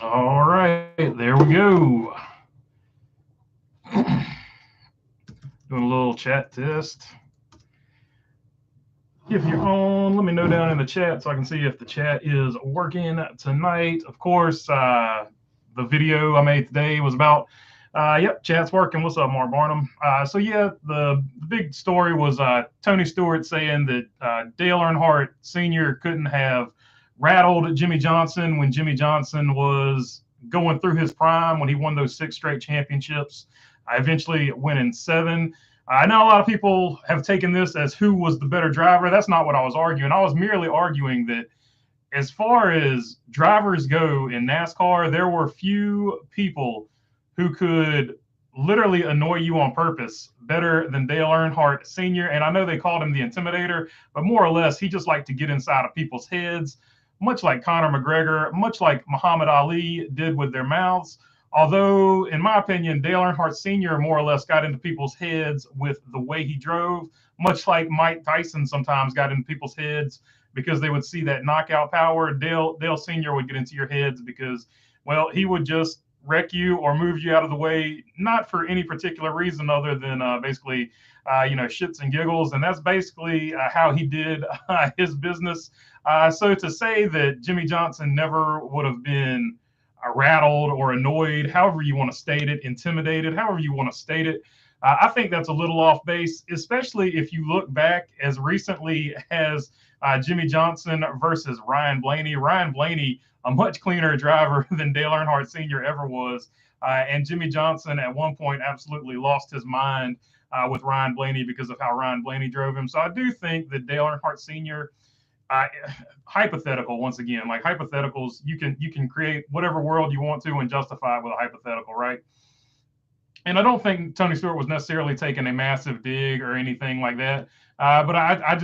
All right, there we go. Doing a little chat test. If you're on, let me know down in the chat so I can see if the chat is working tonight. Of course, the video I made today was about, yep, chat's working. What's up, Mark Barnum? So, yeah, the big story was Tony Stewart saying that Dale Earnhardt Sr. couldn't have rattled Jimmie Johnson when Jimmie Johnson was going through his prime when he won those 6 straight championships, eventually winning 7. I know a lot of people have taken this as who was the better driver. That's not what I was arguing. I was merely arguing that as far as drivers go in NASCAR, there were few people who could literally annoy you on purpose better than Dale Earnhardt Sr. And I know they called him the Intimidator, but more or less, he just liked to get inside of people's heads, much like Conor McGregor, much like Muhammad Ali did with their mouths. Although, in my opinion, Dale Earnhardt Sr. more or less got into people's heads with the way he drove, much like Mike Tyson sometimes got into people's heads because they would see that knockout power. Dale Sr. would get into your heads because, well, he would just wreck you or move you out of the way, not for any particular reason other than basically, shits and giggles. And that's basically how he did his business. So to say that Jimmie Johnson never would have been rattled or annoyed, however you want to state it, intimidated, however you want to state it, I think that's a little off base, especially if you look back as recently as Jimmie Johnson versus Ryan Blaney. Ryan Blaney, a much cleaner driver than Dale Earnhardt Sr. ever was. And Jimmie Johnson at one point absolutely lost his mind with Ryan Blaney because of how Ryan Blaney drove him. So I do think that Dale Earnhardt Sr., hypothetical, once again, like hypotheticals, you can create whatever world you want to and justify it with a hypothetical, right? And I don't think Tony Stewart was necessarily taking a massive dig or anything like that. But I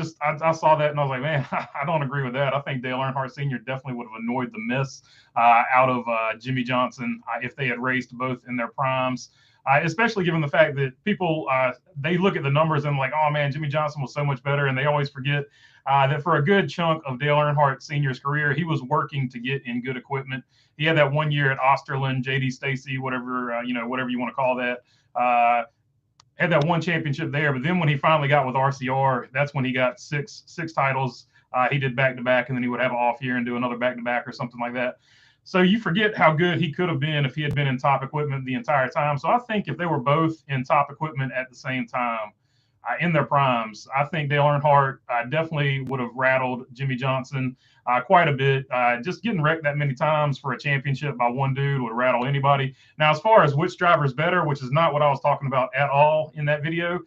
saw that and I was like, man, I don't agree with that. I think Dale Earnhardt Sr. definitely would have annoyed the mess out of Jimmie Johnson if they had raced both in their primes. Especially given the fact that people, they look at the numbers and like, oh man, Jimmie Johnson was so much better. And they always forget that for a good chunk of Dale Earnhardt Sr.'s career, he was working to get in good equipment. He had that 1 year at Osterlund, JD Stacy, whatever, whatever you want to call that. Had that one championship there, but then when he finally got with RCR, that's when he got six titles. He did back-to-back, and then he would have an off year and do another back-to-back or something like that. So you forget how good he could have been if he had been in top equipment the entire time. So I think if they were both in top equipment at the same time, in their primes, I think Dale Earnhardt definitely would have rattled Jimmie Johnson quite a bit. Just getting wrecked that many times for a championship by one dude would rattle anybody. Now, as far as which driver's better, which is not what I was talking about at all in that video,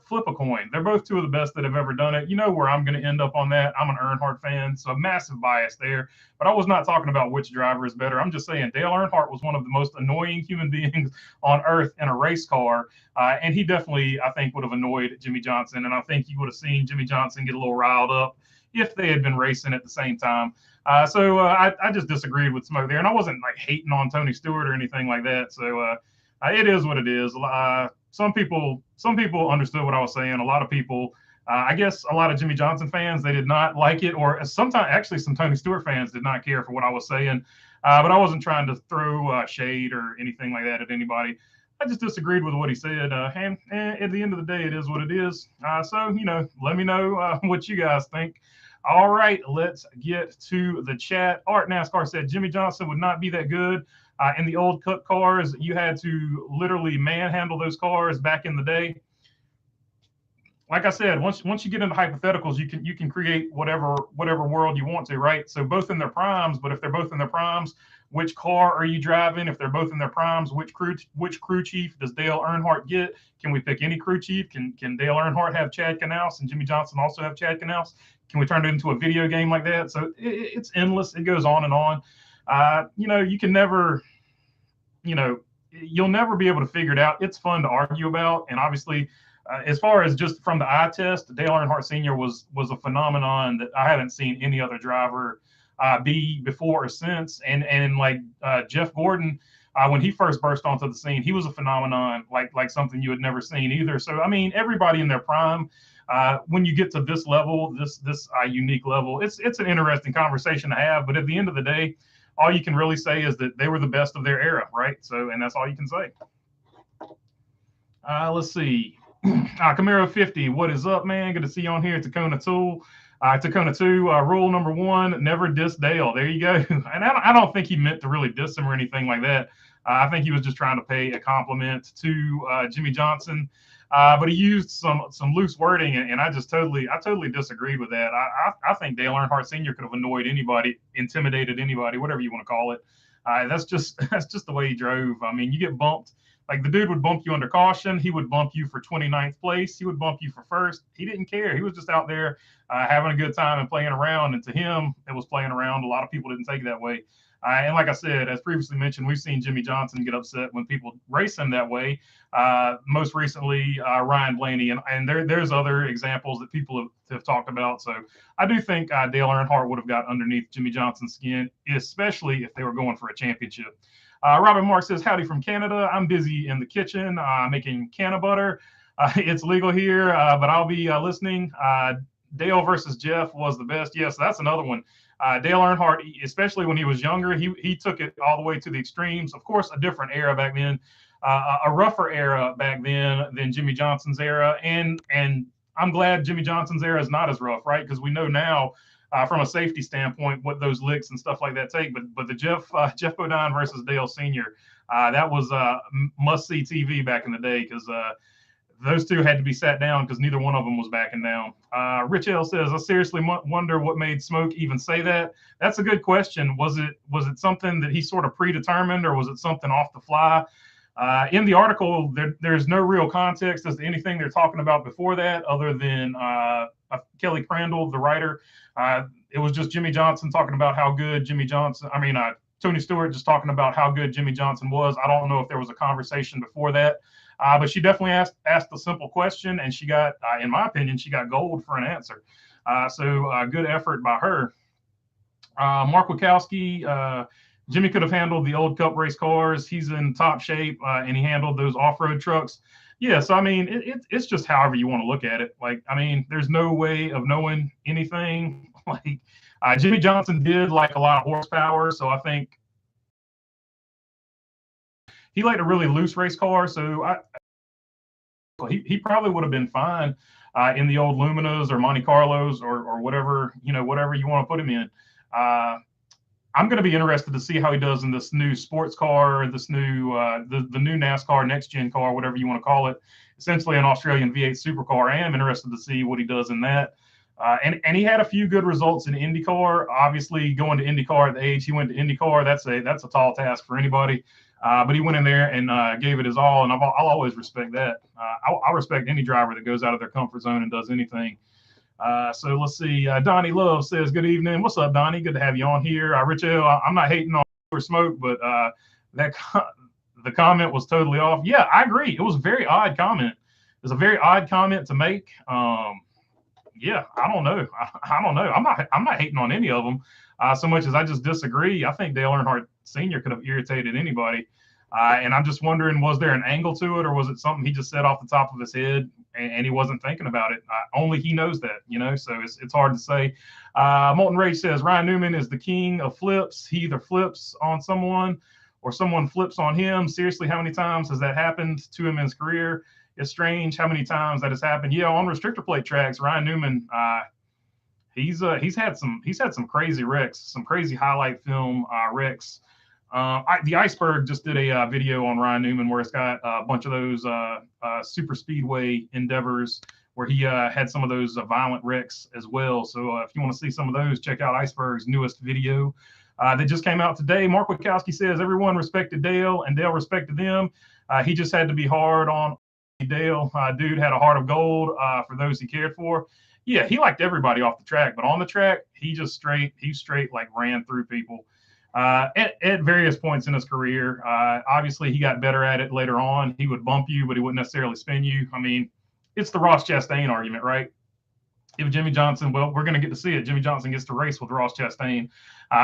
flip a coin. They're both two of the best that have ever done it. You know where I'm going to end up on that. I'm an Earnhardt fan, so a massive bias there. But I was not talking about which driver is better. I'm just saying Dale Earnhardt was one of the most annoying human beings on earth in a race car. And he definitely, I think, would have annoyed Jimmie Johnson. And I think you would have seen Jimmie Johnson get a little riled up if they had been racing at the same time. So I just disagreed with Smoke there. And I wasn't like hating on Tony Stewart or anything like that. So it is what it is. Some people understood what I was saying. A lot of people, I guess a lot of Jimmie Johnson fans, they did not like it, or sometimes actually some Tony Stewart fans did not care for what I was saying. But I wasn't trying to throw shade or anything like that at anybody. I just disagreed with what he said. And at the end of the day, it is what it is. So, let me know what you guys think. All right, let's get to the chat. Art NASCAR said Jimmie Johnson would not be that good. In the old Cup cars, you had to literally manhandle those cars back in the day. Like I said, once you get into hypotheticals, you can create whatever world you want to, right? So both in their primes, but if they're both in their primes, which car are you driving? If they're both in their primes, which crew chief does Dale Earnhardt get? Can we pick any crew chief? Can Dale Earnhardt have Chad Knaus and Jimmie Johnson also have Chad Knaus? Can we turn it into a video game like that? So it's endless. It goes on and on. You can never, you'll never be able to figure it out. It's fun to argue about. And obviously, as far as just from the eye test, Dale Earnhardt Sr. was a phenomenon that I haven't seen any other driver be before or since. And like Jeff Gordon, when he first burst onto the scene, he was a phenomenon, like something you had never seen either. So, I mean, everybody in their prime, when you get to this level, this unique level, it's an interesting conversation to have. But at the end of the day, all you can really say is that they were the best of their era, right? So, and that's all you can say. Let's see. Camaro 50, what is up, man? Good to see you on here. Tacona 2. Tacona 2, rule number 1, never diss Dale. There you go. And I don't think he meant to really diss him or anything like that. I think he was just trying to pay a compliment to Jimmie Johnson. But he used some loose wording, and I totally disagreed with that. I think Dale Earnhardt Sr. could have annoyed anybody, intimidated anybody, whatever you want to call it. That's just the way he drove. I mean, you get bumped. Like, the dude would bump you under caution. He would bump you for 29th place. He would bump you for first. He didn't care. He was just out there having a good time and playing around. And to him, it was playing around. A lot of people didn't take it that way. And like I said, as previously mentioned, we've seen Jimmie Johnson get upset when people race him that way. Most recently, Ryan Blaney. And there's other examples that people have talked about. So I do think Dale Earnhardt would have got underneath Jimmie Johnson's skin, especially if they were going for a championship. Robert Mark says, howdy from Canada. I'm busy in the kitchen making canna butter. It's legal here, but I'll be listening. Dale versus Jeff was the best. Yes, that's another one. Dale Earnhardt, especially when he was younger, he took it all the way to the extremes. Of course, a different era back then, a rougher era back then than Jimmie Johnson's era. And I'm glad Jimmie Johnson's era is not as rough, right? Because we know now, from a safety standpoint, what those licks and stuff like that take. But the Jeff Bodine versus Dale Sr., that was must-see TV back in the day, because those two had to be sat down because neither one of them was backing down. Rich L says, I seriously wonder what made Smoke even say that. That's a good question. Was it something that he sort of predetermined, or was it something off the fly? In the article, there's no real context as to anything they're talking about before that, other than Kelly Crandall, the writer. It was just Jimmie Johnson talking about how good Tony Stewart just talking about how good Jimmie Johnson was. I don't know if there was a conversation before that, but she definitely asked a simple question, and she got, in my opinion, she got gold for an answer. So good effort by her. Mark Wachowski, Jimmie could have handled the old Cup race cars. He's in top shape, and he handled those off-road trucks. Yeah, so I mean, it's just however you want to look at it. Like, I mean, there's no way of knowing anything. Like, Jimmie Johnson did like a lot of horsepower, so I think he liked a really loose race car. So he probably would have been fine in the old Luminas or Monte Carlos or whatever you want to put him in. I'm going to be interested to see how he does in this new sports car, this new the new NASCAR next gen car, whatever you want to call it, essentially an Australian V8 supercar. I am interested to see what he does in that. And he had a few good results in IndyCar. Obviously, going to IndyCar at the age he went to IndyCar, that's a tall task for anybody. But he went in there and gave it his all, and I'll always respect that. I'll respect any driver that goes out of their comfort zone and does anything. So let's see. Donnie Love says, good evening. What's up, Donnie? Good to have you on here. Rich L, I'm not hating on Smoke, but the comment was totally off. Yeah, I agree. It was a very odd comment. It was a very odd comment to make. Yeah, I don't know. I don't know. I'm not hating on any of them so much as I just disagree. I think Dale Earnhardt Sr. could have irritated anybody. And I'm just wondering, was there an angle to it, or was it something he just said off the top of his head and he wasn't thinking about it? Only he knows that, so it's hard to say. Molten Rage says, Ryan Newman is the king of flips. He either flips on someone or someone flips on him. Seriously, how many times has that happened to him in his career? It's strange how many times that has happened. Yeah, on restrictor plate tracks, Ryan Newman, he's had some crazy wrecks, some crazy highlight film wrecks. The Iceberg just did a video on Ryan Newman where it's got a bunch of those super speedway endeavors where he had some of those violent wrecks as well. So if you want to see some of those, check out Iceberg's newest video that just came out today. Mark Wachowski says everyone respected Dale and Dale respected them. He just had to be hard on Dale. Dude had a heart of gold for those he cared for. Yeah, he liked everybody off the track, but on the track, he straight like ran through people. At various points in his career. Obviously, he got better at it later on. He would bump you, but he wouldn't necessarily spin you. I mean, it's the Ross Chastain argument, right? If Jimmie Johnson, well, we're going to get to see it. Jimmie Johnson gets to race with Ross Chastain.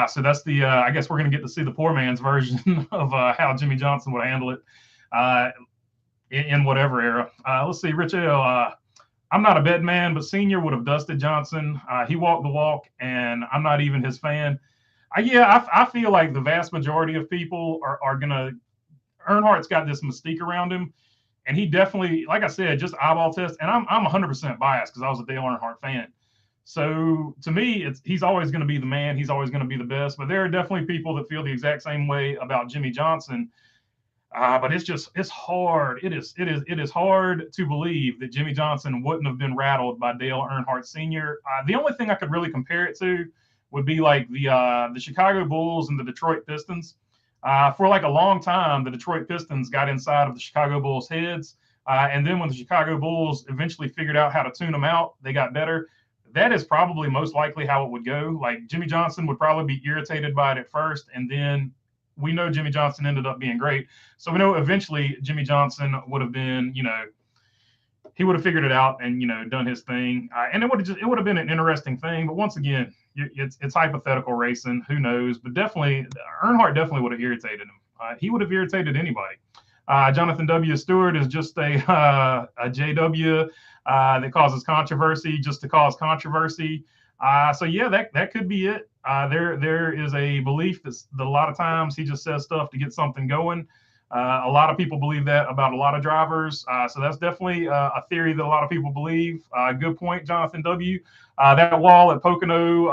So that's I guess we're going to get to see the poor man's version of how Jimmie Johnson would handle it in whatever era. Let's see, Rich L. I'm not a bet man, but Senior would have dusted Johnson. He walked the walk, and I'm not even his fan. Yeah, I feel like the vast majority of people are gonna. Earnhardt's got this mystique around him, and he definitely, like I said, just eyeball test. And I'm 100% biased because I was a Dale Earnhardt fan. So to me, he's always going to be the man. He's always going to be the best. But there are definitely people that feel the exact same way about Jimmie Johnson. But it's hard. It is hard to believe that Jimmie Johnson wouldn't have been rattled by Dale Earnhardt Sr. The only thing I could really compare it to would be like the Chicago Bulls and the Detroit Pistons. For like a long time, the Detroit Pistons got inside of the Chicago Bulls' heads, and then when the Chicago Bulls eventually figured out how to tune them out, they got better. That is probably most likely how it would go. Like Jimmie Johnson would probably be irritated by it at first, and then we know Jimmie Johnson ended up being great. So we know eventually Jimmie Johnson would have been, he would have figured it out and done his thing, and it would have been an interesting thing. But once again, it's hypothetical racing. Who knows? But definitely, Earnhardt definitely would have irritated him. He would have irritated anybody. Jonathan W. Stewart is just a JW that causes controversy just to cause controversy. So yeah, that could be it. There is a belief that a lot of times he just says stuff to get something going. A lot of people believe that about a lot of drivers. So that's definitely a theory that a lot of people believe. Good point, Jonathan W. That wall at Pocono,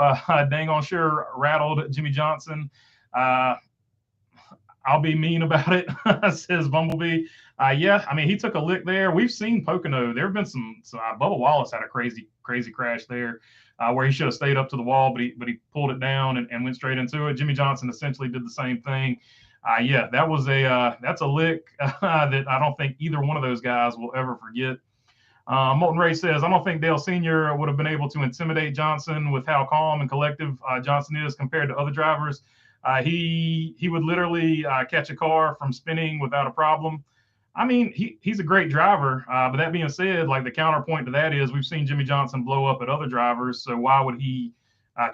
dang on sure rattled Jimmie Johnson. I'll be mean about it, says Bumblebee. Yeah, I mean, he took a lick there. We've seen Pocono. There have been some Bubba Wallace had a crazy crash there where he should have stayed up to the wall, but he pulled it down and went straight into it. Jimmie Johnson essentially did the same thing. Yeah, that's a lick that I don't think either one of those guys will ever forget. Molten Ray says, I don't think Dale Sr. would have been able to intimidate Johnson with how calm and collective Johnson is compared to other drivers. He would literally catch a car from spinning without a problem. I mean, he's a great driver. But that being said, like the counterpoint to that is we've seen Jimmie Johnson blow up at other drivers. So why would he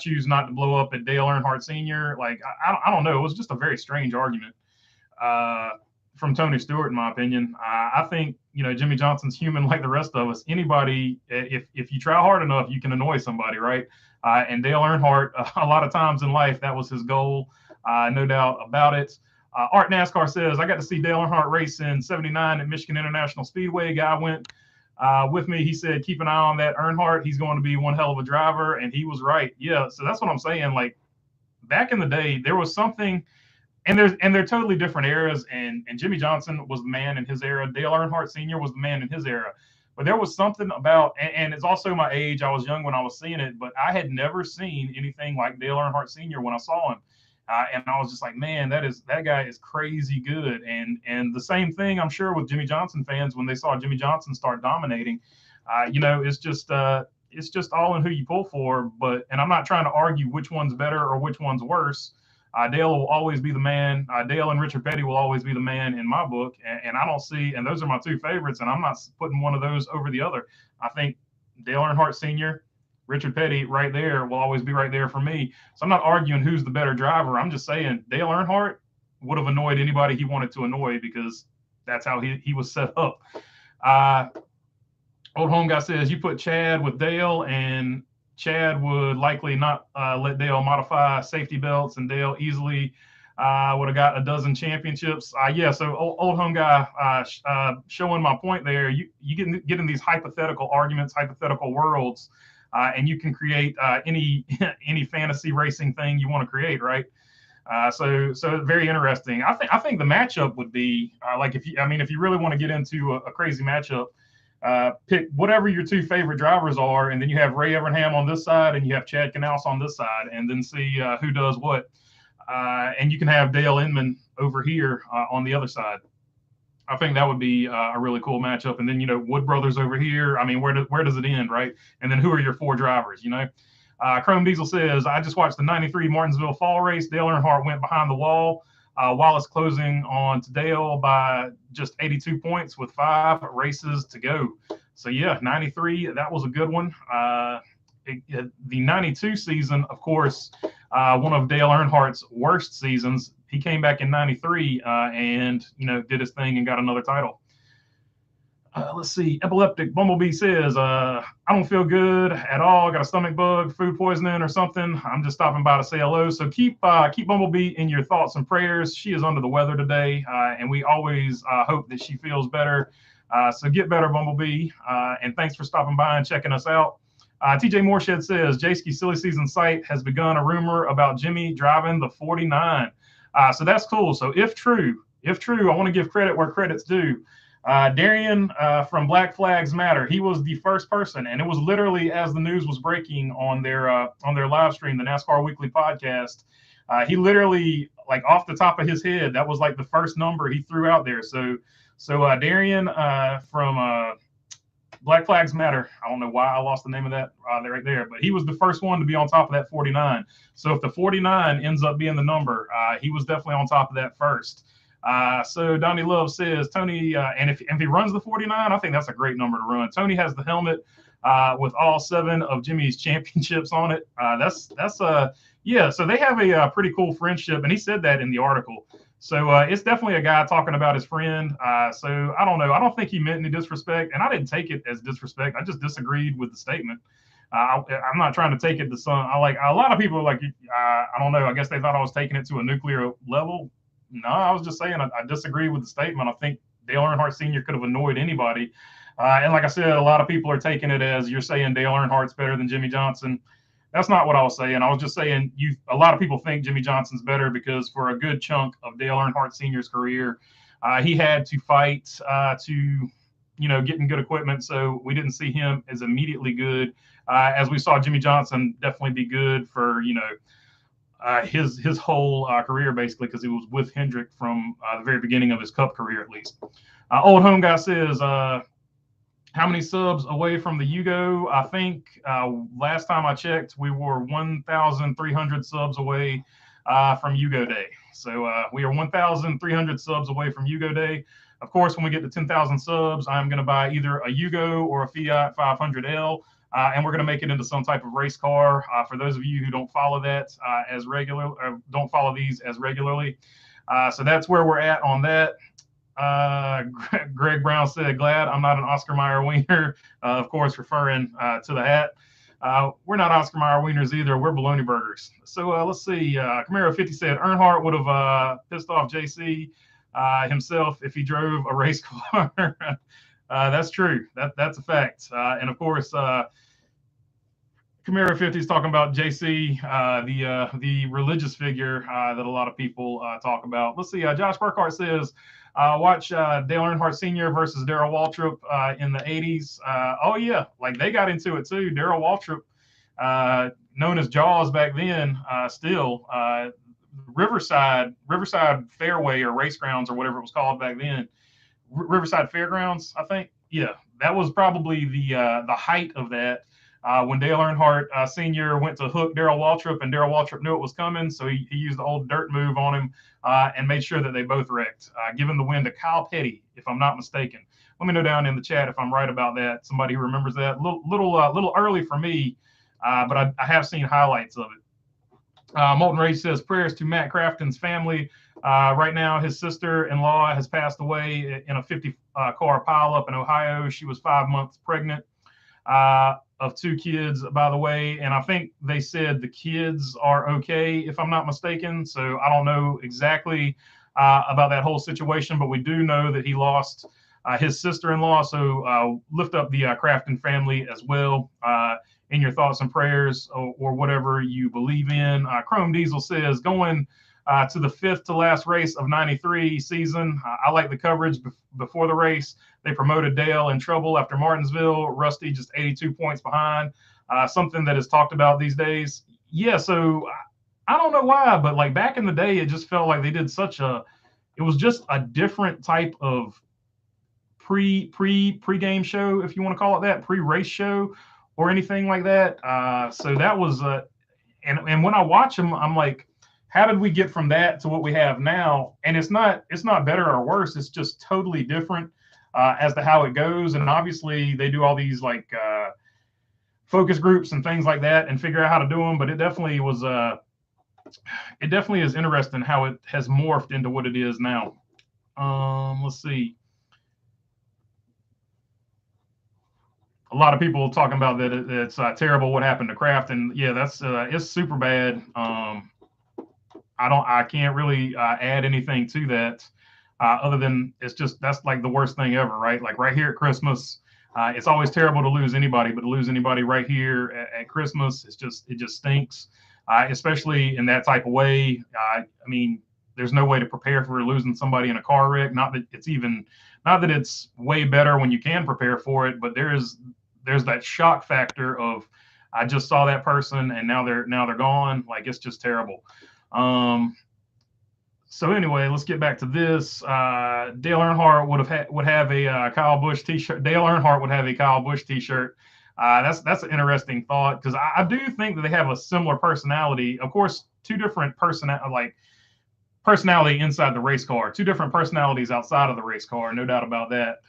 choose not to blow up at Dale Earnhardt Sr.? Like, I don't know. It was just a very strange argument from Tony Stewart, in my opinion. I think, Jimmie Johnson's human like the rest of us. Anybody, if you try hard enough, you can annoy somebody, right? And Dale Earnhardt, a lot of times in life, that was his goal. No doubt about it. Art NASCAR says, I got to see Dale Earnhardt race in '79 at Michigan International Speedway. Guy went with me. He said, keep an eye on that Earnhardt. He's going to be one hell of a driver. And he was right. Yeah. So that's what I'm saying. Like back in the day, there was something, and they're totally different eras. And Jimmie Johnson was the man in his era. Dale Earnhardt Sr. was the man in his era. But there was something about, and it's also my age. I was young when I was seeing it, but I had never seen anything like Dale Earnhardt Sr. when I saw him. And I was just like, man, that guy is crazy good. And the same thing, I'm sure, with Jimmie Johnson fans when they saw Jimmie Johnson start dominating. It's just all in who you pull for. And I'm not trying to argue which one's better or which one's worse. Dale will always be the man. Dale and Richard Petty will always be the man in my book. And I don't see, and those are my two favorites, and I'm not putting one of those over the other. I think Dale Earnhardt Sr., Richard Petty right there will always be right there for me. So I'm not arguing who's the better driver. I'm just saying Dale Earnhardt would have annoyed anybody he wanted to annoy because that's how he was set up. Old Home Guy says, you put Chad with Dale and Chad would likely not let Dale modify safety belts, and Dale easily would have got a dozen championships. Yeah, so Old Home Guy showing my point there. You get in these hypothetical arguments, hypothetical worlds, and you can create any fantasy racing thing you want to create, right? So very interesting. I think the matchup would be like if you really want to get into a crazy matchup, pick whatever your two favorite drivers are, and then you have Ray Evernham on this side, and you have Chad Knaus on this side, and then see who does what. And you can have Dale Inman over here on the other side. I think that would be a really cool matchup. And then, Wood Brothers over here. I mean, where does it end, right? And then who are your four drivers, Chrome Diesel says, I just watched the 93 Martinsville Fall race. Dale Earnhardt went behind the wall. Wallace closing on to Dale by just 82 points with 5 races to go. So, yeah, 93, that was a good one. The 92 season, of course, one of Dale Earnhardt's worst seasons. He came back in 93 and, did his thing and got another title. Let's see. Epileptic Bumblebee says, I don't feel good at all. Got a stomach bug, food poisoning or something. I'm just stopping by to say hello. So keep Bumblebee in your thoughts and prayers. She is under the weather today, and we always hope that she feels better. So get better, Bumblebee. And thanks for stopping by and checking us out. TJ Moorshed says, Jayski Silly Season site has begun a rumor about Jimmie driving the 49. So that's cool. So if true, I want to give credit where credit's due. Darian from Black Flags Matter, he was the first person, and it was literally as the news was breaking on their live stream, the NASCAR Weekly podcast. He literally, like off the top of his head, that was like the first number he threw out there. So Darian from Black Flags Matter, I don't know why I lost the name of that right there, but he was the first one to be on top of that 49. So if the 49 ends up being the number, he was definitely on top of that first. So Donnie Love says, Tony, and if he runs the 49, I think that's a great number to run. Tony has the helmet with all 7 of Jimmie's championships on it. Yeah, so they have a pretty cool friendship, and he said that in the article. So it's definitely a guy talking about his friend. So I don't know. I don't think he meant any disrespect, and I didn't take it as disrespect. I just disagreed with the statement. I'm not trying to take it to some. A lot of people are like, I don't know. I guess they thought I was taking it to a nuclear level. No, I was just saying I disagree with the statement. I think Dale Earnhardt Sr. could have annoyed anybody. And like I said, a lot of people are taking it as you're saying Dale Earnhardt's better than Jimmie Johnson. That's not what I was saying. I was just saying a lot of people think Jimmie Johnson's better because for a good chunk of Dale Earnhardt Sr.'s career, he had to fight to, getting good equipment. So we didn't see him as immediately good as we saw Jimmie Johnson definitely be good for, his whole career, basically, because he was with Hendrick from the very beginning of his Cup career, at least. Old Home Guy says, how many subs away from the Yugo? I think last time I checked, we were 1,300 subs away from Yugo Day. So we are 1,300 subs away from Yugo Day. Of course, when we get to 10,000 subs, I'm going to buy either a Yugo or a Fiat 500L. And we're going to make it into some type of race car. For those of you who don't follow that don't follow these as regularly. So that's where we're at on that. Greg Brown said, glad I'm not an Oscar Mayer wiener, of course, referring to the hat. We're not Oscar Mayer wieners either. We're bologna burgers. So let's see. Camaro 50 said, Earnhardt would have pissed off JC himself if he drove a race car. That's true. That's a fact. And of course, Camaro 50 is talking about JC, the religious figure that a lot of people talk about. Let's see. Josh Burkhart says, watch Dale Earnhardt Sr. versus Darrell Waltrip in the 80s. Oh, yeah. Like they got into it, too. Darrell Waltrip, known as Jaws back then, still Riverside Fairway or Race Grounds or whatever it was called back then. Riverside Fairgrounds, I think. Yeah, that was probably the height of that. When Dale Earnhardt Sr. went to hook Darrell Waltrip, and Darrell Waltrip knew it was coming, so he used the old dirt move on him and made sure that they both wrecked, giving the win to Kyle Petty, if I'm not mistaken. Let me know down in the chat if I'm right about that. Somebody who remembers that. Little early for me, but I have seen highlights of it. Molten Rage says, prayers to Matt Crafton's family. Right now, his sister-in-law has passed away in a 50-car pileup in Ohio. She was 5 months pregnant. Of 2 kids, by the way, and I think they said the kids are okay, if I'm not mistaken. So I don't know exactly about that whole situation, but we do know that he lost his sister-in-law. So lift up the Crafton family as well in your thoughts and prayers, or whatever you believe in. Chrome Diesel says, going to the 5th to last race of 93 season. I like the coverage before the race. They promoted Dale in trouble after Martinsville. Rusty just 82 points behind. Something that is talked about these days. Yeah, so I don't know why, but like back in the day, it just felt like they did it was just a different type of pre-game show, if you want to call it that, pre-race show or anything like that. So that was, and when I watch them, I'm like, how did we get from that to what we have now? And it's not better or worse. It's just totally different as to how it goes. And obviously they do all these like focus groups and things like that and figure out how to do them. But it definitely is interesting how it has morphed into what it is now. Let's see. a lot of people talking about that it's terrible what happened to Kraft, and yeah, that's it's super bad. I can't really add anything to that other than it's just that's like the worst thing ever, right? Like right here at Christmas, it's always terrible to lose anybody, but to lose anybody right here at Christmas, it just stinks, especially in that type of way. I mean, there's no way to prepare for losing somebody in a car wreck. Not that it's way better when you can prepare for it, but there's that shock factor of I just saw that person and now they're gone. Like it's just terrible. So anyway, let's get back to this. Dale Earnhardt would have a Kyle Busch T-shirt. Dale Earnhardt would have a Kyle Busch T-shirt. That's an interesting thought because I do think that they have a similar personality. Of course, two different personality inside the race car, two different personalities outside of the race car, no doubt about that.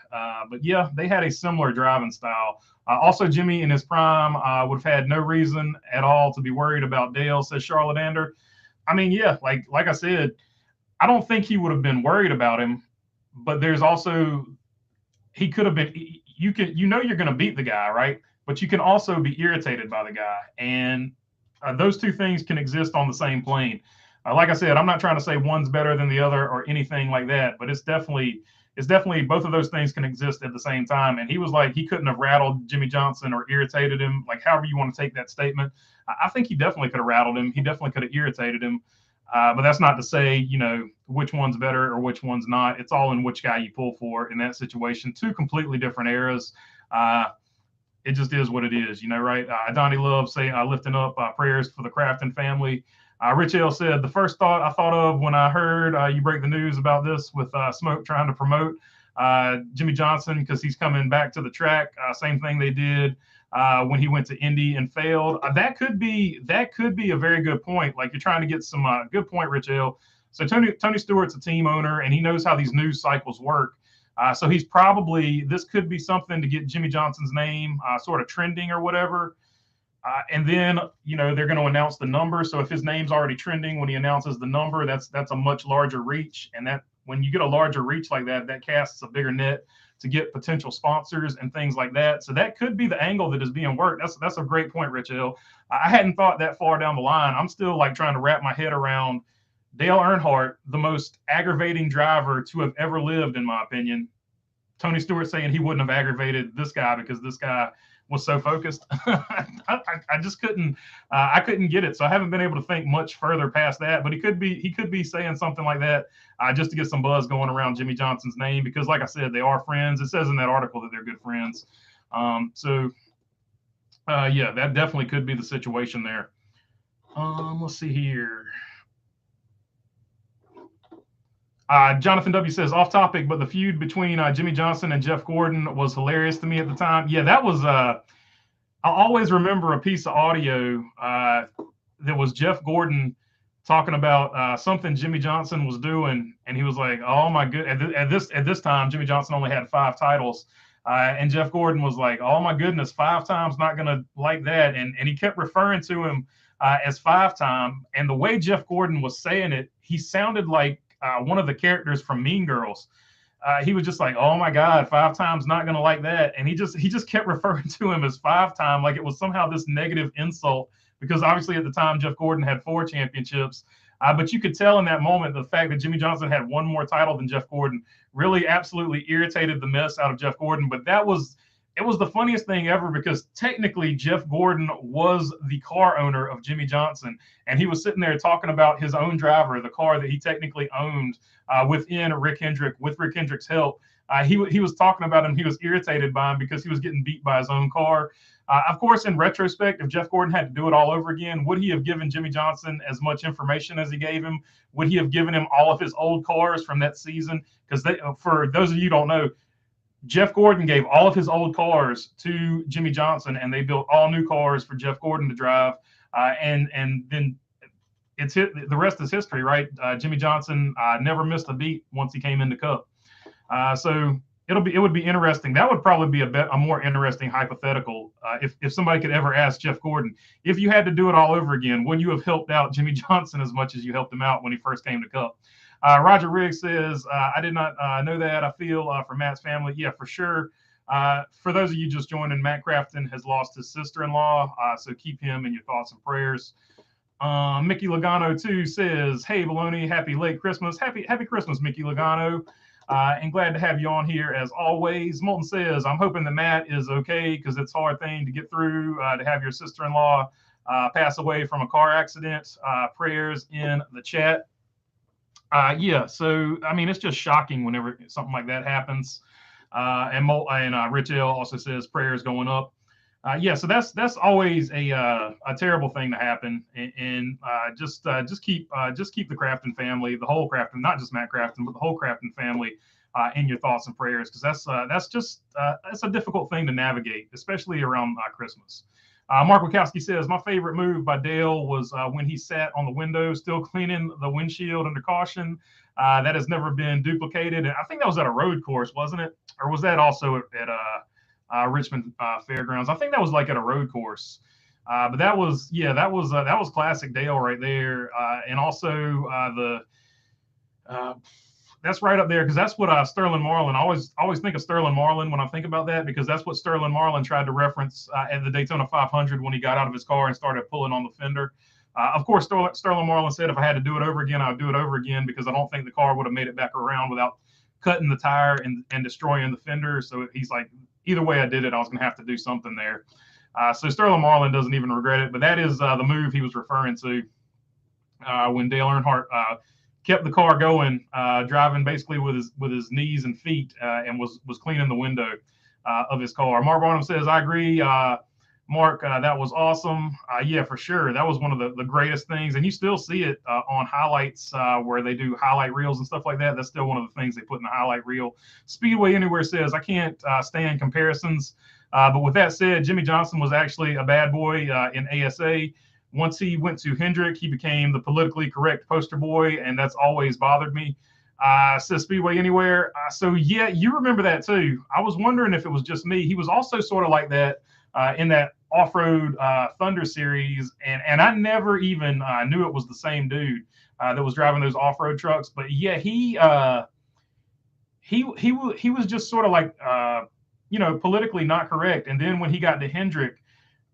But yeah, they had a similar driving style. Also, Jimmie in his prime would have had no reason at all to be worried about Dale, says Charlotte Ander. I mean, yeah, like I said, I don't think he would have been worried about him, but there's also he could have been. You're going to beat the guy, right? But you can also be irritated by the guy, and those two things can exist on the same plane. Like I said, I'm not trying to say one's better than the other or anything like that, but it's definitely both of those things can exist at the same time. And he was like, he couldn't have rattled Jimmie Johnson or irritated him, like however you want to take that statement. I think he definitely could have rattled him. He definitely could have irritated him. But that's not to say, which one's better or which one's not. It's all in which guy you pull for in that situation. Two completely different eras. It just is what it is, right? Donnie Love saying, lifting up prayers for the Crafton family. Rich L said, the first thought I thought of when I heard you break the news about this with Smoke trying to promote Jimmie Johnson because he's coming back to the track. Same thing they did when he went to Indy and failed. That could be a very good point. Like you're trying to get some good point, Rich L. So Tony Stewart's a team owner and he knows how these news cycles work. So this could be something to get Jimmie Johnson's name sort of trending or whatever. And then, they're going to announce the number. So if his name's already trending when he announces the number, that's a much larger reach. And that when you get a larger reach like that, that casts a bigger net to get potential sponsors and things like that. So that could be the angle that is being worked. That's a great point, Rich Hill. I hadn't thought that far down the line. I'm still like trying to wrap my head around Dale Earnhardt, the most aggravating driver to have ever lived, in my opinion. Tony Stewart saying he wouldn't have aggravated this guy because this guy was so focused. I just couldn't get it. So I haven't been able to think much further past that, but he could be saying something like that just to get some buzz going around Jimmie Johnson's name, because like I said, they are friends. It says in that article that they're good friends. Yeah, that definitely could be the situation there. Let's see here. Jonathan W. says, off topic, but the feud between Jimmie Johnson and Jeff Gordon was hilarious to me at the time. Yeah, that was, I always remember a piece of audio that was Jeff Gordon talking about something Jimmie Johnson was doing. And he was like, oh my goodness, at this time, Jimmie Johnson only had 5 titles. And Jeff Gordon was like, oh my goodness, 5 times, not going to like that. And he kept referring to him as 5 time. And the way Jeff Gordon was saying it, he sounded like one of the characters from Mean Girls. He was just like, oh my God, 5 times, not going to like that. And he just kept referring to him as 5 time, like it was somehow this negative insult, because obviously at the time, Jeff Gordon had 4 championships. But you could tell in that moment, the fact that Jimmie Johnson had 1 more title than Jeff Gordon really absolutely irritated the mess out of Jeff Gordon. But it was the funniest thing ever, because technically Jeff Gordon was the car owner of Jimmie Johnson. And he was sitting there talking about his own driver, the car that he technically owned with Rick Hendrick's help. He was talking about him. He was irritated by him because he was getting beat by his own car. Of course, in retrospect, if Jeff Gordon had to do it all over again, would he have given Jimmie Johnson as much information as he gave him? Would he have given him all of his old cars from that season? Because for those of you who don't know, Jeff Gordon gave all of his old cars to Jimmie Johnson, and they built all new cars for Jeff Gordon to drive. And then the rest is history, right? Jimmie Johnson never missed a beat once he came into Cup. So it would be interesting. That would probably be a more interesting hypothetical if somebody could ever ask Jeff Gordon, if you had to do it all over again, would you have helped out Jimmie Johnson as much as you helped him out when he first came to Cup? Roger Riggs says, I did not know that. I feel for Matt's family. Yeah, for sure. For those of you just joining, Matt Crafton has lost his sister-in-law, so keep him in your thoughts and prayers. Mickey Logano too says, "Hey Baloney, happy late Christmas, happy Christmas, Mickey Logano, and glad to have you on here as always." Molten says, "I'm hoping that Matt is okay because it's a hard thing to get through to have your sister-in-law pass away from a car accident. Prayers in the chat." Yeah, so I mean, it's just shocking whenever something like that happens. And Rich L also says prayers going up. Yeah, so that's always a terrible thing to happen, and just keep the Crafton family, the whole Crafton, not just Matt Crafton, but the whole Crafton family in your thoughts and prayers, because that's a difficult thing to navigate, especially around Christmas. Mark Wachowski says, "My favorite move by Dale was when he sat on the window, still cleaning the windshield under caution. That has never been duplicated." And I think that was at a road course, wasn't it? Or was that also at Richmond Fairgrounds? I think that was like at a road course. But that was classic Dale right there. And also that's right up there, because that's what Sterling Marlin. I always think of Sterling Marlin when I think about that, because that's what Sterling Marlin tried to reference at the Daytona 500 when he got out of his car and started pulling on the fender. Of course, Sterling Marlin said if I had to do it over again, I would do it over again, because I don't think the car would have made it back around without cutting the tire and destroying the fender. So he's like, either way I did it, I was going to have to do something there. So Sterling Marlin doesn't even regret it, but that is the move he was referring to when Dale Earnhardt kept the car going, driving basically with his knees and feet, and was cleaning the window of his car. Mark Barnum says, "I agree, Mark. That was awesome. Yeah, for sure. That was one of the greatest things, and you still see it on highlights where they do highlight reels and stuff like that. That's still one of the things they put in the highlight reel." Speedway Anywhere says, "I can't stand comparisons, but with that said, Jimmie Johnson was actually a bad boy in ASA. Once he went to Hendrick, he became the politically correct poster boy, and that's always bothered me." Says Speedway Anywhere. So yeah, you remember that too. I was wondering if it was just me. He was also sort of like that in that off-road Thunder series, and I never even knew it was the same dude that was driving those off-road trucks. But yeah, he was just sort of like politically not correct. And then when he got to Hendrick,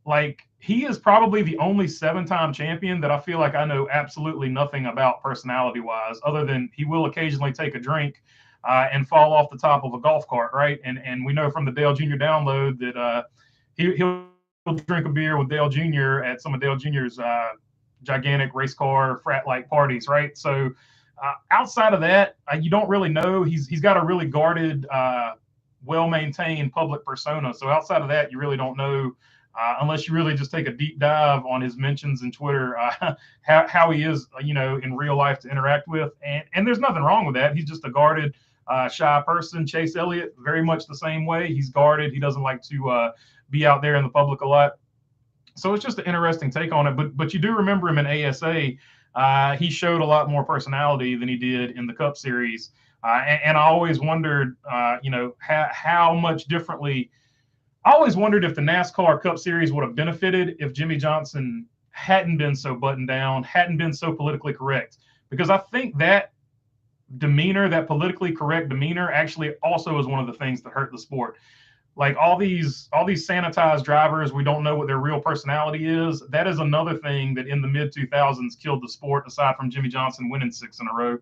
like, he is probably the only 7-time champion that I feel like I know absolutely nothing about personality-wise, other than he will occasionally take a drink and fall off the top of a golf cart, right? And we know from the Dale Jr. download that he'll drink a beer with Dale Jr. at some of Dale Jr.'s gigantic race car frat-like parties, right? So outside of that, you don't really know. He's got a really guarded, well-maintained public persona. So outside of that, you really don't know. Unless you really just take a deep dive on his mentions in Twitter, how he is, in real life to interact with. And there's nothing wrong with that. He's just a guarded, shy person. Chase Elliott, very much the same way. He's guarded. He doesn't like to be out there in the public a lot. So it's just an interesting take on it. But you do remember him in ASA. He showed a lot more personality than he did in the Cup Series. And I always wondered, how much differently. I always wondered if the NASCAR Cup Series would have benefited if Jimmie Johnson hadn't been so buttoned down, hadn't been so politically correct. Because I think that demeanor, that politically correct demeanor, actually also is one of the things that hurt the sport. Like all these sanitized drivers, we don't know what their real personality is. That is another thing that in the mid-2000s killed the sport, aside from Jimmie Johnson winning 6 in a row.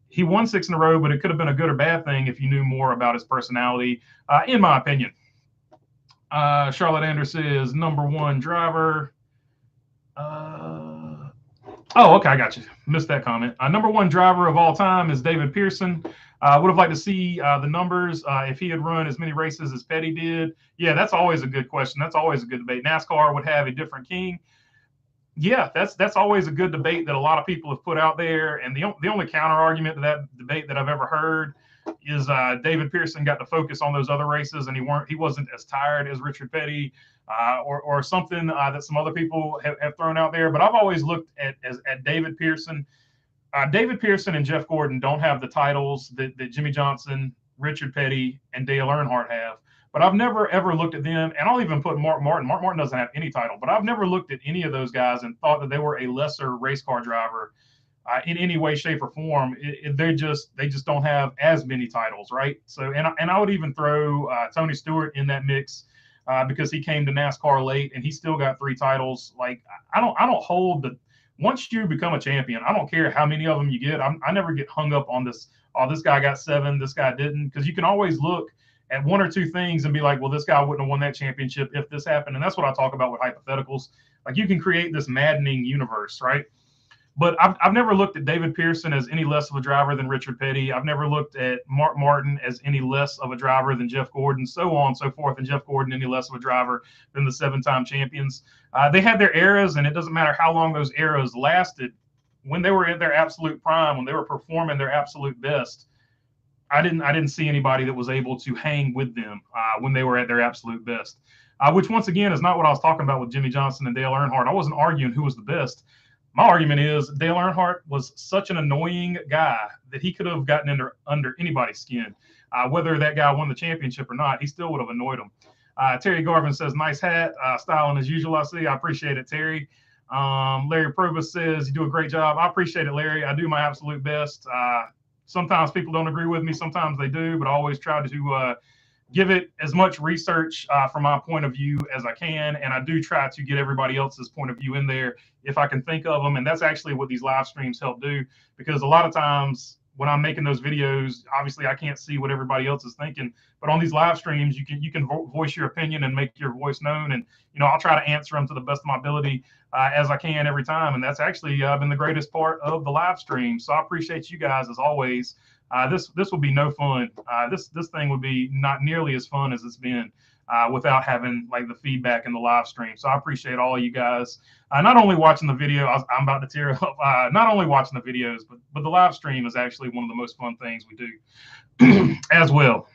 He won 6 in a row, but it could have been a good or bad thing if you knew more about his personality, in my opinion. Charlotte Anderson is number 1 driver. Oh, okay, I got you. Missed that comment. Number 1 driver of all time is David Pearson. Would have liked to see the numbers if he had run as many races as Petty did. Yeah, that's always a good question. That's always a good debate. NASCAR would have a different king. Yeah, that's always a good debate that a lot of people have put out there. And the only counter argument to that debate that I've ever heard is David Pearson got to focus on those other races, and he wasn't as tired as Richard Petty or something that some other people have thrown out there. But I've always looked at David Pearson. David Pearson and Jeff Gordon don't have the titles that Jimmie Johnson, Richard Petty, and Dale Earnhardt have. But I've never, ever looked at them, and I'll even put Mark Martin. Mark Martin doesn't have any title, but I've never looked at any of those guys and thought that they were a lesser race car driver in any way, shape, or form. They just don't have as many titles, right? So, and I would even throw Tony Stewart in that mix because he came to NASCAR late and he still got 3 titles. Like I don't hold the once you become a champion, I don't care how many of them you get. I never get hung up on this. Oh, this guy got 7, this guy didn't, because you can always look at 1 or 2 things and be like, well, this guy wouldn't have won that championship if this happened. And that's what I talk about with hypotheticals. Like you can create this maddening universe, right? But I've never looked at David Pearson as any less of a driver than Richard Petty. I've never looked at Mark Martin as any less of a driver than Jeff Gordon, so on and so forth, and Jeff Gordon any less of a driver than the 7-time champions. They had their eras, and it doesn't matter how long those eras lasted. When they were at their absolute prime, when they were performing their absolute best, I didn't see anybody that was able to hang with them when they were at their absolute best. Which once again is not what I was talking about with Jimmie Johnson and Dale Earnhardt. I wasn't arguing who was the best. My argument is Dale Earnhardt was such an annoying guy that he could have gotten under anybody's skin. Whether that guy won the championship or not, he still would have annoyed him. Terry Garvin says, nice hat, styling as usual, I see. I appreciate it, Terry. Larry Probus says, you do a great job. I appreciate it, Larry. I do my absolute best. Sometimes people don't agree with me. Sometimes they do, but I always try to give it as much research from my point of view as I can. And I do try to get everybody else's point of view in there if I can think of them. And that's actually what these live streams help do, because a lot of times when I'm making those videos, obviously I can't see what everybody else is thinking, but on these live streams, you can voice your opinion and make your voice known. And, I'll try to answer them to the best of my ability as I can every time. And that's actually been the greatest part of the live stream. So I appreciate you guys as always. This will be no fun. This thing would be not nearly as fun as it's been without having like the feedback in the live stream. So I appreciate all of you guys. Not only watching the video, I'm about to tear up. Not only watching the videos, but the live stream is actually one of the most fun things we do as well.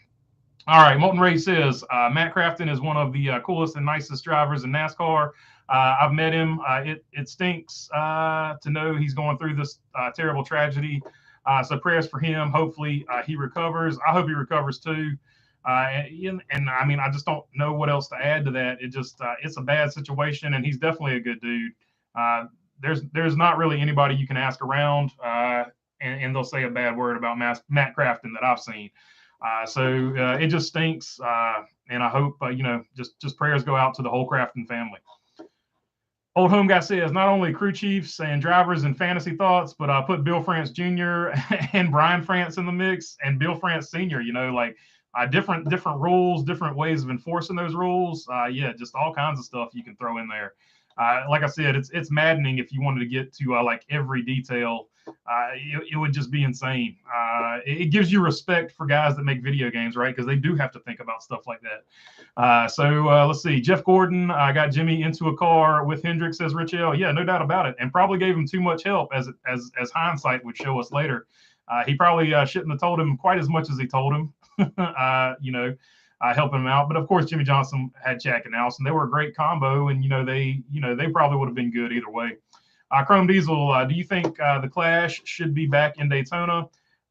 All right, Molten Ray says Matt Crafton is one of the coolest and nicest drivers in NASCAR. I've met him. It stinks to know he's going through this terrible tragedy. So prayers for him. Hopefully he recovers. I hope he recovers too. And I mean, I just don't know what else to add to that. It's a bad situation, and he's definitely a good dude. There's not really anybody you can ask around, and they'll say a bad word about Matt Crafton that I've seen. So it just stinks. And I hope, just prayers go out to the whole Crafton family. Old Home Guy says, not only crew chiefs and drivers and fantasy thoughts, but I put Bill France Jr. and Brian France in the mix, and Bill France Sr., different rules, different ways of enforcing those rules. Just all kinds of stuff you can throw in there. Like I said, it's maddening if you wanted to get to like every detail. It would just be insane. It gives you respect for guys that make video games, right? Because they do have to think about stuff like that. So let's see. Jeff Gordon got Jimmie into a car with Hendrick, says Rich L. Yeah, no doubt about it. And probably gave him too much help, as hindsight would show us later. He probably shouldn't have told him quite as much as he told him, helping him out. But of course, Jimmie Johnson had Jack and Allison. They were a great combo, and they probably would have been good either way. Chrome Diesel, do you think the Clash should be back in Daytona?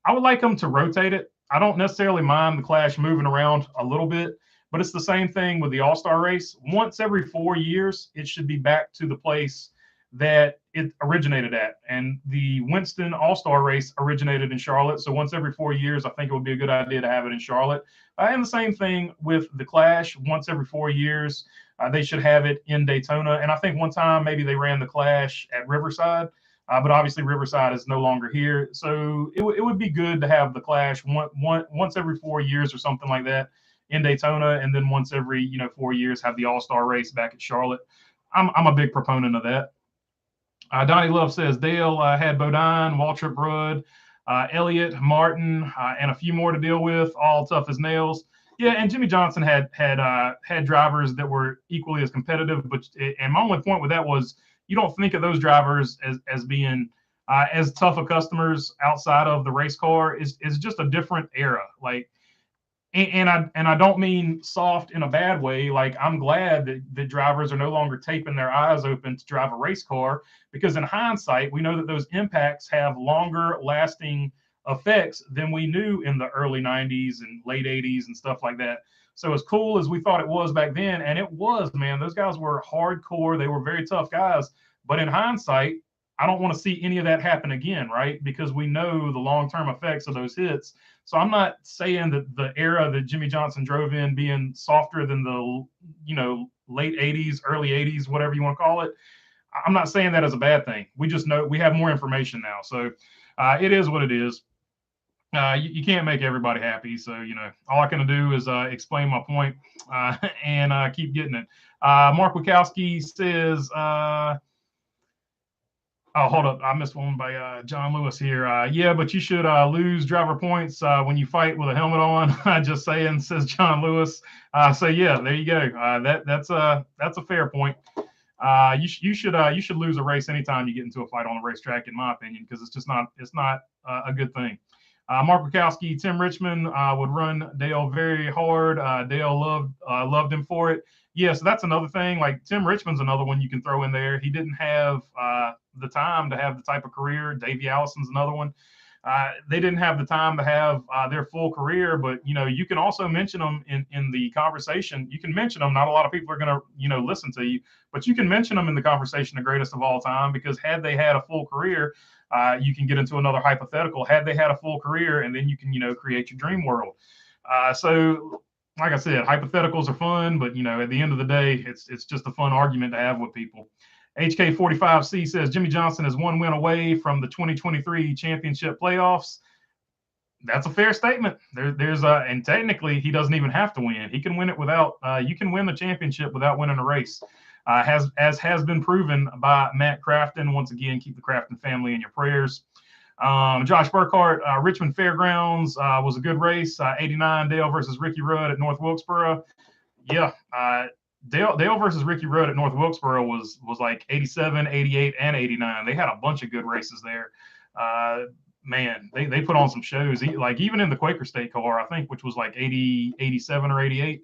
I would like them to rotate it. I don't necessarily mind the Clash moving around a little bit, but it's the same thing with the All-Star race. Once every 4 years, it should be back to the place that it originated at. And the Winston All-Star race originated in Charlotte. So once every 4 years, I think it would be a good idea to have it in Charlotte. And the same thing with the Clash. Once every 4 years, they should have it in Daytona. And I think one time maybe they ran the Clash at Riverside, but obviously Riverside is no longer here. So it would be good to have the Clash once every 4 years or something like that in Daytona, and then once every 4 years have the All-Star race back at Charlotte. I'm a big proponent of that. Donnie Love says Dale had Bodine, Waltrip Rudd, Elliott, Martin, and a few more to deal with, all tough as nails. Yeah, and Jimmie Johnson had drivers that were equally as competitive. And my only point with that was you don't think of those drivers as being as tough of customers outside of the race car. Is just a different era. Like, and I don't mean soft in a bad way. Like, I'm glad that drivers are no longer taping their eyes open to drive a race car, because in hindsight, we know that those impacts have longer lasting effects than we knew in the early 90s and late 80s and stuff like that. So as cool as we thought it was back then, and it was, man, those guys were hardcore. They were very tough guys. But in hindsight, I don't want to see any of that happen again, right? Because we know the long-term effects of those hits. So I'm not saying that the era that Jimmie Johnson drove in being softer than the, late 80s, early 80s, whatever you want to call it. I'm not saying that as a bad thing. We just know we have more information now. So it is what it is. You can't make everybody happy. So, all I can do is explain my point and keep getting it. Mark Wachowski says, oh, hold up. I missed one by John Lewis here. Yeah, but you should lose driver points when you fight with a helmet on. Just saying, says John Lewis. So yeah, there you go. That's a fair point. You should lose a race anytime you get into a fight on a racetrack, in my opinion, because it's not a good thing. Mark Wachowski, Tim Richmond would run Dale very hard. Dale loved him for it. Yeah, so that's another thing. Like Tim Richmond's another one you can throw in there. He didn't have the time to have the type of career. Davey Allison's another one. They didn't have the time to have their full career, but you can also mention them in the conversation. You can mention them. Not a lot of people are going to listen to you, but you can mention them in the conversation, the greatest of all time, because had they had a full career, you can get into another hypothetical. Had they had a full career, and then you can create your dream world. So like I said, hypotheticals are fun, but at the end of the day, it's just a fun argument to have with people. HK45C says Jimmie Johnson is one win away from the 2023 championship playoffs. That's a fair statement. And technically he doesn't even have to win. He can win it without. You can win the championship without winning a race. As has been proven by Matt Crafton. Once again, keep the Crafton family in your prayers. Josh Burkhart, Richmond Fairgrounds was a good race. 89 Dale versus Ricky Rudd at North Wilkesboro. Yeah, Dale versus Ricky Rudd at North Wilkesboro was like 87, 88, and 89. They had a bunch of good races there. Man, they put on some shows. Like even in the Quaker State car, I think, which was like 80, 87 or 88,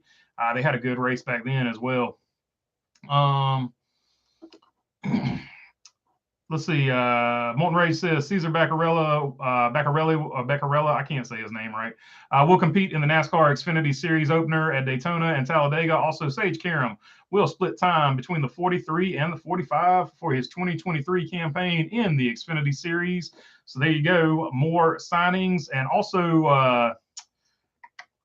they had a good race back then as well. Let's see. Molten Rage says Cesar Beccarella, I can't say his name right, will compete in the NASCAR Xfinity Series opener at Daytona and Talladega. Also, Sage Karam will split time between the 43 and the 45 for his 2023 campaign in the Xfinity Series. So there you go. More signings. And also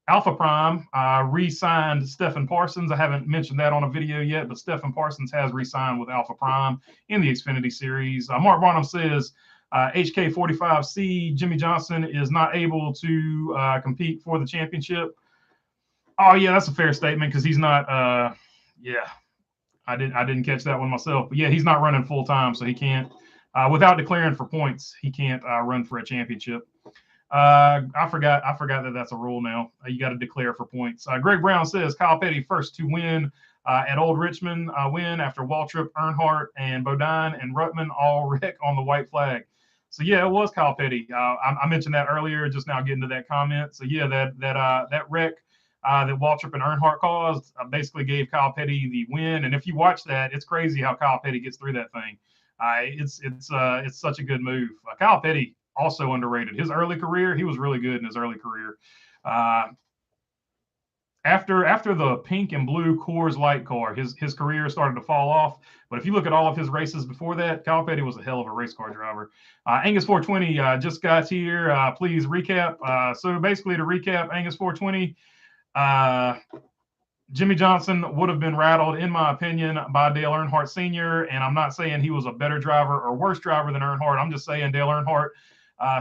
Alpha Prime re-signed Stephen Parsons. I haven't mentioned that on a video yet, but Stephen Parsons has re-signed with Alpha Prime in the Xfinity Series. Mark Barnum says HK45C, Jimmie Johnson is not able to compete for the championship. Oh yeah, that's a fair statement because he's not. Yeah, I didn't catch that one myself, but yeah, he's not running full time, so he can't. Without declaring for points, he can't run for a championship. I forgot that that's a rule now. You got to declare for points. Greg Brown says Kyle Petty first to win at Old Richmond, win after Waltrip, Earnhardt, and Bodine and Ruttman all wreck on the white flag. So yeah, it was Kyle Petty. I mentioned that earlier, just now getting to that comment. So yeah, that wreck that Waltrip and Earnhardt caused basically gave Kyle Petty the win. And if you watch that, it's crazy how Kyle Petty gets through that thing. It's such a good move. Kyle Petty, also underrated. His early career, he was really good in his early career. After the pink and blue Coors Light car, his career started to fall off. But if you look at all of his races before that, Kyle Petty was a hell of a race car driver. Angus 420 just got here. Please recap. So basically, to recap, Angus 420, Jimmie Johnson would have been rattled, in my opinion, by Dale Earnhardt Sr. And I'm not saying he was a better driver or worse driver than Earnhardt. I'm just saying Dale Earnhardt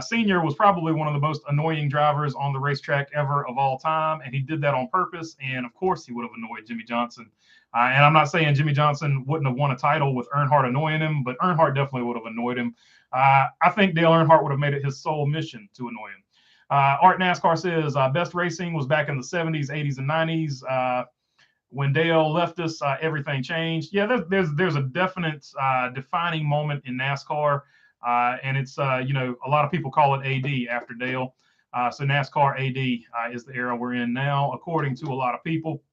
Sr. was probably one of the most annoying drivers on the racetrack ever of all time, and he did that on purpose. And of course, he would have annoyed Jimmie Johnson. And I'm not saying Jimmie Johnson wouldn't have won a title with Earnhardt annoying him, but Earnhardt definitely would have annoyed him. I think Dale Earnhardt would have made it his sole mission to annoy him. Art NASCAR says best racing was back in the 70s, 80s, and 90s. When Dale left us, everything changed. Yeah, there's a definite defining moment in NASCAR. And it's, a lot of people call it AD after Dale. So NASCAR AD is the era we're in now, according to a lot of people.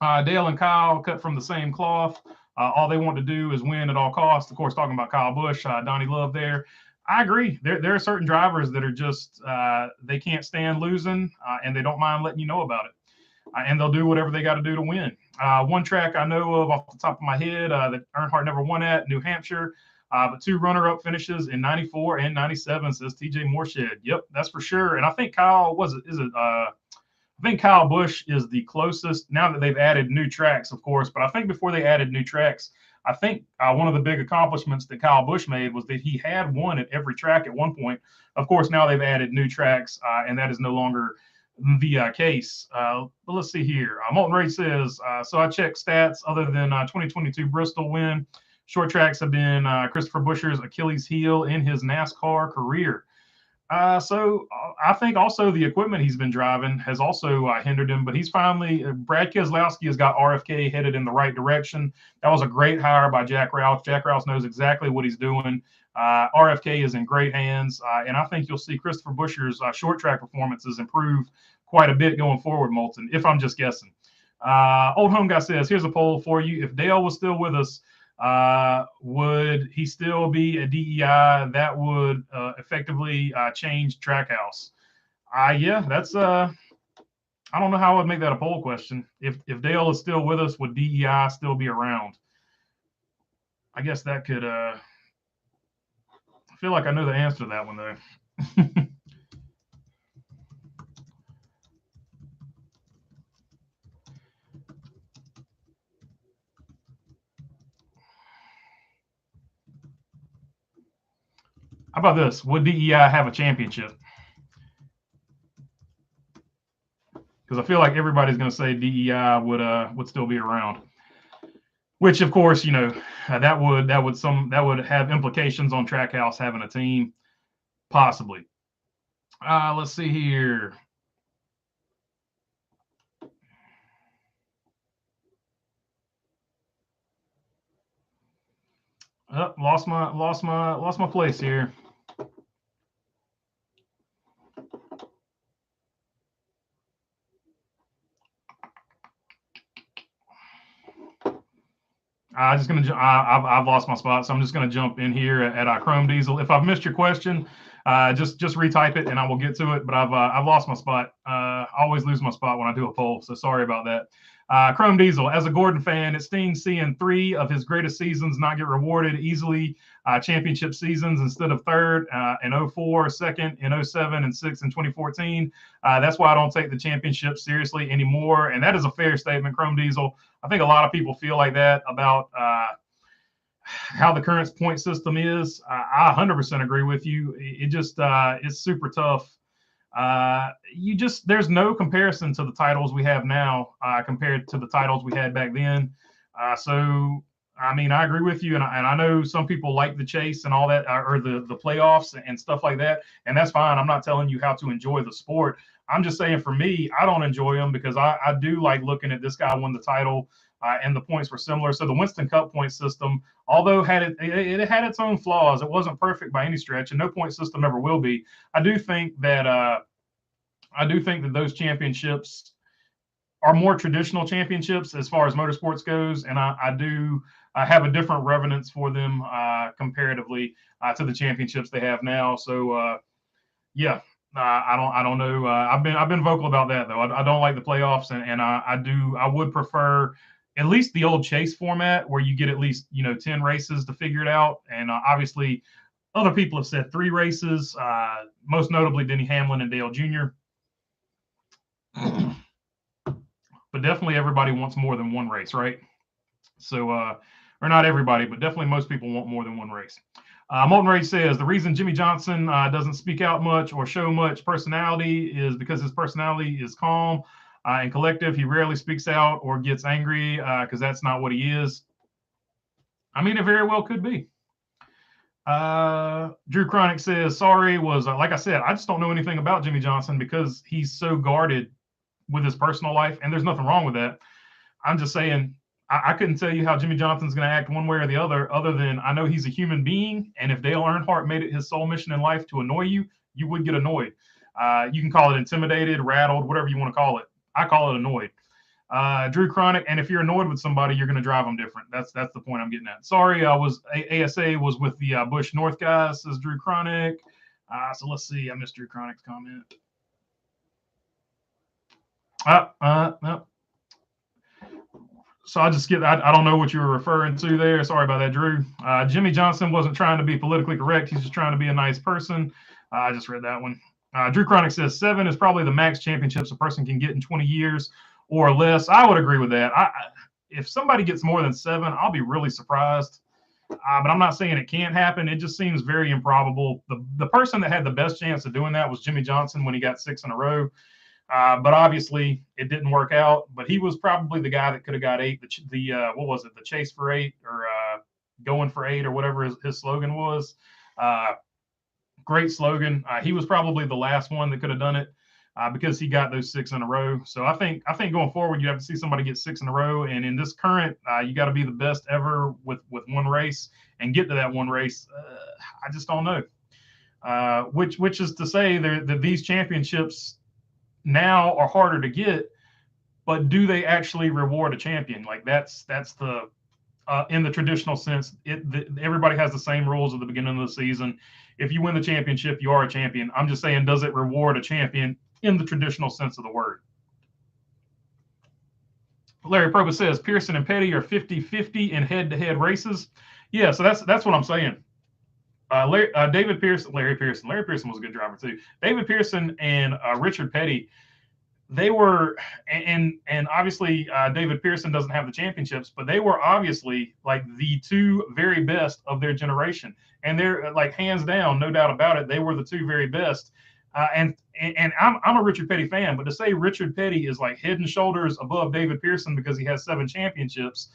Dale and Kyle cut from the same cloth. All they want to do is win at all costs. Of course, talking about Kyle Busch, Donnie Love there. I agree. There are certain drivers that are just, they can't stand losing, and they don't mind letting you know about it. And they'll do whatever they got to do to win. One track I know of off the top of my head that Earnhardt never won at, New Hampshire. But 2 runner-up finishes in 94 and 97, says TJ Moorshed. Yep, that's for sure. And I think I think Kyle Busch is the closest now that they've added new tracks, of course. But I think before they added new tracks, I think one of the big accomplishments that Kyle Busch made was that he had won at every track at one point. Of course, now they've added new tracks, and that is no longer the case. But let's see here. Molten Ray says, so I checked stats other than 2022 Bristol win. Short tracks have been Christopher Buescher's Achilles heel in his NASCAR career. So I think also the equipment he's been driving has also hindered him, but he's finally, Brad Keselowski has got RFK headed in the right direction. That was a great hire by Jack Roush. Jack Roush knows exactly what he's doing. RFK is in great hands, and I think you'll see Christopher Buescher's short track performances improve quite a bit going forward, Moulton, if I'm just guessing. Old Home Guy says, here's a poll for you. If Dale was still with us, would he still be a DEI? That would effectively change Trackhouse. Yeah, that's I don't know how I would make that a poll question. If Dale is still with us, would DEI still be around? I guess that could I feel like I know the answer to that one though. How about this? Would DEI have a championship? Because I feel like everybody's going to say DEI would still be around. Which, of course, you know, that would have implications on Trackhouse having a team, possibly. Let's see here. Lost my place here. I've lost my spot, so I'm just gonna jump in here at Chrome Diesel. If I've missed your question, just retype it and I will get to it. But I've lost my spot. I always lose my spot when I do a poll, so sorry about that. Chrome Diesel, as a Gordon fan, it stings seeing 3 of his greatest seasons not get rewarded easily. Championship seasons instead of third in 04, second in 07, and 6 in 2014. That's why I don't take the championship seriously anymore. And that is a fair statement, Chrome Diesel. I think a lot of people feel like that about how the current point system is. I 100% agree with you. It just it's super tough. There's no comparison to the titles we have now compared to the titles we had back then. So I mean, I agree with you, and I know some people like the chase and all that, or the playoffs and stuff like that, and that's fine. I'm not telling you how to enjoy the sport. I'm just saying, for me, I don't enjoy them because I do like looking at this guy won the title, and the points were similar. So the Winston Cup point system, although it had its own flaws, it wasn't perfect by any stretch, and no point system ever will be. I do think that those championships are more traditional championships as far as motorsports goes, and I do have a different reverence for them comparatively to the championships they have now. So yeah, I don't know. I've been vocal about that though. I don't like the playoffs, and I would prefer at least the old chase format where you get at least 10 races to figure it out. And obviously, other people have said 3 races. Most notably, Denny Hamlin and Dale Jr. But definitely everybody wants more than 1 race, right? So, or not everybody, but definitely most people want more than 1 race. Molten Rage says, the reason Jimmie Johnson doesn't speak out much or show much personality is because his personality is calm and collective. He rarely speaks out or gets angry because that's not what he is. I mean, it very well could be. Drew Chronic says, sorry, was like I said, I just don't know anything about Jimmie Johnson because he's so guarded with his personal life, and there's nothing wrong with that. I'm just saying, I couldn't tell you how Jimmie Johnson's going to act one way or the other than I know he's a human being, and if Dale Earnhardt made it his sole mission in life to annoy you, you would get annoyed. You can call it intimidated, rattled, whatever you want to call it. I call it annoyed. Drew Chronic, and if you're annoyed with somebody, you're going to drive them different. That's the point I'm getting at. Sorry, ASA was with the Busch North guys, says Drew Chronic. So let's see. I missed Drew Chronic's comment. So I don't know what you were referring to there. Sorry about that, Drew. Jimmie Johnson wasn't trying to be politically correct. He's just trying to be a nice person. I just read that one. Drew Chronic says 7 is probably the max championships a person can get in 20 years or less. I would agree with that. If somebody gets more than 7, I'll be really surprised. But I'm not saying it can't happen. It just seems very improbable. The person that had the best chance of doing that was Jimmie Johnson when he got 6 in a row. But obviously it didn't work out. But he was probably the guy that could have got 8. What was it? The chase for 8 or going for 8 or whatever his slogan was. Great slogan. He was probably the last one that could have done it because he got those 6 in a row. So I think going forward, you have to see somebody get 6 in a row. And in this current, you got to be the best ever with one race and get to that one race. I just don't know. Which is to say that these championships now are harder to get, but do they actually reward a champion? Like that's the in the traditional sense, everybody has the same rules at the beginning of the season. If you win the championship, you are a champion. I'm just saying, does it reward a champion in the traditional sense of the word? Larry Proba says Pearson and Petty are 50-50 in head-to-head races. Yeah, so that's what I'm saying. Larry Pearson was a good driver too. David Pearson and Richard Petty, they were, and obviously David Pearson doesn't have the championships, but they were obviously like the 2 very best of their generation, and they're like hands down, no doubt about it, they were the 2 very best. And I'm a Richard Petty fan, but to say Richard Petty is like head and shoulders above David Pearson because he has 7 championships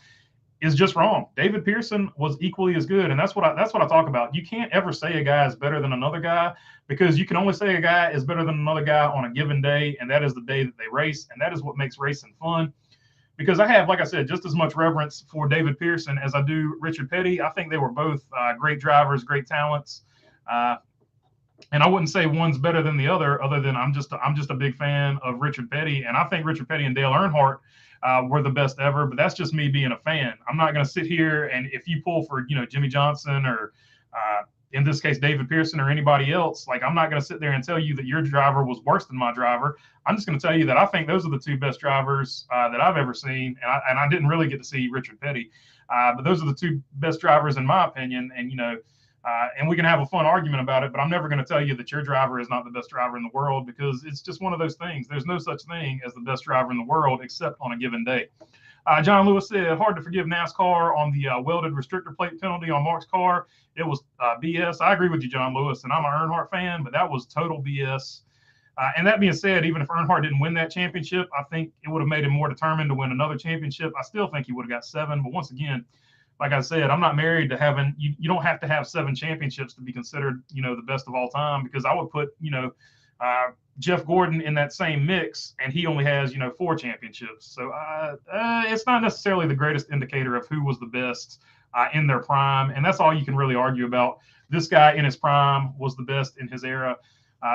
is just wrong. David Pearson was equally as good, and that's what I talk about. You can't ever say a guy is better than another guy because you can only say a guy is better than another guy on a given day, and that is the day that they race, and that is what makes racing fun. Because I have, like I said, just as much reverence for David Pearson as I do Richard Petty. I think they were both great drivers, great talents, and I wouldn't say one's better than the other than I'm just a big fan of Richard Petty, and I think Richard Petty and Dale Earnhardt were the best ever, but that's just me being a fan. I'm not going to sit here and if you pull for, Jimmie Johnson or in this case, David Pearson or anybody else, like I'm not going to sit there and tell you that your driver was worse than my driver. I'm just going to tell you that I think those are the 2 best drivers that I've ever seen. And I didn't really get to see Richard Petty, but those are the 2 best drivers in my opinion. And, and we can have a fun argument about it, but I'm never going to tell you that your driver is not the best driver in the world because it's just one of those things. There's no such thing as the best driver in the world except on a given day. John Lewis said, hard to forgive NASCAR on the welded restrictor plate penalty on Mark's car. It was BS. I agree with you, John Lewis, and I'm an Earnhardt fan, but that was total BS. And that being said, even if Earnhardt didn't win that championship, I think it would have made him more determined to win another championship. I still think he would have got 7, but once again, like I said, I'm not married to having you don't have to have 7 championships to be considered, the best of all time, because I would put, Jeff Gordon in that same mix and he only has, 4 championships. So it's not necessarily the greatest indicator of who was the best in their prime. And that's all you can really argue about. This guy in his prime was the best in his era.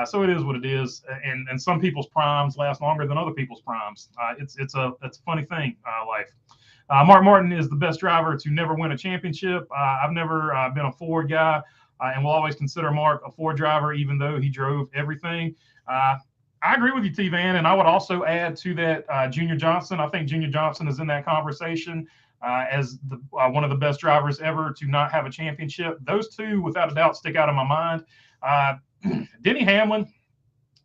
So it is what it is. And some people's primes last longer than other people's primes. It's a funny thing, life. Mark Martin is the best driver to never win a championship. I've never been a Ford guy, and will always consider Mark a Ford driver, even though he drove everything. I agree with you, T-Van, and I would also add to that Junior Johnson. I think Junior Johnson is in that conversation as one of the best drivers ever to not have a championship. Those 2, without a doubt, stick out in my mind. Denny Hamlin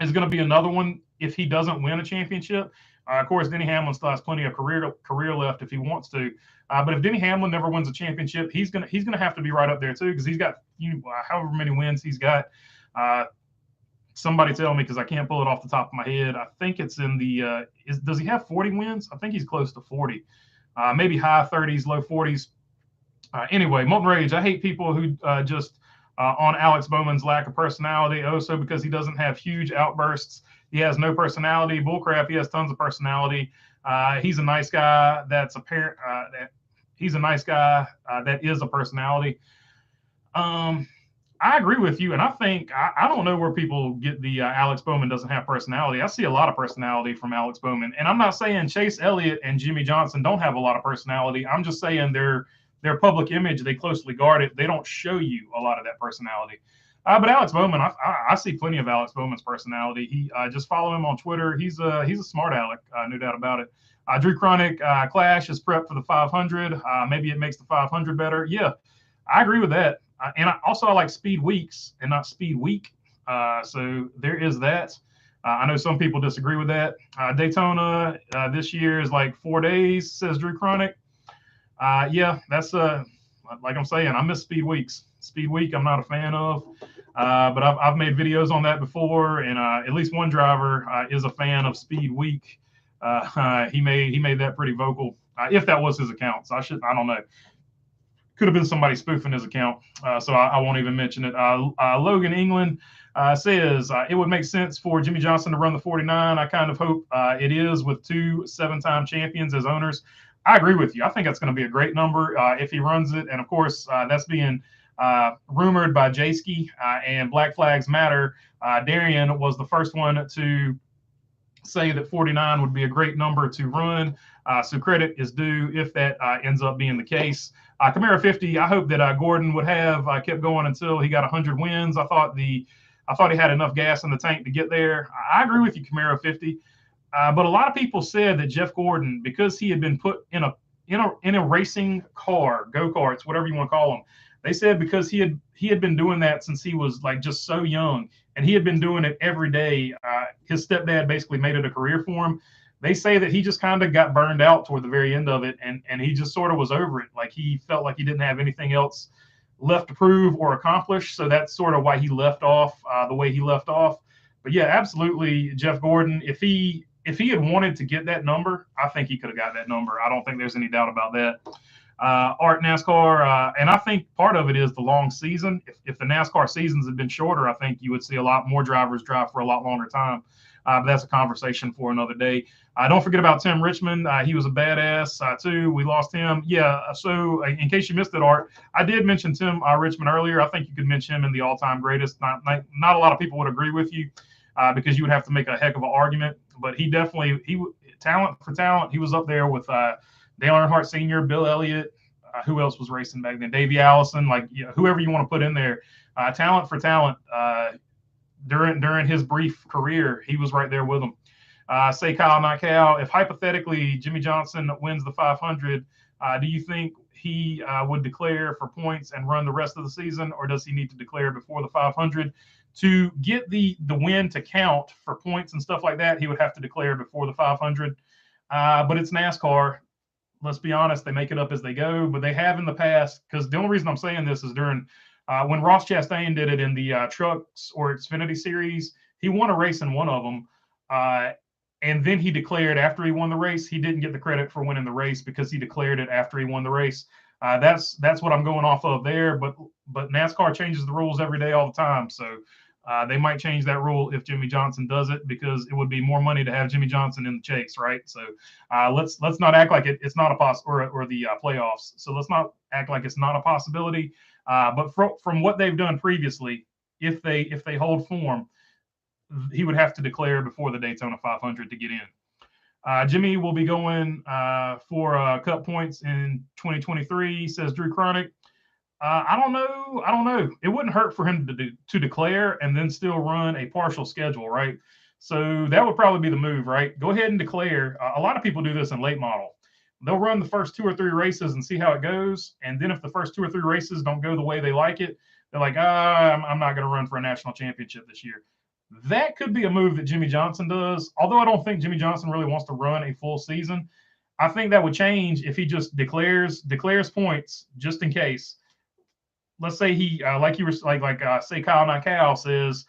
is going to be another one if he doesn't win a championship. Of course, Denny Hamlin still has plenty of career left if he wants to. But if Denny Hamlin never wins a championship, he's gonna have to be right up there too, because he's got however many wins he's got. Somebody tell me, because I can't pull it off the top of my head. I think it's in the does he have 40 wins? I think he's close to 40, maybe high 30s, low 40s. Anyway, Molten Rage. I hate people who just on Alex Bowman's lack of personality. Also, because he doesn't have huge outbursts. He has no personality. Bullcrap. He has tons of personality. He's a nice guy. That's apparent. He's a nice guy that is a personality. I agree with you, and I think I don't know where people get the Alex Bowman doesn't have personality. I see a lot of personality from Alex Bowman, and I'm not saying Chase Elliott and Jimmie Johnson don't have a lot of personality. I'm just saying their public image, they closely guard it. They don't show you a lot of that personality. But Alex Bowman, I see plenty of Alex Bowman's personality. He just follow him on Twitter. He's a smart aleck, no doubt about it. Drew Chronic, Clash is prepped for the 500. Maybe it makes the 500 better. Yeah, I agree with that. And I like speed weeks and not speed week. So there is that. I know some people disagree with that. Daytona this year is like 4 days, says Drew Chronic. Yeah, that's like I'm saying, I miss speed weeks. Speed week, I'm not a fan of. But I've made videos on that before, and at least one driver is a fan of Speed Week. He made that pretty vocal, if that was his account. So I don't know. Could have been somebody spoofing his account, so I won't even mention it. Logan England says it would make sense for Jimmie Johnson to run the 49. I kind of hope it is with 2 7-time champions as owners. I agree with you. I think that's going to be a great number if he runs it, and of course that's being rumored by Jayski and Black Flags Matter. Darian was the first one to say that 49 would be a great number to run. So credit is due if that ends up being the case. Camaro 50, I hope that Gordon would have kept going until he got 100 wins. I thought he had enough gas in the tank to get there. I agree with you, Camaro 50. But a lot of people said that Jeff Gordon, because he had been put in a racing car, go-karts, whatever you want to call them, they said because he had been doing that since he was like just so young, and he had been doing it every day. His stepdad basically made it a career for him. They say that he just kind of got burned out toward the very end of it, and he just sort of was over it. Like he felt like he didn't have anything else left to prove or accomplish. So that's sort of why he left off the way he left off. But yeah, absolutely, Jeff Gordon. If he had wanted to get that number, I think he could have got that number. I don't think there's any doubt about that. Art NASCAR, and I think part of it is the long season. If the NASCAR seasons had been shorter, I think you would see a lot more drivers drive for a lot longer time. But that's a conversation for another day. Don't forget about Tim Richmond. He was a badass too. We lost him. Yeah. So in case you missed it, Art, I did mention Tim Richmond earlier. I think you could mention him in the all-time greatest. Not a lot of people would agree with you because you would have to make a heck of an argument. But he talent for talent. He was up there with Dale Earnhardt Sr., Bill Elliott. Who else was racing back then? Davey Allison. Like whoever you want to put in there. Talent for talent. During his brief career, he was right there with him. Say Kyle, not Cal. If hypothetically Jimmie Johnson wins the 500, do you think he would declare for points and run the rest of the season, or does he need to declare before the 500 to get the win to count for points and stuff like that? He would have to declare before the 500. But it's NASCAR. Let's be honest, they make it up as they go, but they have in the past. Because the only reason I'm saying this is during when Ross Chastain did it in the Trucks or Xfinity Series, he won a race in one of them. And then he declared after he won the race, he didn't get the credit for winning the race because he declared it after he won the race. That's what I'm going off of there. But NASCAR changes the rules every day, all the time. So they might change that rule if Jimmie Johnson does it, because it would be more money to have Jimmie Johnson in the chase, right? So let's not act like it's not a possibility, or the playoffs. So let's not act like it's not a possibility. But from what they've done previously, if they hold form, he would have to declare before the Daytona 500 to get in. Jimmie will be going for Cup points in 2023, says Drew Chronic. I don't know. It wouldn't hurt for him to declare and then still run a partial schedule, right? So that would probably be the move, right? Go ahead and declare. A lot of people do this in late model. They'll run the first 2 or 3 races and see how it goes. And then if the first 2 or 3 races don't go the way they like it, they're like, I'm not going to run for a national championship this year. That could be a move that Jimmie Johnson does. Although I don't think Jimmie Johnson really wants to run a full season. I think that would change if he just declares points just in case. Let's say he, like you were say Kyle not Cal says,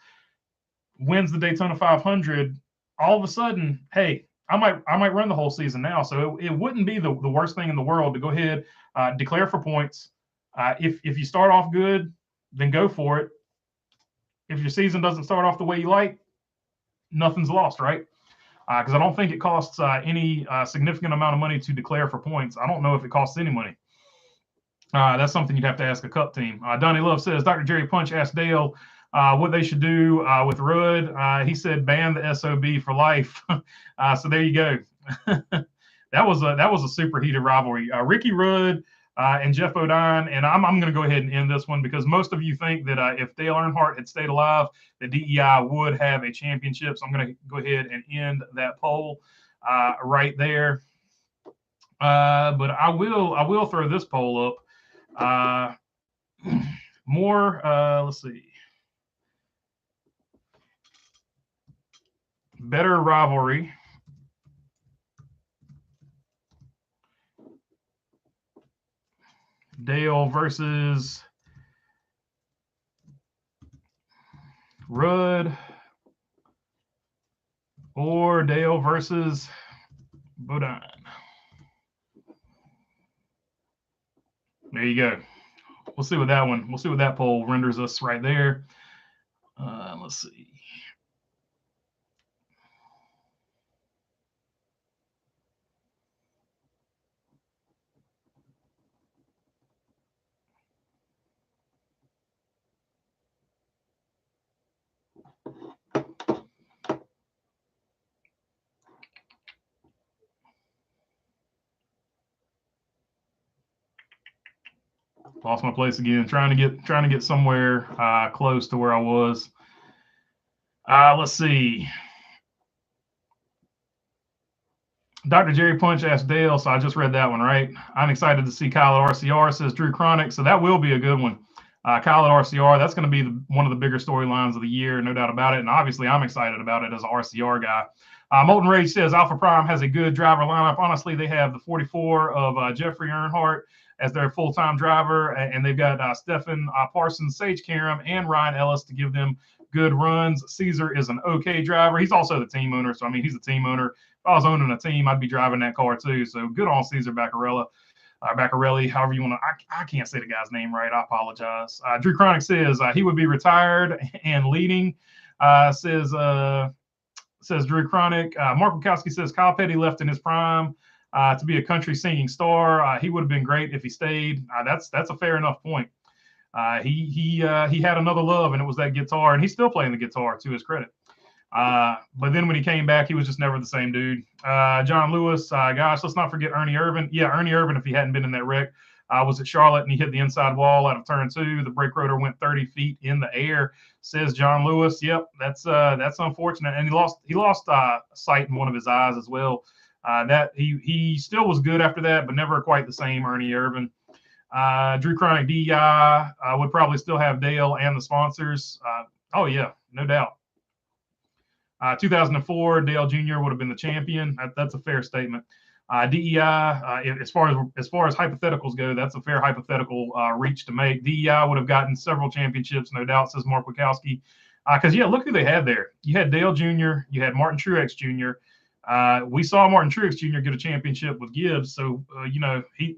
wins the Daytona 500. All of a sudden, hey, I might run the whole season now. So it wouldn't be the worst thing in the world to go ahead, declare for points. If you start off good, then go for it. If your season doesn't start off the way you like, nothing's lost, right? Because I don't think it costs any significant amount of money to declare for points. I don't know if it costs any money. That's something you'd have to ask a Cup team. Donnie Love says, Dr. Jerry Punch asked Dale what they should do with Rudd. He said, ban the SOB for life. So there you go. That was a super heated rivalry. Ricky Rudd and Jeff Bodine. And I'm going to go ahead and end this one because most of you think that if Dale Earnhardt had stayed alive, the DEI would have a championship. So I'm going to go ahead and end that poll right there. But I will throw this poll up. More, let's see. Better rivalry. Dale versus Rudd, or Dale versus Bodine. There you go. We'll see what that one. We'll see what that poll renders us right there. Let's see. Lost my place again. Trying to get somewhere close to where I was. Let's see. Dr. Jerry Punch asked Dale, so I just read that one, right? I'm excited to see Kyle at RCR, says Drew Chronic. So that will be a good one. Kyle at RCR, that's going to be one of the bigger storylines of the year, no doubt about it. And obviously, I'm excited about it as an RCR guy. Molten Rage says Alpha Prime has a good driver lineup. Honestly, they have the 44 of Jeffrey Earnhardt as their full-time driver, and they've got Stephen Parsons, Sage Karam, and Ryan Ellis to give them good runs. Caesar is an okay driver. He's also the team owner, so I mean, he's a team owner. If I was owning a team, I'd be driving that car too. So good on Caesar Baccarelli, however you want to. I can't say the guy's name right. I apologize. Drew Chronic says he would be retired and leading. Says Drew Chronic. Mark Bukowski says Kyle Petty left in his prime to be a country singing star. He would have been great if he stayed. That's a fair enough point. He had another love, and it was that guitar, and he's still playing the guitar to his credit. But then when he came back, he was just never the same dude. John Lewis, gosh, let's not forget Ernie Irvan. Yeah, Ernie Irvan, if he hadn't been in that wreck, was at Charlotte and he hit the inside wall out of turn 2. The brake rotor went 30 feet in the air, says John Lewis. Yep, that's unfortunate. And he lost sight in one of his eyes as well. That he still was good after that, but never quite the same Ernie Irvan. Drew Chronic DEI would probably still have Dale and the sponsors. Oh yeah, no doubt. 2004, Dale Jr. would have been the champion. That's a fair statement. DEI, as far as hypotheticals go, that's a fair hypothetical reach to make. DEI would have gotten several championships, no doubt, says Mark Wachowski. Because look who they had there. You had Dale Jr., you had Martin Truex Jr. We saw Martin Truex Jr. get a championship with Gibbs, so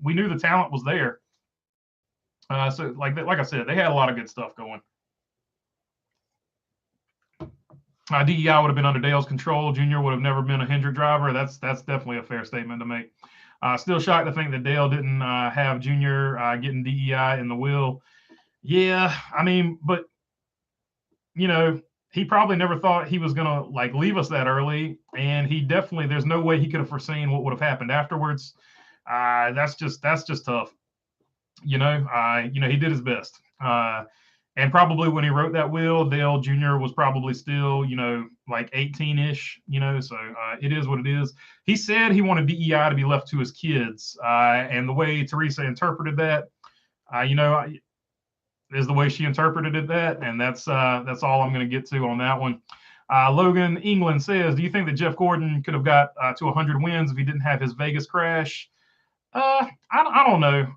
we knew the talent was there. So like I said, they had a lot of good stuff going. DEI would have been under Dale's control. Junior would have never been a Hendrick driver. That's definitely a fair statement to make. Still shocked to think that Dale didn't have Junior getting DEI in the wheel. Yeah, I mean, but he probably never thought he was gonna leave us that early, and he definitely, there's no way he could have foreseen what would have happened afterwards. That's just tough. He did his best. And probably when he wrote that will, Dale Jr. was probably still, 18-ish, so it is what it is. He said he wanted DEI to be left to his kids. And the way Teresa interpreted that, is the way she interpreted it that. And that's all I'm going to get to on that one. Logan England says, do you think that Jeff Gordon could have got to 100 wins if he didn't have his Vegas crash? I don't know.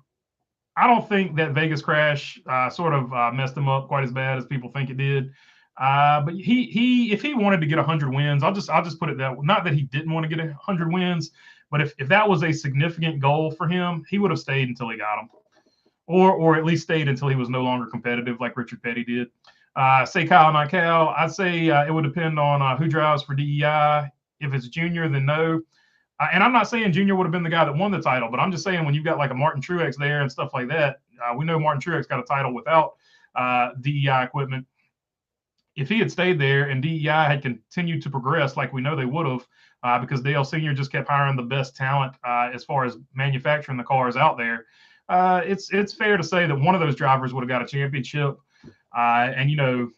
I don't think that Vegas crash sort of messed him up quite as bad as people think it did. But if he wanted to get 100 wins, I'll just put it that way. Not that he didn't want to get 100 wins, but if that was a significant goal for him, he would have stayed until he got them, or at least stayed until he was no longer competitive, like Richard Petty did. Say Kyle, not Cal. I'd say it would depend on who drives for DEI. If it's Junior, then no. And I'm not saying Junior would have been the guy that won the title, but I'm just saying when you've got like a Martin Truex there and stuff like that, we know Martin Truex got a title without DEI equipment. If he had stayed there and DEI had continued to progress like we know they would have, because Dale Sr. just kept hiring the best talent as far as manufacturing the cars out there, it's fair to say that one of those drivers would have got a championship. And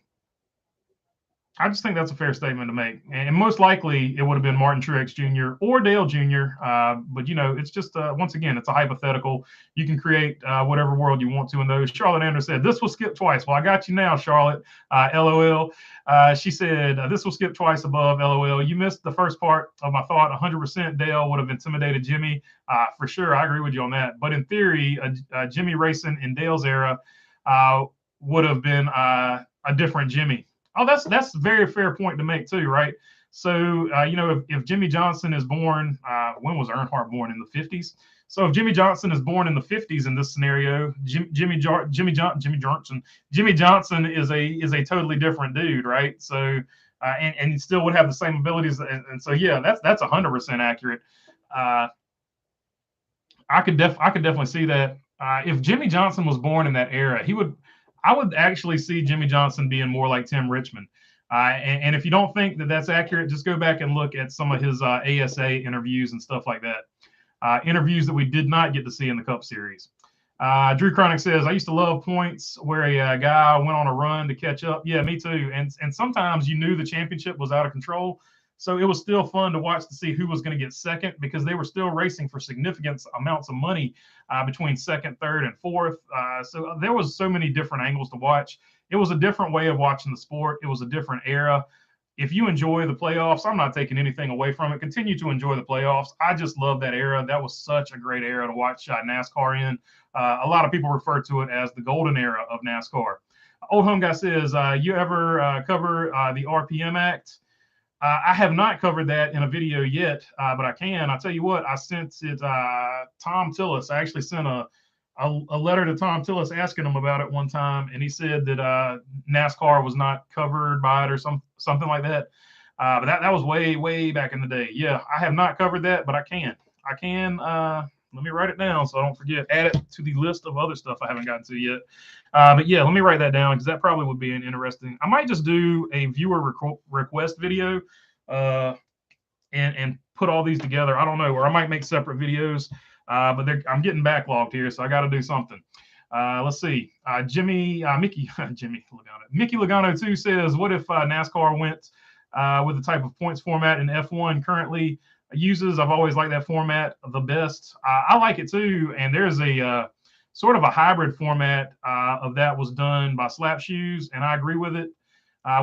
I just think that's a fair statement to make. And most likely it would have been Martin Truex Jr. or Dale Jr. But, it's just, once again, it's a hypothetical. You can create whatever world you want to in those. Charlotte Anders said, this will skip twice. Well, I got you now, Charlotte. LOL. She said, this will skip twice above. LOL. You missed the first part of my thought. 100% Dale would have intimidated Jimmie. For sure. I agree with you on that. But in theory, Jimmie racing in Dale's era would have been a different Jimmie. Oh, that's a very fair point to make too, right? So, if Jimmie Johnson is born, when was Earnhardt born? In the 50s? So if Jimmie Johnson is born in the 50s in this scenario, Jimmie Johnson is a totally different dude, right? So, and he still would have the same abilities, and so yeah, that's 100% accurate. I could definitely see that. If Jimmie Johnson was born in that era, I would actually see Jimmie Johnson being more like Tim Richmond. And if you don't think that that's accurate, just go back and look at some of his ASA interviews and stuff like that. Interviews that we did not get to see in the Cup Series. Drew Chronic says, I used to love points where a guy went on a run to catch up. Yeah, me too. And sometimes you knew the championship was out of control. So it was still fun to watch to see who was going to get second, because they were still racing for significant amounts of money between second, third, and fourth. So there was so many different angles to watch. It was a different way of watching the sport. It was a different era. If you enjoy the playoffs, I'm not taking anything away from it. Continue to enjoy the playoffs. I just love that era. That was such a great era to watch NASCAR in. A lot of people refer to it as the golden era of NASCAR. Old Home Guy says, you ever cover the RPM Act? I have not covered that in a video yet, but I can. I'll tell you what, I sent it Tom Tillis. I actually sent a letter to Tom Tillis asking him about it one time, and he said that NASCAR was not covered by it or something like that. But that was way back in the day. Yeah, I have not covered that, but I can. Let me write it down so I don't forget. Add it to the list of other stuff I haven't gotten to yet. But yeah, let me write that down, because that probably would be an interesting. I might just do a viewer request video and put all these together. I don't know, or I might make separate videos. But I'm getting backlogged here, so I got to do something. Let's see. Mickey Logano 2 says, what if NASCAR went with the type of points format in F1 currently uses? I've always liked that format the best. I like it too. And there's a sort of a hybrid format of that was done by Slap Shoes, and I agree with it,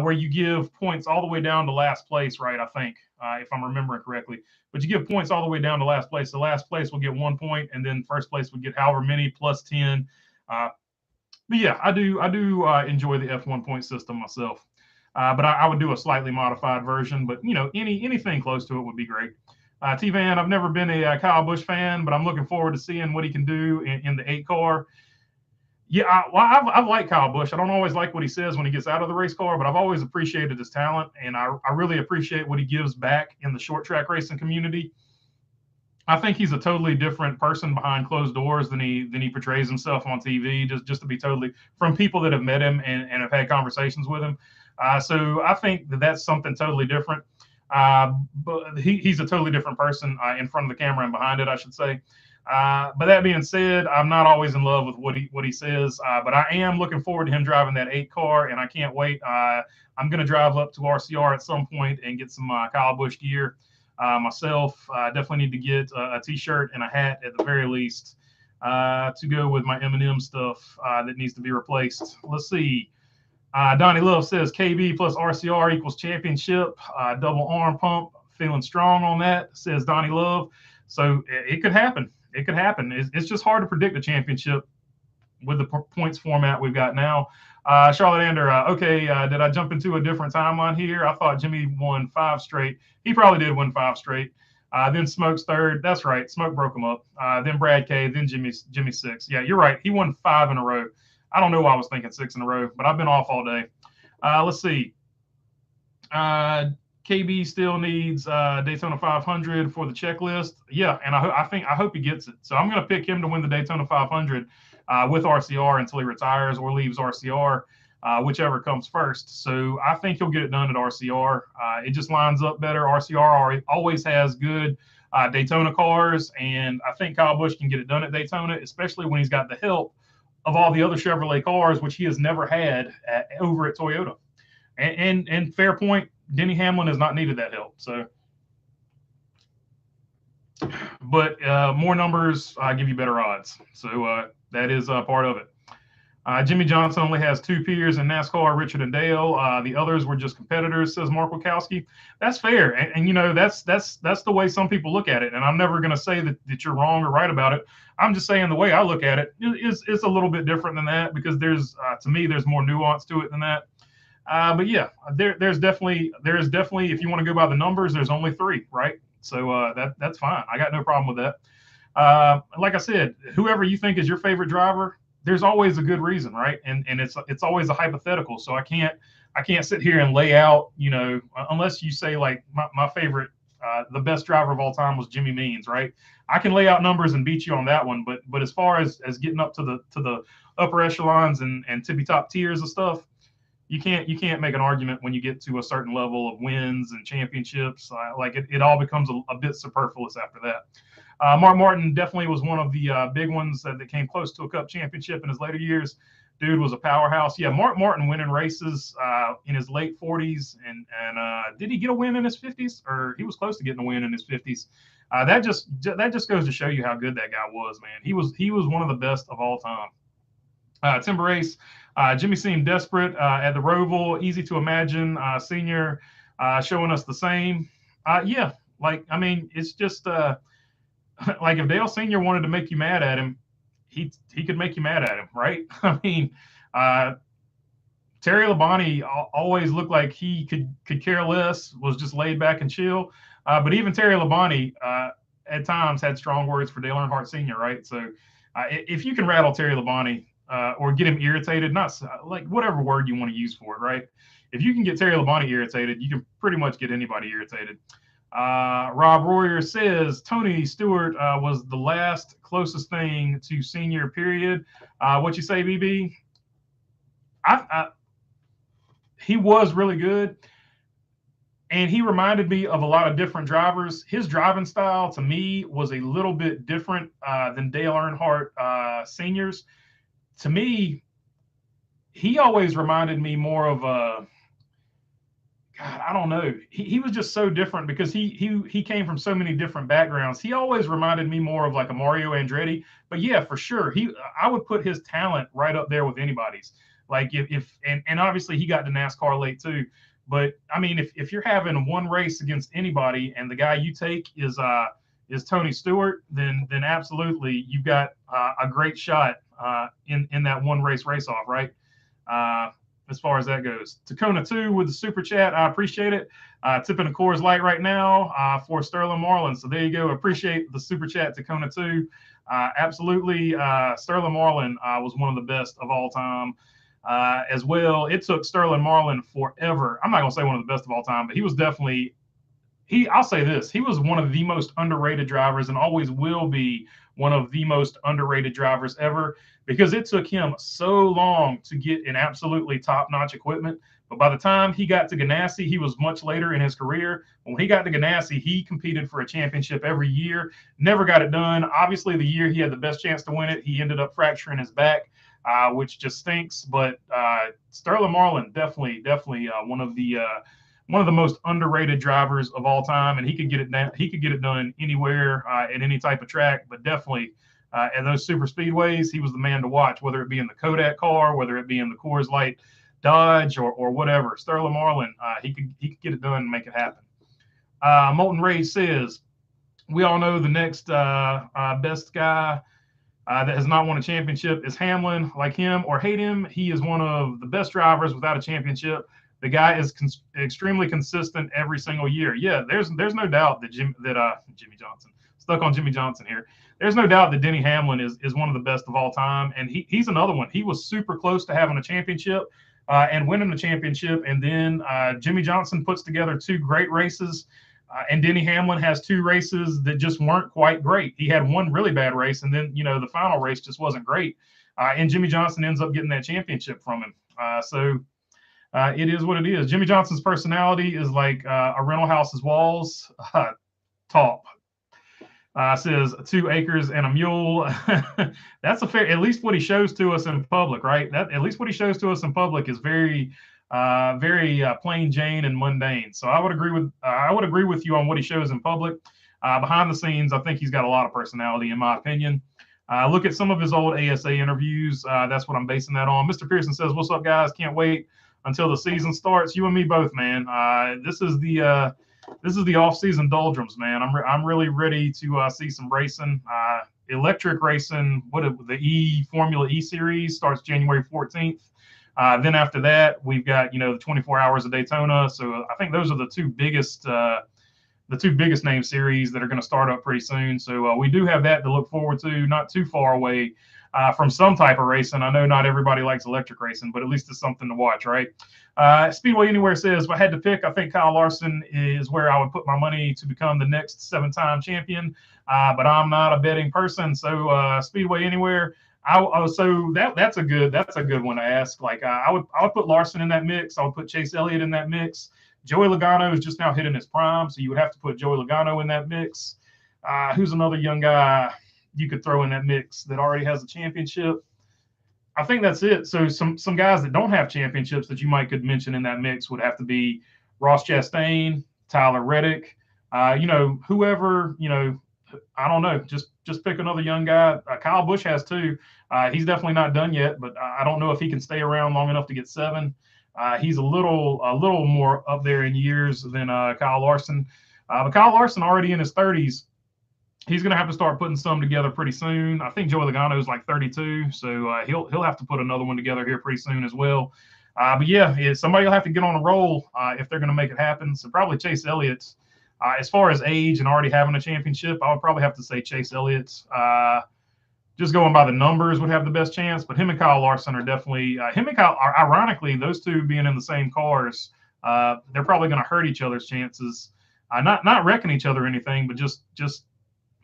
where you give points all the way down to last place, right? I think, if I'm remembering correctly. But you give points all the way down to last place. The last place will get 1 point, and then first place would get however many plus 10. But yeah, I do enjoy the F1 point system myself. But I would do a slightly modified version. But anything close to it would be great. T-Van, I've never been a Kyle Busch fan, but I'm looking forward to seeing what he can do in the 8 car. Yeah, I've liked Kyle Busch. I don't always like what he says when he gets out of the race car, but I've always appreciated his talent, and I really appreciate what he gives back in the short track racing community. I think he's a totally different person behind closed doors than he portrays himself on TV, just to be totally, from people that have met him and have had conversations with him. So I think that's something totally different. But he's a totally different person in front of the camera and behind it, I should say. But that being said, I'm not always in love with what he says, but I am looking forward to him driving that 8 car, and I can't wait. I'm going to drive up to RCR at some point and get some Kyle Busch gear myself. I definitely need to get a T-shirt and a hat at the very least to go with my M&M stuff that needs to be replaced. Let's see. Donnie Love says KB plus RCR equals championship. Double arm pump. Feeling strong on that, says Donnie Love. So it could happen. It could happen. It's just hard to predict a championship with the points format we've got now. Charlotte Ander, okay, did I jump into a different timeline here? I thought Jimmie won 5 straight. He probably did win 5 straight. Then Smoke's 3rd. That's right. Smoke broke him up. Then Brad K. Then Jimmie 6. Yeah, you're right. He won 5 in a row. I don't know why I was thinking 6 in a row, but I've been off all day. Let's see. KB still needs Daytona 500 for the checklist. Yeah, and I hope he gets it. So I'm going to pick him to win the Daytona 500 with RCR until he retires or leaves RCR, whichever comes first. So I think he'll get it done at RCR. It just lines up better. RCR always has good Daytona cars, and I think Kyle Busch can get it done at Daytona, especially when he's got the help of all the other Chevrolet cars, which he has never had over at Toyota. And fair point, Denny Hamlin has not needed that help. So, but more numbers give you better odds. So that is part of it. Jimmie Johnson only has 2 peers in NASCAR, Richard and Dale. The others were just competitors, says Mark Wachowski. That's fair. And you know, that's the way some people look at it. And I'm never going to say that you're wrong or right about it. I'm just saying the way I look at it is a little bit different than that, because there's, to me, there's more nuance to it than that. But yeah, there's definitely, if you want to go by the numbers, there's only 3, right? So that's fine. I got no problem with that. Like I said, whoever you think is your favorite driver, there's always a good reason, right? And it's always a hypothetical. So I can't sit here and lay out, you know, unless you say like my favorite, the best driver of all time was Jimmie Means, right? I can lay out numbers and beat you on that one, but as far as getting up to the upper echelons and tippy top tiers of stuff, you can't make an argument when you get to a certain level of wins and championships. Like it all becomes a bit superfluous after that. Mark Martin definitely was one of the big ones that came close to a Cup championship in his later years. Dude was a powerhouse. Yeah, Mark Martin winning races in his late 40s, and did he get a win in his 50s? Or he was close to getting a win in his 50s. That just goes to show you how good that guy was, man. He was one of the best of all time. Timber Race, Jimmie seemed desperate at the Roval. Easy to imagine Senior showing us the same. Yeah, like, I mean, it's just like if Dale Senior wanted to make you mad at him, he could make you mad at him, right? I mean, Terry Labonte always looked like he could care less, was just laid back and chill. But even Terry Labonte at times had strong words for Dale Earnhardt Sr., right? So if you can rattle Terry Labonte or get him irritated, not like whatever word you want to use for it, right? If you can get Terry Labonte irritated, you can pretty much get anybody irritated. Rob Royer says Tony Stewart was the last closest thing to Senior, period. What you say, BB? He was really good, and he reminded me of a lot of different drivers. His driving style, to me, was a little bit different than Dale Earnhardt Senior's. To me, he always reminded me more of a, God, I don't know. He was just so different because he came from so many different backgrounds. He always reminded me more of like a Mario Andretti. But yeah, for sure, I would put his talent right up there with anybody's. Like and obviously he got to NASCAR late too. But I mean, if you're having one race against anybody and the guy you take is Tony Stewart, then absolutely you've got a great shot in that one race off, right? As far as that goes. Tacona 2 with the super chat. I appreciate it. Tipping a Coors Light right now for Sterling Marlin. So there you go. Appreciate the super chat, Tacona 2. Absolutely. Sterling Marlin was one of the best of all time as well. It took Sterling Marlin forever. I'm not going to say one of the best of all time, but he was definitely, I'll say this. He was one of the most underrated drivers and always will be one of the most underrated drivers ever, because it took him so long to get an absolutely top-notch equipment. But by the time he got to Ganassi, he was much later in his career. When he got to Ganassi, he competed for a championship every year, never got it done. Obviously, the year he had the best chance to win it, he ended up fracturing his back, which just stinks. But Sterling Marlin, definitely one of the most underrated drivers of all time, and he could get it done anywhere at any type of track, but definitely at those super speedways, he was the man to watch, whether it be in the Kodak car, whether it be in the Coors Light Dodge or whatever. Sterling Marlin, he could get it done and make it happen. Molten Rage says, we all know the next best guy that has not won a championship is Hamlin. Like him or hate him, he is one of the best drivers without a championship. The guy is extremely consistent every single year. Yeah, there's no doubt that Jimmie Johnson, stuck on Jimmie Johnson here. There's no doubt that Denny Hamlin is one of the best of all time, and he's another one. He was super close to having a championship and winning the championship, and then Jimmie Johnson puts together 2 great races, and Denny Hamlin has 2 races that just weren't quite great. He had one really bad race, and then the final race just wasn't great, and Jimmie Johnson ends up getting that championship from him. So it is what it is. Jimmie Johnson's personality is like a rental house's walls, top. Says 2 acres and a mule. That's a fair, at least what he shows to us in public, right? That at least what he shows to us in public is very plain Jane and mundane. So I would agree with you on what he shows in public. Behind the scenes, I think he's got a lot of personality, in my opinion. Look at some of his old ASA interviews. That's what I'm basing that on. Mr. Pearson says, "What's up, guys? Can't wait until the season starts." You and me both, man. This is the off-season doldrums, man. I'm really ready to see some racing. Electric racing. The Formula E series starts January 14th. Then after that, we've got the 24 Hours of Daytona. So I think those are the two biggest name series that are going to start up pretty soon. So we do have that to look forward to, not too far away from some type of racing. I know not everybody likes electric racing, but at least it's something to watch, right? Speedway Anywhere says, if I had to pick, I think Kyle Larson is where I would put my money to become the next 7-time champion. But I'm not a betting person. So Speedway Anywhere, so that's a good one to ask. Like I would put Larson in that mix. I would put Chase Elliott in that mix. Joey Logano is just now hitting his prime, so you would have to put Joey Logano in that mix. Who's another young guy you could throw in that mix that already has a championship? I think that's it. So some guys that don't have championships that you could mention in that mix would have to be Ross Chastain, Tyler Reddick, whoever, I don't know. Just pick another young guy. Kyle Busch has 2. He's definitely not done yet, but I don't know if he can stay around long enough to get 7. He's a little more up there in years than Kyle Larson. But Kyle Larson already in his 30s. He's going to have to start putting some together pretty soon. I think Joey Logano is like 32, so he'll have to put another one together here pretty soon as well. But yeah, somebody will have to get on a roll if they're going to make it happen. So probably Chase Elliott. As far as age and already having a championship, I would probably have to say Chase Elliott. Just going by the numbers would have the best chance, but him and Kyle Larson are definitely him and Kyle. Ironically, those two being in the same cars, they're probably going to hurt each other's chances. Not wrecking each other or anything, but just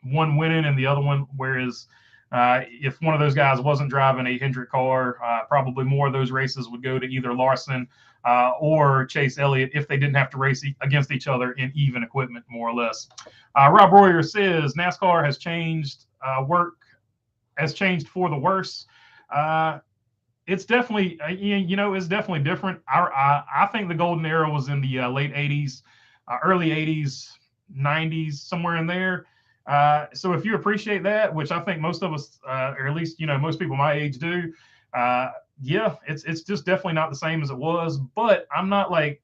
one winning and the other one. Whereas if one of those guys wasn't driving a Hendrick car, probably more of those races would go to either Larson or Chase Elliott if they didn't have to race against each other in even equipment, more or less. Rob Royer says NASCAR has changed has changed for the worse. It's definitely, it's definitely different. I think the golden era was in the late 80s, early 80s, 90s, somewhere in there. So if you appreciate that, which I think most of us, or at least, most people my age do, yeah, it's just definitely not the same as it was, but I'm not like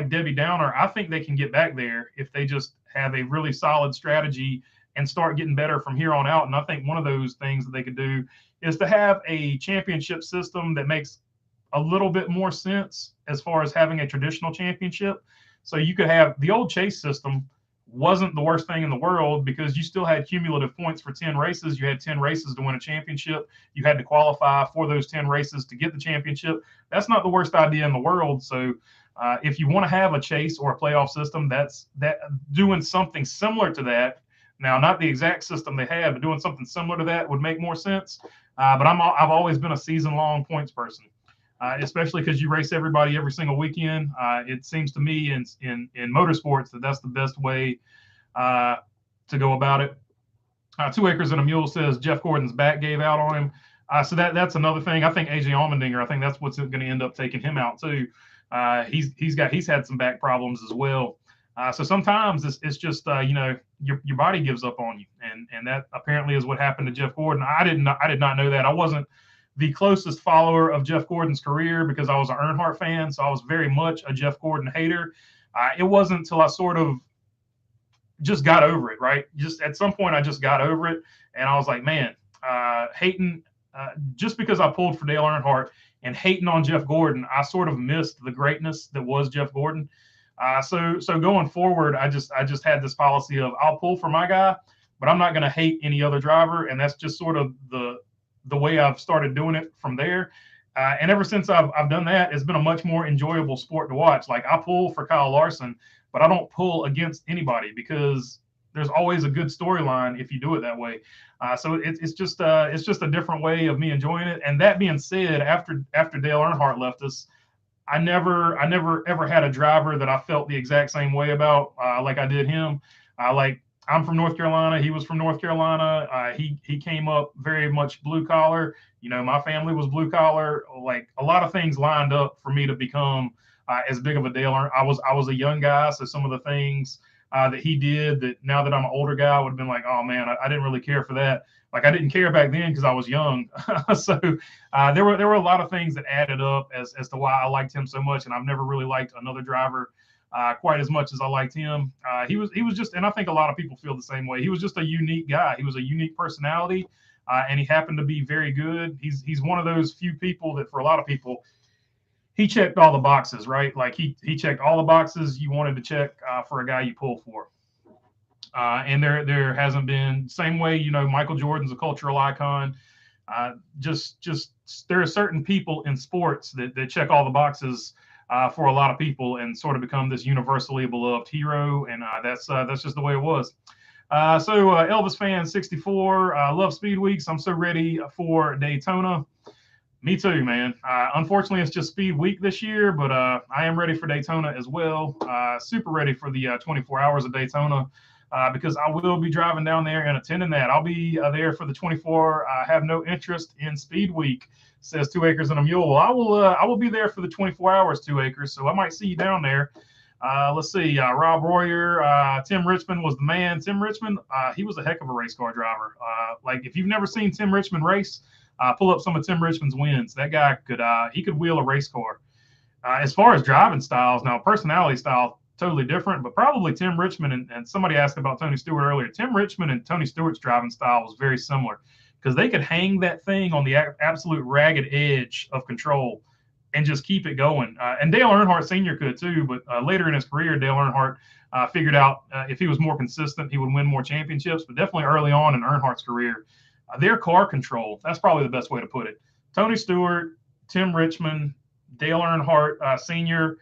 Debbie Downer. I think they can get back there if they just have a really solid strategy and start getting better from here on out. And I think one of those things that they could do is to have a championship system that makes a little bit more sense as far as having a traditional championship. So you could have the old chase system wasn't the worst thing in the world because you still had cumulative points for 10 races. You had 10 races to win a championship. You had to qualify for those 10 races to get the championship. That's not the worst idea in the world. So if you want to have a chase or a playoff system, that's doing something similar to that. Now, not the exact system they had, but doing something similar to that would make more sense. But I've always been a season-long points person, especially because you race everybody every single weekend. It seems to me in motorsports that's the best way to go about it. 2 Acres and a Mule says Jeff Gordon's back gave out on him. So that's another thing. I think AJ Allmendinger, I think that's what's going to end up taking him out too. He's had some back problems as well. So sometimes it's just your body gives up on you, and that apparently is what happened to Jeff Gordon. I did not know that. I wasn't the closest follower of Jeff Gordon's career because I was an Earnhardt fan, so I was very much a Jeff Gordon hater. It wasn't until I sort of just got over it, right? Just at some point I just got over it, and I was like, man, hating just because I pulled for Dale Earnhardt and hating on Jeff Gordon, I sort of missed the greatness that was Jeff Gordon. So going forward, I just had this policy of I'll pull for my guy, but I'm not going to hate any other driver, and that's just sort of the way I've started doing it from there. And ever since I've done that, it's been a much more enjoyable sport to watch. Like I pull for Kyle Larson, but I don't pull against anybody because there's always a good storyline if you do it that way. So it's just a different way of me enjoying it. And that being said, after Dale Earnhardt left us, I never ever had a driver that I felt the exact same way about like I did him. Like I'm from North Carolina. He was from North Carolina. He came up very much blue collar. You know, my family was blue collar. Like a lot of things lined up for me to become as big of a Dale Earnhardt. I was a young guy, so some of the things that he did that now that I'm an older guy would have been like, oh man, I didn't really care for that. Like I didn't care back then because I was young. So there were a lot of things that added up as to why I liked him so much, and I've never really liked another driver quite as much as I liked him. He was just, and I think a lot of people feel the same way. He was just a unique guy. He was a unique personality, and he happened to be very good. He's one of those few people that for a lot of people, he checked all the boxes, right? Like he checked all the boxes you wanted to check for a guy you pull for. And there hasn't been same way, you know, Michael Jordan's a cultural icon. Just there are certain people in sports that check all the boxes for a lot of people and sort of become this universally beloved hero, and that's just the way it was. Elvis fan 64, love Speed Weeks. I'm so ready for Daytona. Me too, man. Unfortunately, it's just Speed Week this year, but I am ready for Daytona as well. Super ready for the 24 hours of Daytona because I will be driving down there and attending that. I'll be there for the 24. I have no interest in Speed Week, says 2 Acres and a Mule. Well, I will be there for the 24 hours, 2 Acres, so I might see you down there. Let's see. Rob Royer, Tim Richmond was the man. Tim Richmond, he was a heck of a race car driver. Like if you've never seen Tim Richmond race, pull up some of Tim Richmond's wins. That guy could wheel a race car. As far as driving styles, now personality style totally different, but probably Tim Richmond and somebody asked about Tony Stewart earlier. Tim Richmond and Tony Stewart's driving style was very similar because they could hang that thing on the absolute ragged edge of control and just keep it going. And Dale Earnhardt Sr. could too, but later in his career, Dale Earnhardt figured out if he was more consistent, he would win more championships. But definitely early on in Earnhardt's career, their car control, that's probably the best way to put it. Tony Stewart, Tim Richmond, Dale Earnhardt Sr.,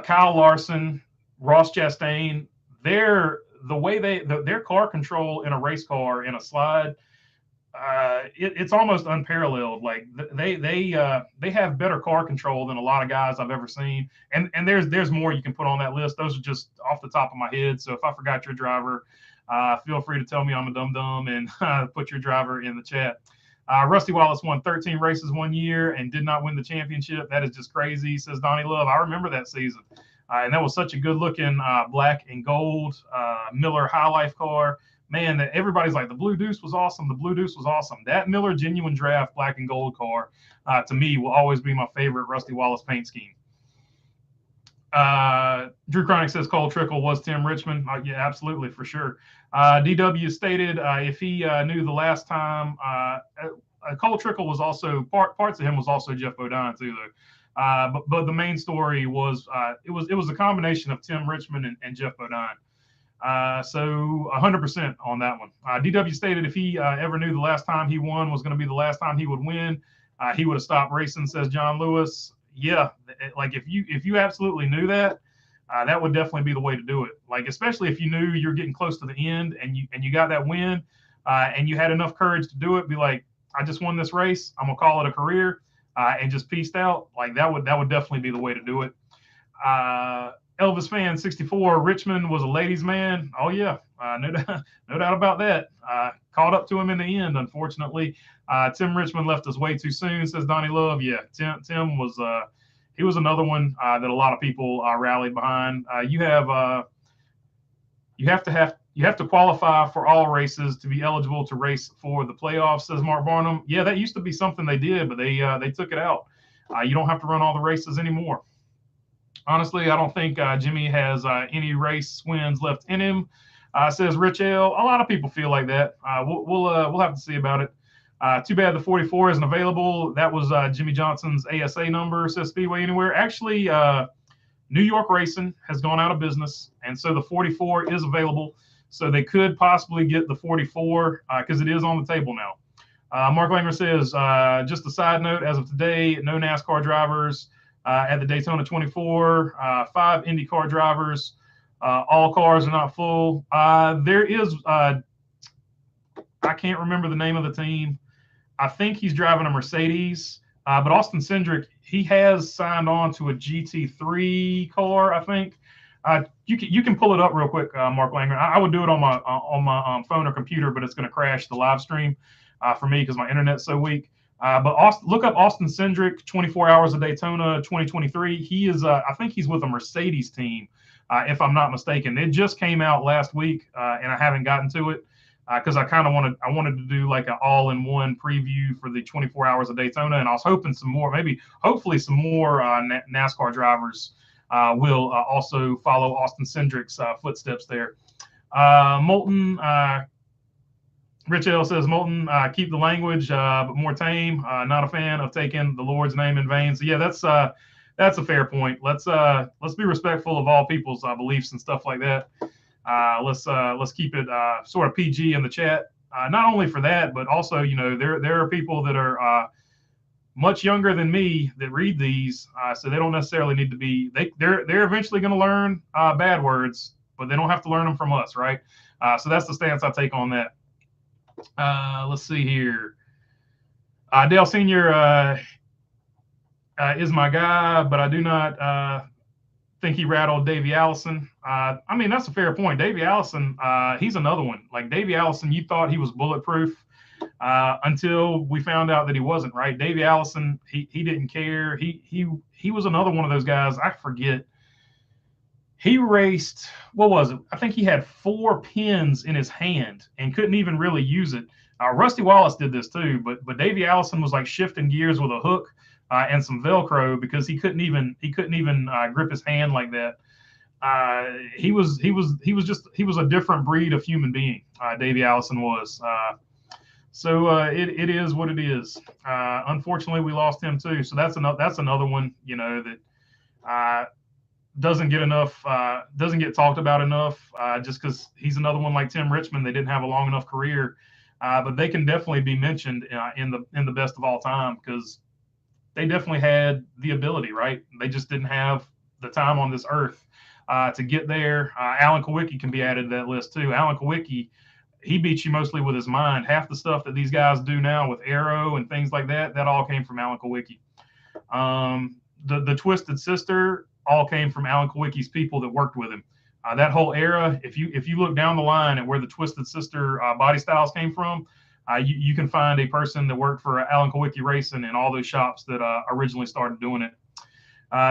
Kyle Larson, Ross Chastain, their car control in a race car, in a slide, it's almost unparalleled. Like they have better car control than a lot of guys I've ever seen. And there's more you can put on that list. Those are just off the top of my head. So if I forgot your driver, feel free to tell me I'm a dum-dum and put your driver in the chat. Rusty Wallace won 13 races one year and did not win the championship. That is just crazy, says Donnie Love. I remember that season. And that was such a good-looking black and gold Miller High Life car. Man, that everybody's like, the Blue Deuce was awesome. The Blue Deuce was awesome. That Miller Genuine Draft black and gold car, to me, will always be my favorite Rusty Wallace paint scheme. Drew Chronic says Cole Trickle was Tim Richmond. Yeah, absolutely, for sure. DW stated if he knew the last time, Cole Trickle was also parts of him was also Jeff Bodine too, though. But the main story was it was a combination of Tim Richmond and Jeff Bodine. So 100% on that one. DW stated if he ever knew the last time he won was going to be the last time he would win, he would have stopped racing, says John Lewis. Yeah, like if you absolutely knew that, that would definitely be the way to do it. Like especially if you knew you're getting close to the end and you got that win, and you had enough courage to do it. Be like, I just won this race. I'm gonna call it a career, and just pieced out. Like that would definitely be the way to do it. Elvis fan 64. Richmond was a ladies' man. Oh yeah, no doubt about that. Caught up to him in the end, unfortunately. Tim Richmond left us way too soon, says Donnie Love. Yeah, Tim was he was another one that a lot of people rallied behind. You have to qualify for all races to be eligible to race for the playoffs, says Mark Barnum. Yeah, that used to be something they did, but they took it out. You don't have to run all the races anymore. Honestly, I don't think Jimmie has any race wins left in him, says Rich L. A lot of people feel like that. We'll have to see about it. Too bad the 44 isn't available. That was Jimmie Johnson's ASA number, says Speedway Anywhere. Actually, New York Racing has gone out of business, and so the 44 is available. So they could possibly get the 44 because it is on the table now. Mark Langer says, just a side note, as of today, no NASCAR drivers at the Daytona 24, 5 IndyCar drivers. All cars are not full. There is, I can't remember the name of the team. I think he's driving a Mercedes, but Austin Cindric, he has signed on to a GT3 car, I think. You can pull it up real quick, Mark Langer. I would do it on my phone or computer, but it's going to crash the live stream for me because my internet's so weak. But look up Austin Cindric, 24 Hours of Daytona 2023. He is, I think he's with a Mercedes team, if I'm not mistaken. It just came out last week, and I haven't gotten to it because I wanted to do like an all-in-one preview for the 24 Hours of Daytona, and I was hoping hopefully some more NASCAR drivers will also follow Austin Cindric's footsteps there. Moulton. Rich L says, Moulton, keep the language, but more tame. Not a fan of taking the Lord's name in vain. So yeah, that's a fair point. Let's be respectful of all people's beliefs and stuff like that. Let's keep it sort of PG in the chat. Not only for that, but also, you know, there are people that are much younger than me that read these, so they don't necessarily need to be. They're eventually going to learn bad words, but they don't have to learn them from us, right? So that's the stance I take on that. Let's see here. Dale Sr. Is my guy, but I do not think he rattled Davey Allison. I mean, that's a fair point. Davey Allison, he's another one. Like Davey Allison, you thought he was bulletproof until we found out that he wasn't, right? Davey Allison, he didn't care. He was another one of those guys. I forget. He raced, what was it? I think he had 4 pins in his hand and couldn't even really use it. Rusty Wallace did this too, but Davey Allison was like shifting gears with a hook and some Velcro because he couldn't even grip his hand like that. He was a different breed of human being. Davey Allison was. So it is what it is. Unfortunately, we lost him too. So that's another one, you know, that doesn't get talked about enough, just because he's another one like Tim Richmond. They didn't have a long enough career, but they can definitely be mentioned in the best of all time because they definitely had the ability, right? They just didn't have the time on this earth to get there. Alan Kawicki can be added to that list too. Alan Kawicki, he beats you mostly with his mind. Half the stuff that these guys do now with Arrow and things like that all came from Alan Kawicki. The Twisted Sister all came from Alan Kawicki's people that worked with him. That whole era, if you look down the line at where the Twisted Sister body styles came from, you can find a person that worked for Alan Kawicki Racing and all those shops that originally started doing it.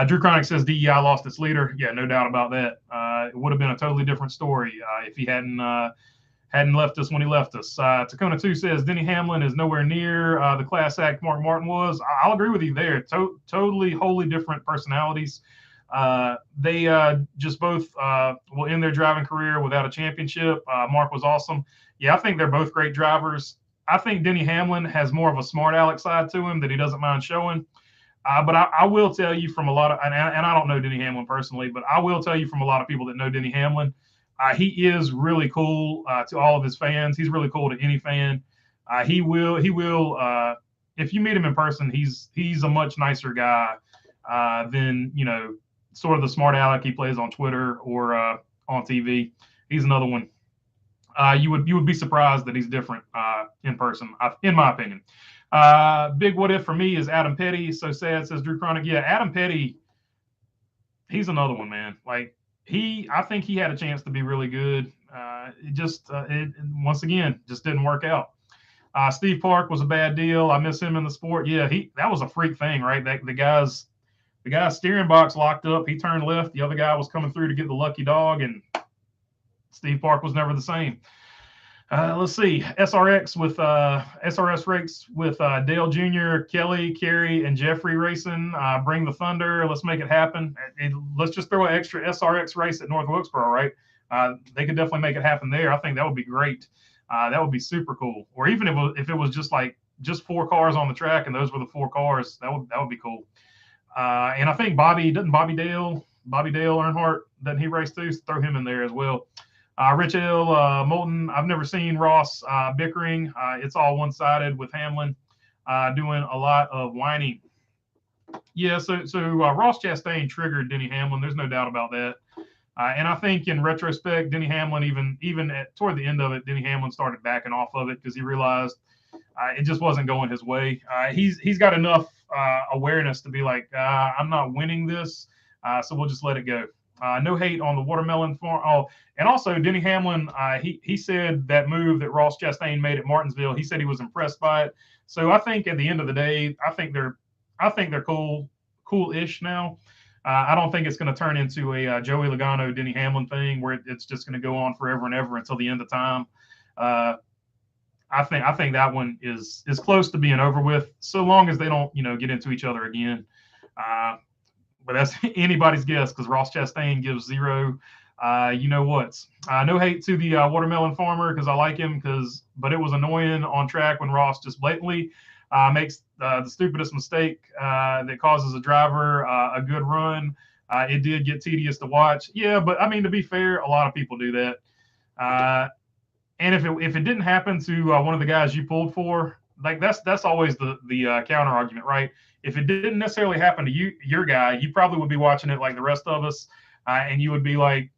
Drew Chronic says DEI lost its leader. Yeah, no doubt about that. It would have been a totally different story if he hadn't left us when he left us. Tacona 2 says Denny Hamlin is nowhere near the class act Mark Martin was. I'll agree with you there. Totally, wholly different personalities. They just both will end their driving career without a championship. Mark was awesome. Yeah, I think they're both great drivers. I think Denny Hamlin has more of a smart aleck side to him that he doesn't mind showing. But I will tell you from a lot of, and I don't know Denny Hamlin personally, but I will tell you from a lot of people that know Denny Hamlin, he is really cool to all of his fans. He's really cool to any fan. He will, if you meet him in person, he's a much nicer guy than, you know, sort of the smart aleck he plays on Twitter or on TV. He's another one. You would be surprised that he's different in person, in my opinion. Big what if for me is Adam Petty. So sad, says Drew Chronic. Yeah, Adam Petty, he's another one, man. Like I think he had a chance to be really good. It once again just didn't work out. Steve Park was a bad deal. I miss him in the sport. Yeah, that was a freak thing, right? The guy's steering box locked up. He turned left. The other guy was coming through to get the lucky dog, and Steve Park was never the same. Let's see. SRS race with Dale Jr., Kelly, Kerry, and Jeffrey racing. Bring the Thunder. Let's make it happen. Let's just throw an extra SRX race at North Wilkesboro, right? They could definitely make it happen there. I think that would be great. That would be super cool. Or even if it was just 4 cars on the track and those were the 4 cars, that would be cool. And I think Bobby Dale Earnhardt, doesn't he race too? So throw him in there as well. Rich L. Moulton, I've never seen Ross bickering. It's all one-sided with Hamlin doing a lot of whining. Yeah, so Ross Chastain triggered Denny Hamlin. There's no doubt about that. And I think in retrospect, Denny Hamlin, even toward the end of it, Denny Hamlin started backing off of it because he realized it just wasn't going his way. He's got enough awareness to be like, I'm not winning this, so we'll just let it go. No hate on the watermelon farm. Oh, and also Denny Hamlin, he said that move that Ross Chastain made at Martinsville. He said he was impressed by it. So I think at the end of the day, I think they're cool-ish now. I don't think it's going to turn into a Joey Logano, Denny Hamlin thing where it's just going to go on forever and ever until the end of time. Uh, I think that one is close to being over with, so long as they don't get into each other again. Uh, but that's anybody's guess because Ross Chastain gives zero. You know what? No hate to the watermelon farmer because I like him but it was annoying on track when Ross just blatantly makes the stupidest mistake that causes a driver a good run. It did get tedious to watch. Yeah, but I mean, to be fair, a lot of people do that. And if it didn't happen to one of the guys you pulled for, like that's always the counter argument, right? If it didn't necessarily happen to your guy, you probably would be watching it like the rest of us, and you would be like,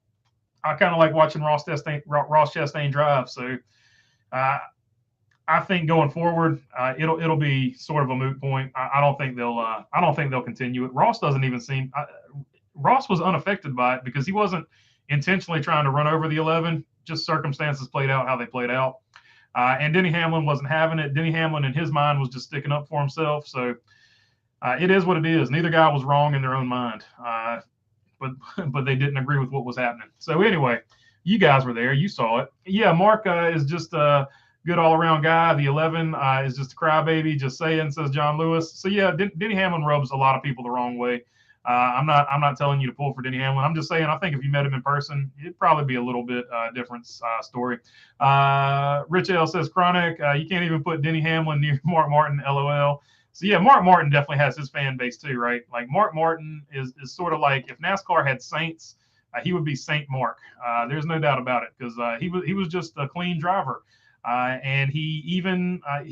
I kind of like watching Ross Chastain drive. So I think going forward, it'll be sort of a moot point. I don't think they'll continue it. Ross doesn't even seem. Ross was unaffected by it because he wasn't intentionally trying to run over the 11. Just circumstances played out how they played out. And Denny Hamlin wasn't having it. Denny Hamlin, in his mind, was just sticking up for himself. So it is what it is. Neither guy was wrong in their own mind, but they didn't agree with what was happening. So anyway, you guys were there. You saw it. Yeah, Mark is just a good all-around guy. The 11 is just a crybaby, just saying, says John Lewis. So yeah, Denny Hamlin rubs a lot of people the wrong way. I'm not telling you to pull for Denny Hamlin. I'm just saying I think if you met him in person, it'd probably be a little bit different story. Rich L says Chronic, you can't even put Denny Hamlin near Mark Martin, LOL. So yeah, Mark Martin definitely has his fan base too, right? Like Mark Martin is sort of like if NASCAR had saints, he would be Saint Mark. There's no doubt about it because he was just a clean driver. And he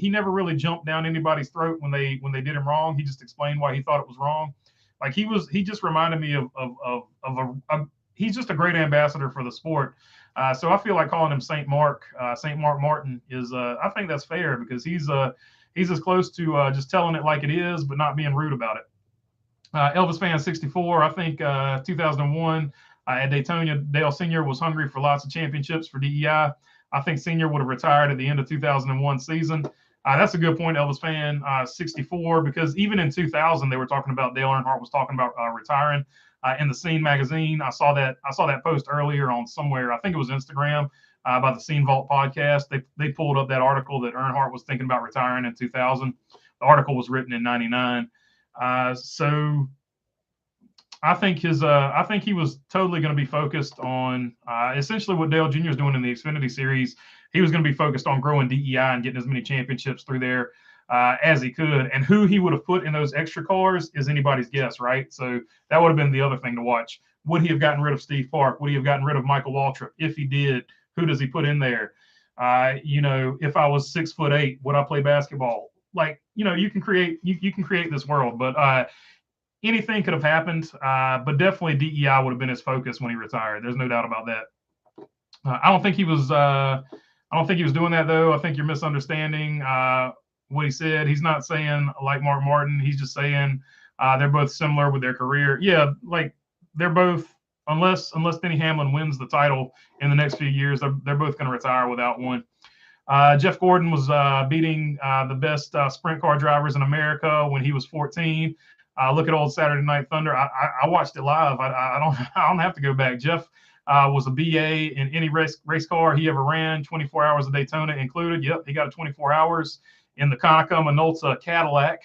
never really jumped down anybody's throat when they did him wrong. He just explained why he thought it was wrong. Like he just reminded me of he's just a great ambassador for the sport. So I feel like calling him Saint Mark Martin is I think that's fair because he's as close to just telling it like it is, but not being rude about it. Elvis Fan 64, I think 2001 at Daytona, Dale Sr. was hungry for lots of championships for DEI. I think Sr. would have retired at the end of 2001 season. That's a good point, Elvis Fan 64, because even in 2000, they were talking about Dale Earnhardt was talking about retiring. In the Scene magazine, I saw that post earlier on somewhere. I think it was Instagram by the Scene Vault podcast. They pulled up that article that Earnhardt was thinking about retiring in 2000. The article was written in 99. So I think he was totally going to be focused on essentially what Dale Jr. is doing in the Xfinity Series. He was going to be focused on growing DEI and getting as many championships through there as he could. And who he would have put in those extra cars is anybody's guess, right? So that would have been the other thing to watch. Would he have gotten rid of Steve Park? Would he have gotten rid of Michael Waltrip? If he did, who does he put in there? If I was 6'8", would I play basketball? Like, you can create this world, but anything could have happened. But definitely DEI would have been his focus when he retired. There's no doubt about that. I don't think he was doing that though. I think you're misunderstanding what he said. He's not saying like Mark Martin. He's just saying they're both similar with their career. Yeah, like they're both unless Denny Hamlin wins the title in the next few years, they're both going to retire without one. Jeff Gordon was beating the best sprint car drivers in America when he was 14. Look at old Saturday Night Thunder. I watched it live. I don't have to go back. Jeff was a BA in any race car he ever ran. 24 hours of Daytona included. Yep, he got a 24 hours in the Konica Minolta Cadillac.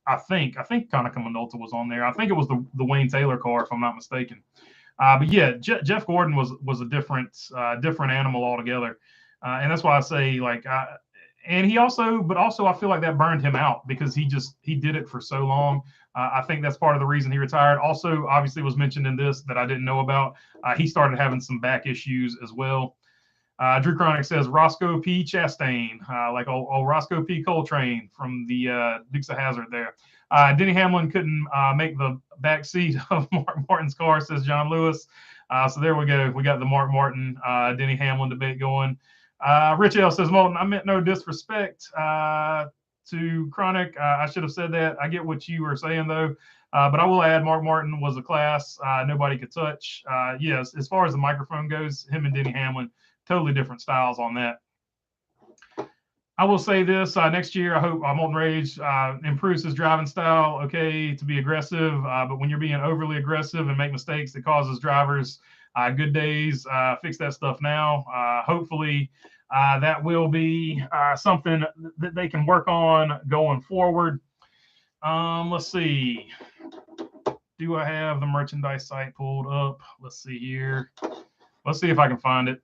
I think Konica Minolta was on there. I think it was the Wayne Taylor car, if I'm not mistaken. But yeah, Jeff Gordon was a different animal altogether, and that's why I say like. And he also I feel like that burned him out because he did it for so long. I think that's part of the reason he retired. Also, obviously, was mentioned in this that I didn't know about. He started having some back issues as well. Drew Chronic says Roscoe P. Chastain, like old Roscoe P. Coltrane from the Dukes of Hazzard there. Denny Hamlin couldn't make the back seat of Mark Martin's car, says John Lewis. So there we go. We got the Mark Martin, Denny Hamlin debate going. Rich L says, Molten, I meant no disrespect to Chronic. I should have said that. I get what you were saying, though. But I will add, Mark Martin was a class nobody could touch. Yes, as far as the microphone goes, him and Denny Hamlin, totally different styles on that. I will say this, next year, I hope Molten Rage improves his driving style, okay, to be aggressive, but when you're being overly aggressive and make mistakes that causes drivers good days, fix that stuff now. Hopefully, that will be something that they can work on going forward. Let's see. Do I have the merchandise site pulled up? Let's see here. Let's see if I can find it.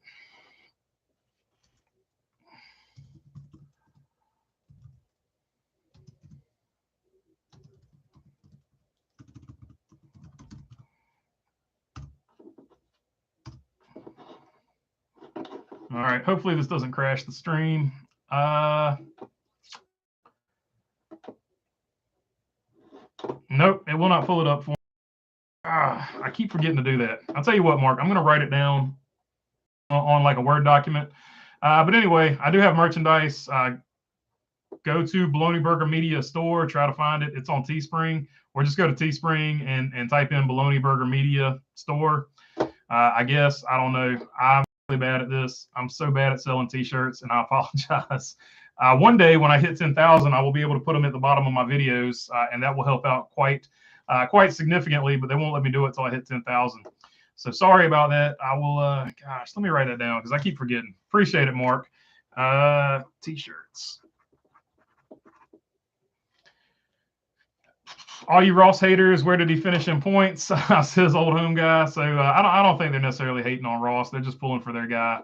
All right, hopefully this doesn't crash the stream. Nope, it will not pull it up for me. I keep forgetting to do that. I'll tell you what, Mark, I'm going to write it down on like a Word document. But anyway, I do have merchandise. Go to Bologna Burger Media store, try to find it. It's on Teespring, or just go to Teespring and type in Bologna Burger Media store. I guess, I don't know. I'm really bad at this. I'm so bad at selling t-shirts, and I apologize. One day when I hit 10,000, I will be able to put them at the bottom of my videos, and that will help out quite significantly, but they won't let me do it until I hit 10,000. So sorry about that. I will, gosh, let me write that down because I keep forgetting. Appreciate it, Mark. T-shirts. All you Ross haters, where did he finish in points? Says old home guy. So I don't think they're necessarily hating on Ross. They're just pulling for their guy.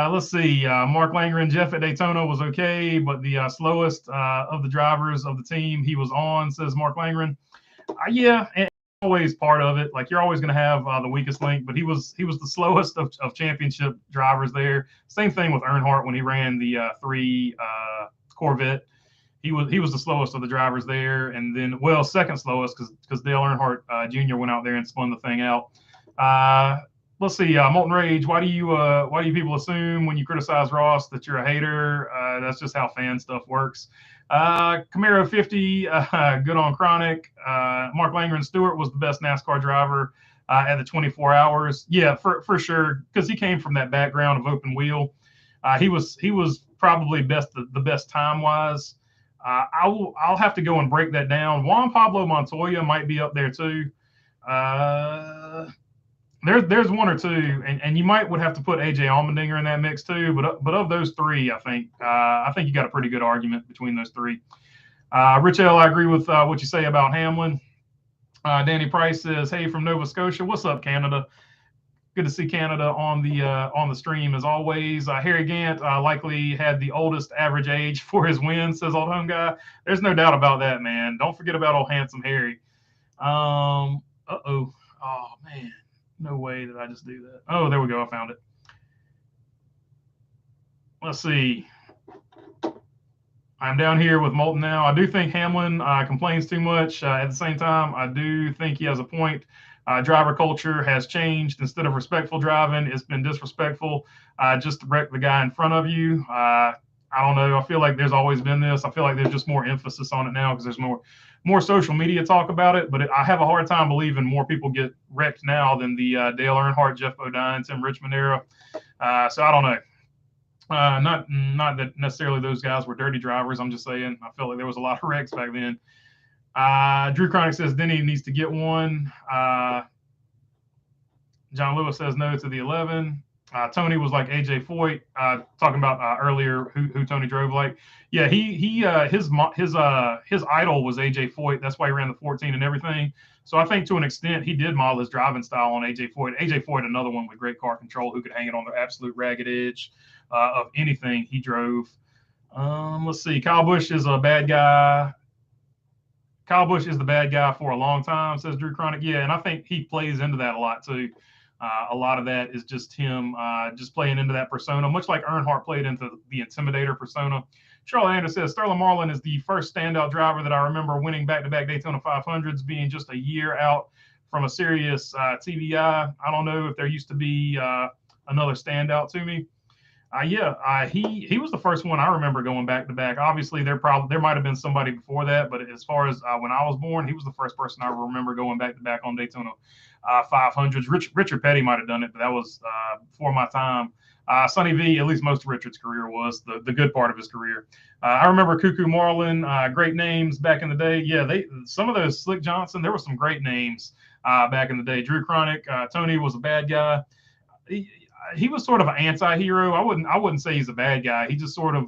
Let's see. Mark Langren, Jeff at Daytona was okay, but the slowest of the drivers of the team he was on, says Mark Langren. Yeah, and always part of it. Like, you're always going to have the weakest link, but he was the slowest of championship drivers there. Same thing with Earnhardt when he ran the 3 Corvette. He was the slowest of the drivers there, and then, well, second slowest because Dale Earnhardt Jr. went out there and spun the thing out. Let's see, Molten Rage. Why do you people assume when you criticize Ross that you're a hater? That's just how fan stuff works. Camaro 50, good on Chronic. Mark Langren Stewart was the best NASCAR driver at the 24 hours. Yeah, for sure, because he came from that background of open wheel. He was probably the best time wise. I'll have to go and break that down. Juan Pablo Montoya might be up there too. There's one or two, and you would have to put AJ Allmendinger in that mix too. But of those three, I think you got a pretty good argument between those three. Rich L, I agree with what you say about Hamlin. Danny Price says, "Hey from Nova Scotia, what's up, Canada? Good to see Canada on the stream as always." Harry Gant likely had the oldest average age for his win, says old home guy. There's no doubt about that, man. Don't forget about old handsome Harry. Oh man, no way did I just do that. Oh, there we go. I found it. Let's see. I'm down here with Molten now. I do think Hamlin complains too much. At the same time, I do think he has a point. Driver culture has changed. Instead of respectful driving, it's been disrespectful just to wreck the guy in front of you. I don't know. I feel like there's always been this. I feel like there's just more emphasis on it now because there's more social media talk about it. But I have a hard time believing more people get wrecked now than the Dale Earnhardt, Jeff Bodine, Tim Richmond era. So I don't know. Not that necessarily those guys were dirty drivers. I'm just saying I felt like there was a lot of wrecks back then. Drew Chronic says Denny needs to get one. John Lewis says no to the 11. Tony was like AJ Foyt, talking about earlier who Tony drove like. Yeah, his idol was AJ Foyt. That's why he ran the 14 and everything. So I think to an extent he did model his driving style on AJ Foyt. AJ Foyt, another one with great car control who could hang it on the absolute ragged edge of anything he drove. Let's see. Kyle Busch is a bad guy. Kyle Busch is the bad guy for a long time, says Drew Chronic. Yeah, and I think he plays into that a lot too. A lot of that is just him just playing into that persona, much like Earnhardt played into the intimidator persona. Charlie Anders says Sterling Marlin is the first standout driver that I remember winning back-to-back Daytona 500s, being just a year out from a serious TBI. I don't know if there used to be another standout to me. He was the first one I remember going back to back. Obviously, there might have been somebody before that, but as far as when I was born, he was the first person I remember going back to back on Daytona 500s. Richard Petty might have done it, but that was before my time. Sonny V, at least most of Richard's career was the good part of his career. I remember Cuckoo Marlin, great names back in the day. Yeah, some of those Slick Johnson, there were some great names back in the day. Drew Chronic, Tony was a bad guy. He was sort of an anti-hero. I wouldn't say he's a bad guy. He just sort of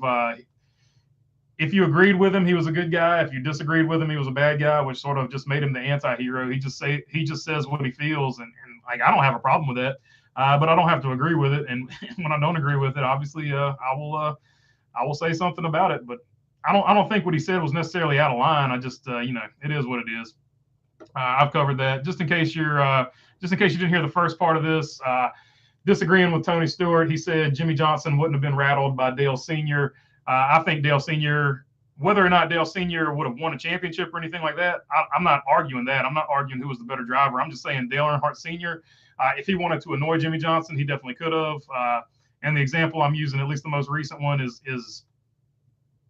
if you agreed with him, he was a good guy. If you disagreed with him, he was a bad guy, which sort of just made him the anti-hero. He just says what he feels, and like I don't have a problem with that, but I don't have to agree with it. And when I don't agree with it, obviously I will say something about it. But I don't think what he said was necessarily out of line. I just it is what it is. I've covered that just in case you didn't hear the first part of this. Disagreeing with Tony Stewart, he said Jimmie Johnson wouldn't have been rattled by Dale Sr. I think Dale Sr., whether or not Dale Sr. would have won a championship or anything like that, I'm not arguing that. I'm not arguing who was the better driver. I'm just saying Dale Earnhardt Sr., if he wanted to annoy Jimmie Johnson, he definitely could have. And the example I'm using, at least the most recent one, is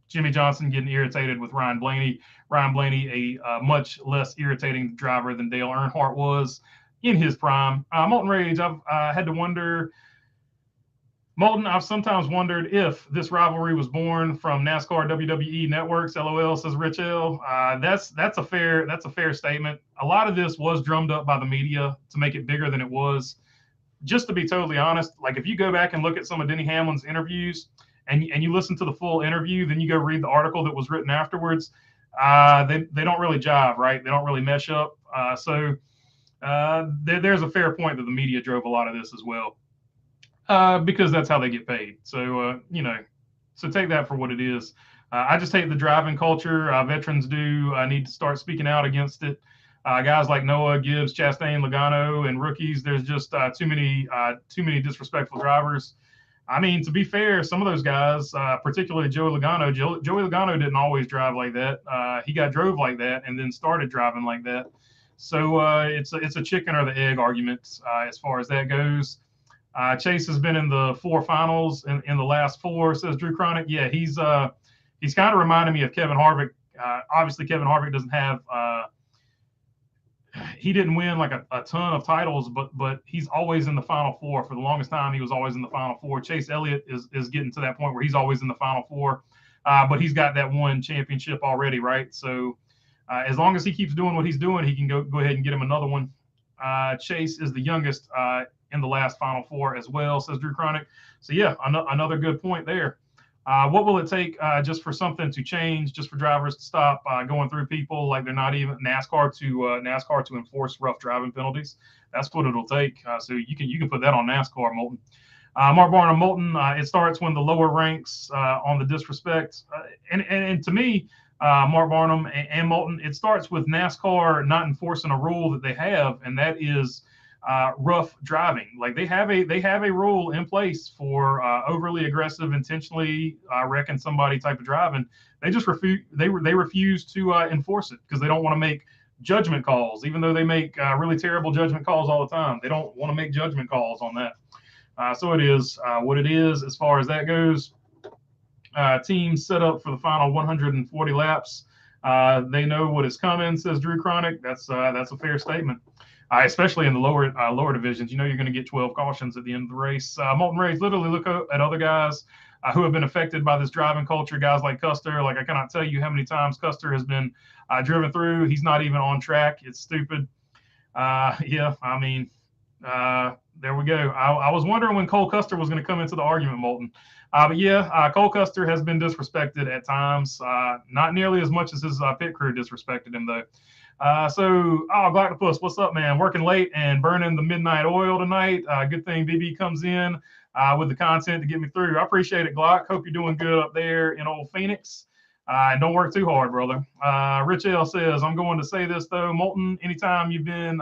Jimmie Johnson getting irritated with Ryan Blaney. Ryan Blaney, a much less irritating driver than Dale Earnhardt was in his prime. Molten Rage, I've had to wonder. Molten, I've sometimes wondered if this rivalry was born from NASCAR WWE networks. LOL, says Rich L. That's a fair statement. A lot of this was drummed up by the media to make it bigger than it was. Just to be totally honest, like if you go back and look at some of Denny Hamlin's interviews and you listen to the full interview, then you go read the article that was written afterwards. They don't really jive, right? They don't really mesh up. So there's a fair point that the media drove a lot of this as well. Because that's how they get paid. So, so take that for what it is. I just hate the driving culture. Veterans do need to start speaking out against it. Guys like Noah, Gibbs, Chastain, Logano, and rookies, there's just too many disrespectful drivers. I mean, to be fair, some of those guys, particularly Joey Logano didn't always drive like that. He got drove like that and then started driving like that. So it's a chicken or the egg argument as far as that goes. Chase has been in the 4 finals in the last 4, says Drew Chronic. Yeah, he's kind of reminding me of Kevin Harvick. Obviously, Kevin Harvick doesn't have he didn't win like a ton of titles, but he's always in the Final 4. For the longest time, he was always in the Final 4. Chase Elliott is getting to that point where he's always in the Final 4, but he's got that one championship already, right? So as long as he keeps doing what he's doing, he can go ahead and get him another one. Chase is the youngest in the last Final 4 as well, says Drew Chronic. So yeah, another good point there. What will it take just for something to change, just for drivers to stop going through people like they're not even NASCAR to enforce rough driving penalties? That's what it'll take. So you can put that on NASCAR, Molten. Mark Barnum, Molten. It starts when the lower ranks on the disrespect, and to me, Mark Barnum and Molten, it starts with NASCAR not enforcing a rule that they have, and that is rough driving. Like they have a rule in place for overly aggressive, intentionally wrecking somebody type of driving. They just refuse to enforce it because they don't want to make judgment calls, even though they make really terrible judgment calls all the time. They don't want to make judgment calls on that. So it is what it is as far as that goes. Teams set up for the final 140 laps. They know what is coming, says Drew Chronic. That's a fair statement. Especially in the lower divisions, you're going to get 12 cautions at the end of the race. Molten Rage, literally look at other guys who have been affected by this driving culture. Guys like Custer, like I cannot tell you how many times Custer has been driven through. He's not even on track. It's stupid. Yeah, I mean, there we go. I was wondering when Cole Custer was going to come into the argument, Molten. But yeah, Cole Custer has been disrespected at times. Not nearly as much as his pit crew disrespected him, though. Galactopus, what's up, man? Working late and burning the midnight oil tonight. Good thing BB comes in with the content to get me through. I appreciate it, Glock. Hope you're doing good up there in old Phoenix. And don't work too hard, brother. Rich L says, I'm going to say this, though. Molten, anytime you've been,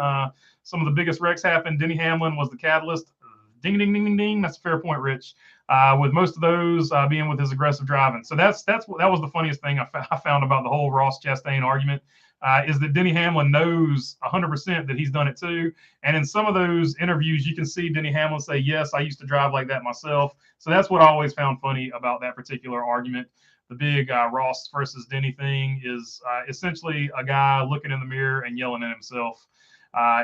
some of the biggest wrecks happened. Denny Hamlin was the catalyst. Ding, ding, ding, ding, ding. That's a fair point, Rich. With most of those being with his aggressive driving. So that was the funniest thing I found about the whole Ross Chastain argument. is that Denny Hamlin knows 100% that he's done it too. And in some of those interviews, you can see Denny Hamlin say, yes, I used to drive like that myself. So that's what I always found funny about that particular argument. The big Ross versus Denny thing is essentially a guy looking in the mirror and yelling at himself,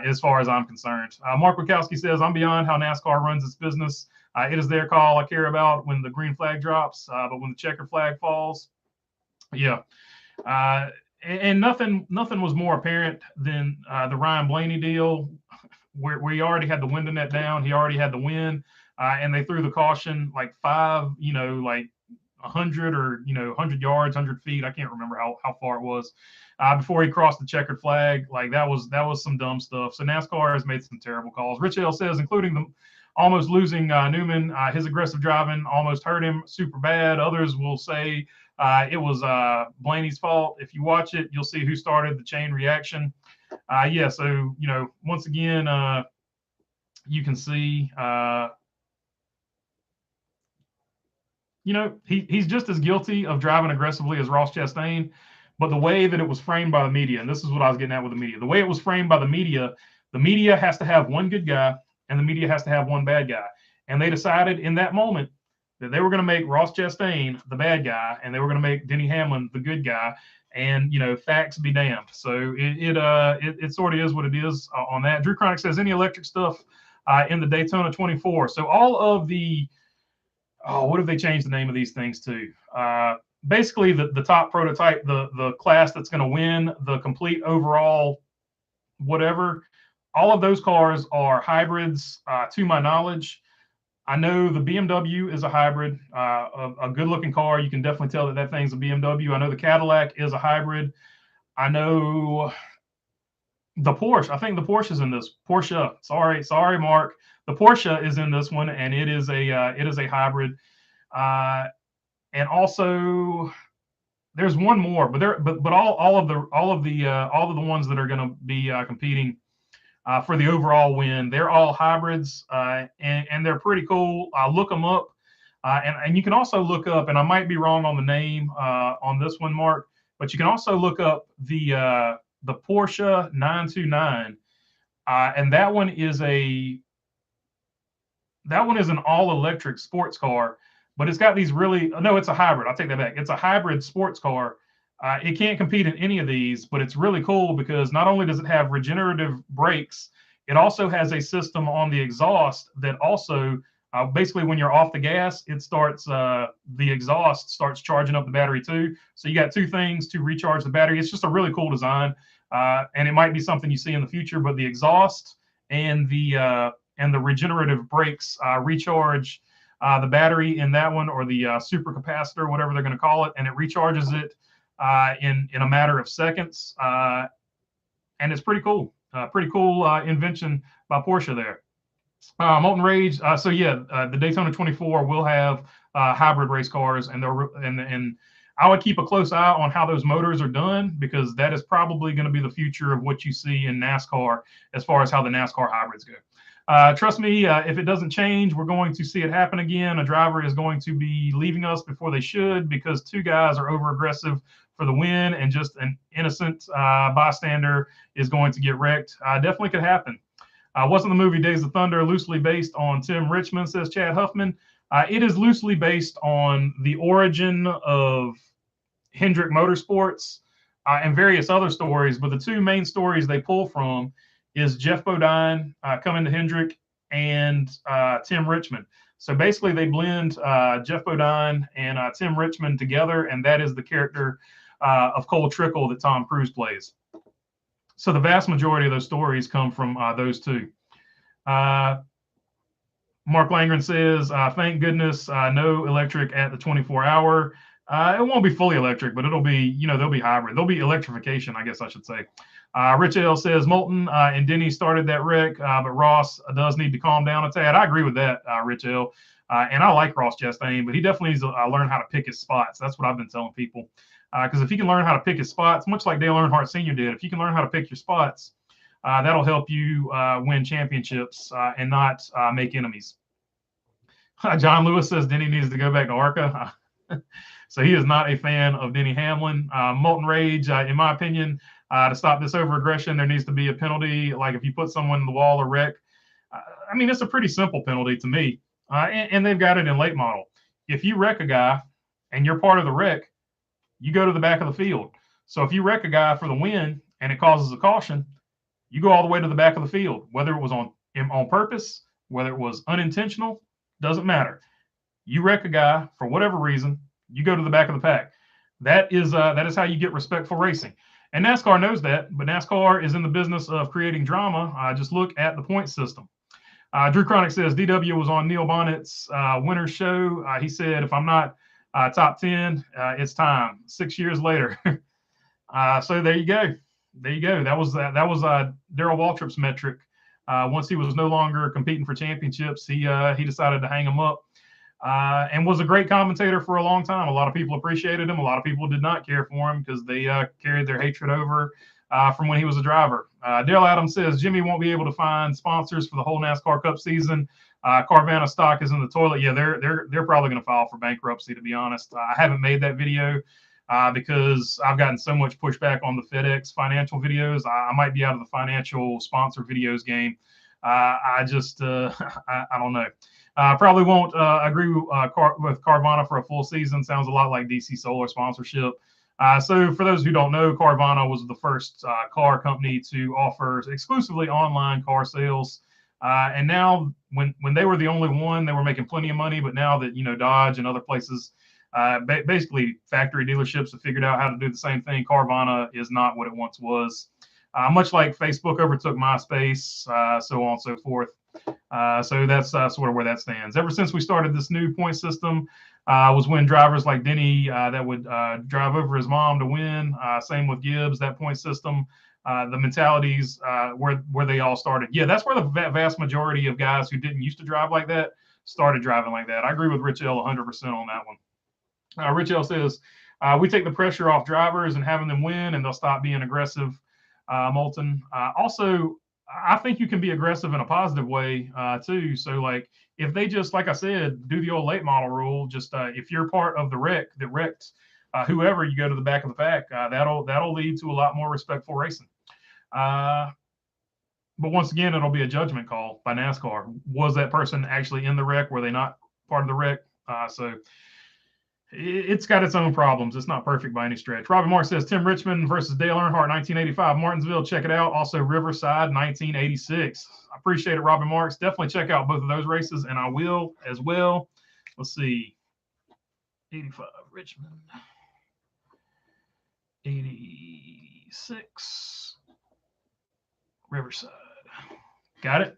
as far as I'm concerned. Mark Wachowski says, I'm beyond how NASCAR runs its business. It is their call I care about when the green flag drops, but when the checkered flag falls, yeah. And nothing was more apparent than the Ryan Blaney deal, where he already had the window net down. He already had the win, and they threw the caution like like 100 or 100 yards, 100 feet. I can't remember how far it was before he crossed the checkered flag. Like that was some dumb stuff. So NASCAR has made some terrible calls. Rich L says, including the almost losing Newman. His aggressive driving almost hurt him super bad. Others will say it was Blaney's fault. If you watch it, you'll see who started the chain reaction. Yeah, so once again, you can see he's just as guilty of driving aggressively as Ross Chastain, but the way that it was framed by the media, and this is what I was getting at with the media, the way it was framed by the media has to have one good guy and the media has to have one bad guy. And they decided in that moment that they were going to make Ross Chastain the bad guy and they were going to make Denny Hamlin the good guy. And facts be damned. So it sort of is what it is on that. Drew Chronic says, any electric stuff in the Daytona 24. So all of the what have they changed the name of these things to? Basically, the top prototype, the class that's going to win the complete overall whatever, all of those cars are hybrids, to my knowledge. I know the BMW is a hybrid, a good-looking car. You can definitely tell that thing's a BMW. I know the Cadillac is a hybrid. I know the Porsche. I think the Porsche is in this. Porsche. Sorry, Mark. The Porsche is in this one, and it is a hybrid. And also, there's one more, but all of the ones that are going to be competing for the overall win, they're all hybrids, and they're pretty cool. Look them up, and you can also look up, and I might be wrong on the name on this one, Mark, but you can also look up the Porsche 929, and that one is an all-electric sports car, but it's got these it's a hybrid. I'll take that back. It's a hybrid sports car. It can't compete in any of these, but it's really cool because not only does it have regenerative brakes, it also has a system on the exhaust that also basically when you're off the gas, it starts the exhaust starts charging up the battery too. So you got two things to recharge the battery. It's just a really cool design, and it might be something you see in the future. But the exhaust and the regenerative brakes recharge the battery in that one, or the super capacitor, whatever they're going to call it, and it recharges it in a matter of seconds, and it's pretty cool. Pretty cool invention by Porsche there. Molten Rage. The Daytona 24 will have hybrid race cars, and I would keep a close eye on how those motors are done, because that is probably going to be the future of what you see in NASCAR as far as how the NASCAR hybrids go. Trust me, if it doesn't change, we're going to see it happen again. A driver is going to be leaving us before they should because two guys are over aggressive for the win, and just an innocent bystander is going to get wrecked. Definitely could happen. Wasn't the movie Days of Thunder loosely based on Tim Richmond, says Chad Huffman? It is loosely based on the origin of Hendrick Motorsports and various other stories, but the two main stories they pull from is Jeff Bodine coming to Hendrick and Tim Richmond. So basically they blend Jeff Bodine and Tim Richmond together, and that is the character of Cole Trickle that Tom Cruise plays. So the vast majority of those stories come from those two. Mark Langren says, thank goodness no electric at the 24-hour. It won't be fully electric, but it'll be, they'll be hybrid. There'll be electrification, I guess I should say. Rich L says, Moulton and Denny started that wreck, but Ross does need to calm down a tad. I agree with that, Rich L. And I like Ross Chastain, but he definitely needs to learn how to pick his spots. That's what I've been telling people. Because if he can learn how to pick his spots, much like Dale Earnhardt Sr. did, if you can learn how to pick your spots, that'll help you win championships and not make enemies. John Lewis says Denny needs to go back to ARCA. So he is not a fan of Denny Hamlin. Molten Rage, in my opinion, To stop this over aggression, there needs to be a penalty. Like if you put someone in the wall or wreck, I mean, it's a pretty simple penalty to me. And they've got it in late model. If you wreck a guy and you're part of the wreck, you go to the back of the field. So if you wreck a guy for the win and it causes a caution, you go all the way to the back of the field, whether it was on purpose, whether it was unintentional, doesn't matter. You wreck a guy for whatever reason, you go to the back of the pack. That is how you get respectful racing. And NASCAR knows that, but NASCAR is in the business of creating drama. Just look at the point system. Drew Chronic says DW was on Neil Bonnett's winner's show. He said, if I'm not top 10, it's time. 6 years later. So there you go. There you go. That was Darrell Waltrip's metric. Once he was no longer competing for championships, he decided to hang him up. And was a great commentator for a long time. A lot of people appreciated him. A lot of people did not care for him because they carried their hatred over from when he was a driver. Dale Adams says Jimmie won't be able to find sponsors for the whole NASCAR Cup season. Carvana stock is in the toilet. Yeah, they're probably going to file for bankruptcy, to be honest. I haven't made that video because I've gotten so much pushback on the FedEx financial videos. I might be out of the financial sponsor videos game. I just I don't know. Probably won't agree with Carvana for a full season. Sounds a lot like DC Solar sponsorship. So for those who don't know, Carvana was the first car company to offer exclusively online car sales. And now when they were the only one, they were making plenty of money. But now that, Dodge and other places, basically factory dealerships have figured out how to do the same thing, Carvana is not what it once was. Much like Facebook overtook MySpace, so on and so forth. So that's sort of where that stands. Ever since we started this new point system, was when drivers like Denny that would drive over his mom to win. Same with Gibbs, that point system. The mentalities where they all started. Yeah, that's where the vast majority of guys who didn't used to drive like that started driving like that. I agree with Rich L 100% on that one. Rich L says, we take the pressure off drivers and having them win, and they'll stop being aggressive. Moulton. Also, I think you can be aggressive in a positive way too. So like if they just, like I said, do the old late model rule, just if you're part of the wreck that wrecked whoever, you go to the back of the pack. That'll lead to a lot more respectful racing. But once again, it'll be a judgment call by NASCAR. Was that person actually in the wreck? Were they not part of the wreck? So it's got its own problems. It's not perfect by any stretch. Robin Mark says Tim Richmond versus Dale Earnhardt, 1985. Martinsville, check it out. Also Riverside, 1986. I appreciate it, Robin Marks. Definitely check out both of those races, and I will as well. Let's see. 85 Richmond. 86 Riverside. Got it.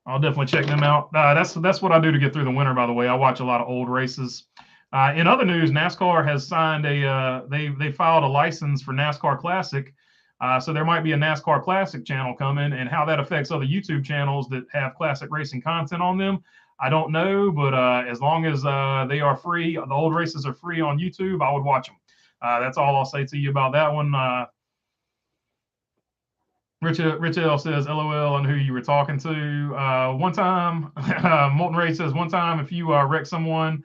I'll definitely check them out. That's what I do to get through the winter, by the way. I watch a lot of old races. In other news, NASCAR has signed they filed a license for NASCAR Classic. So there might be a NASCAR Classic channel coming, and how that affects other YouTube channels that have classic racing content on them, I don't know. But as long as they are free, the old races are free on YouTube, I would watch them. That's all I'll say to you about that one. Rich L says, LOL, on who you were talking to. One time, Molten Ray says, one time, if you wreck someone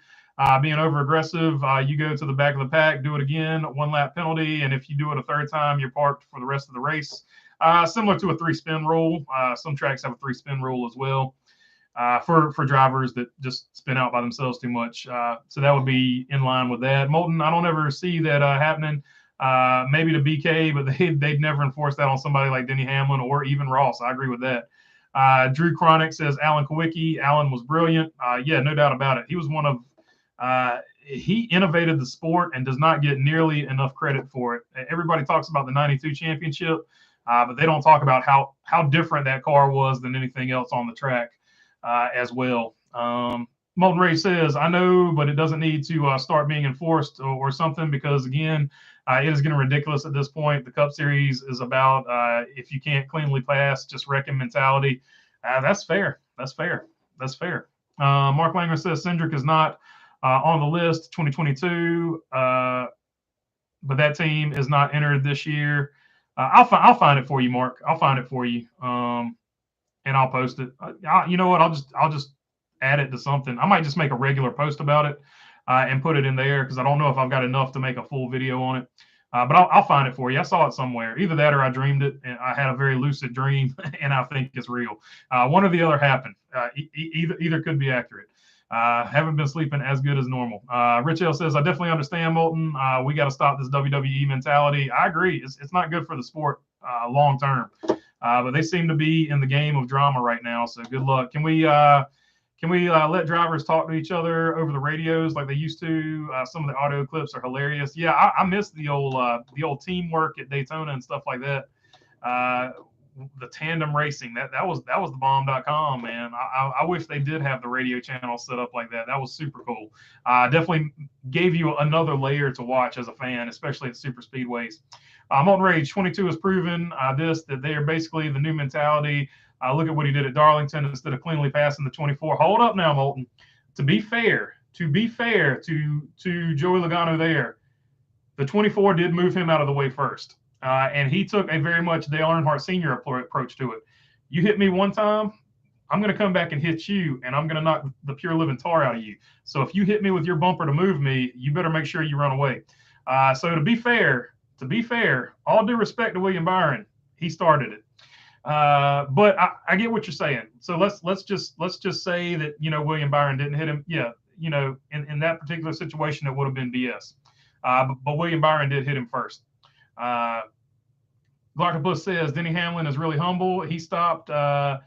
being over aggressive, you go to the back of the pack, do it again, 1 lap penalty. And if you do it a third time, you're parked for the rest of the race. Similar to a 3-spin rule. Some tracks have a 3-spin rule as well for drivers that just spin out by themselves too much. So that would be in line with that. Molten, I don't ever see that happening. Maybe to BK, but they'd never enforce that on somebody like Denny Hamlin or even Ross. I agree with that. Drew Chronic says Alan Kowicki. Alan was brilliant. Yeah, no doubt about it. He was one of he innovated the sport and does not get nearly enough credit for it. Everybody talks about the 92 championship, but they don't talk about how different that car was than anything else on the track as well. Molten Ray says, I know, but it doesn't need to start being enforced or something, because, again, it is getting ridiculous at this point. The Cup Series is about if you can't cleanly pass, just wrecking mentality. That's fair. That's fair. That's fair. Mark Langer says Cindric is not on the list 2022, but that team is not entered this year. I'll find it for you, Mark. I'll find it for you, and I'll post it. You know what? I'll just add it to something. I might just make a regular post about it and put it in there, because I don't know if I've got enough to make a full video on it. But I'll find it for you. I saw it somewhere. Either that or I dreamed it, and I had a very lucid dream, and I think it's real. One or the other happened. Either could be accurate. Haven't been sleeping as good as normal. Rich L says, I definitely understand, Molten. We got to stop this WWE mentality. I agree. It's not good for the sport long term. But they seem to be in the game of drama right now. So good luck. Can we let drivers talk to each other over the radios like they used to? Some of the audio clips are hilarious. Yeah, I miss the old teamwork at Daytona and stuff like that. The tandem racing that was the bomb.com, man. I wish they did have the radio channel set up like that. That was super cool. Definitely gave you another layer to watch as a fan, especially at super speedways. Molten Rage 22 has proven that they are basically the new mentality. Look at what he did at Darlington instead of cleanly passing the 24. Hold up now, Molten. To be fair to Joey Logano there, the 24 did move him out of the way first. And he took a very much Dale Earnhardt Sr. approach to it. You hit me one time, I'm going to come back and hit you, and I'm going to knock the pure living tar out of you. So if you hit me with your bumper to move me, you better make sure you run away. So to be fair, all due respect to William Byron, he started it. But I get what you're saying. So let's just say that, William Byron didn't hit him. Yeah, in that particular situation, it would have been BS. But William Byron did hit him first. Glaucopus says Denny Hamlin is really humble. He stopped at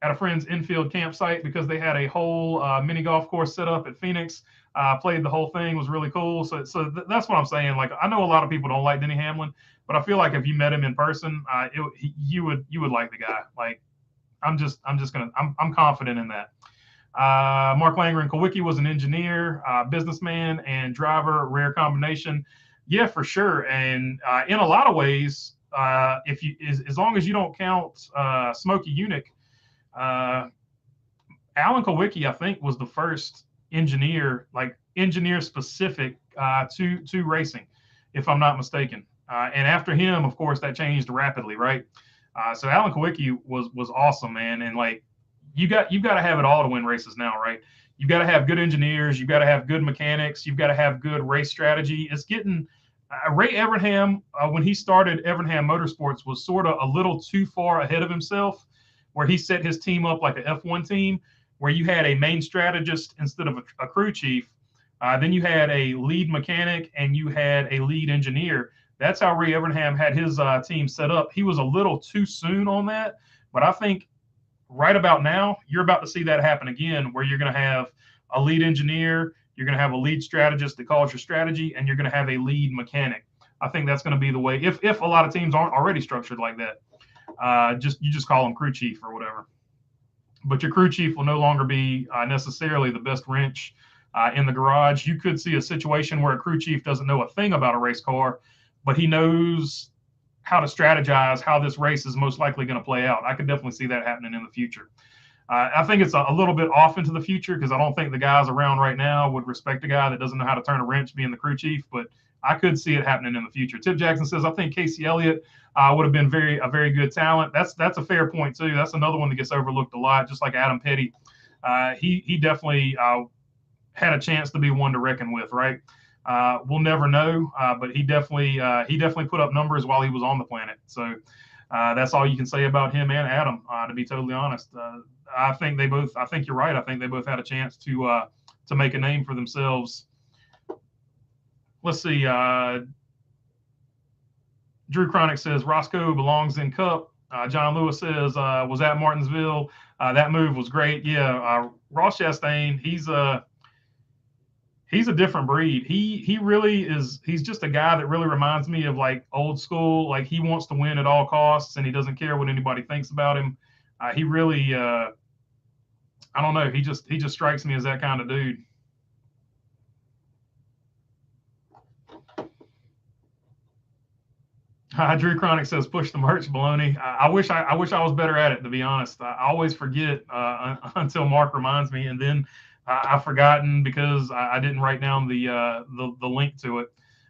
a friend's infield campsite because they had a whole mini golf course set up at Phoenix. Played the whole thing, was really cool. So that's what I'm saying. Like, I know a lot of people don't like Denny Hamlin, but I feel like if you met him in person, you would like the guy. Like, I'm confident in that. Mark Langren, Kowicki was an engineer, businessman, and driver. Rare combination. Yeah, for sure. And in a lot of ways, as long as you don't count Smokey Yunick, Alan Kowicki, I think, was the first engineer specific to racing, if I'm not mistaken. And after him, of course, that changed rapidly, right? So Alan Kowicki was awesome, man. And like, you've got to have it all to win races now, right? You've got to have good engineers, you've got to have good mechanics, you've got to have good race strategy. It's getting Ray Evernham, when he started Evernham Motorsports, was sort of a little too far ahead of himself, where he set his team up like an F1 team, where you had a main strategist instead of a crew chief. Then you had a lead mechanic and you had a lead engineer. That's how Ray Evernham had his team set up. He was a little too soon on that, but I think right about now, you're about to see that happen again, where you're going to have a lead engineer, you're going to have a lead strategist that calls your strategy, and you're going to have a lead mechanic. I think that's going to be the way, if a lot of teams aren't already structured like that. You just call them crew chief or whatever. But your crew chief will no longer be necessarily the best wrench in the garage. You could see a situation where a crew chief doesn't know a thing about a race car, but he knows how to strategize how this race is most likely going to play out. I could definitely see that happening in the future. I think it's a little bit off into the future, because I don't think the guys around right now would respect a guy that doesn't know how to turn a wrench being the crew chief, but I could see it happening in the future. Tip Jackson says, I think Casey Elliott would have been a very good talent. That's a fair point too. That's another one that gets overlooked a lot, just like Adam Petty. He definitely had a chance to be one to reckon with, right? We'll never know, but he definitely put up numbers while he was on the planet. So that's all you can say about him and Adam, to be totally honest. I think you're right. I think they both had a chance to make a name for themselves. Let's see. Drew Chronic says Roscoe belongs in Cup. John Lewis says was at Martinsville. That move was great. Yeah, Ross Chastain. He's a different breed. He really is. He's just a guy that really reminds me of like old school. Like, he wants to win at all costs, and he doesn't care what anybody thinks about him. He really, I don't know. He just strikes me as that kind of dude. Drew Chronic says, "Push the merch, baloney." I wish I was better at it, to be honest. I always forget until Mark reminds me, and then I've forgotten because I didn't write down the link to it.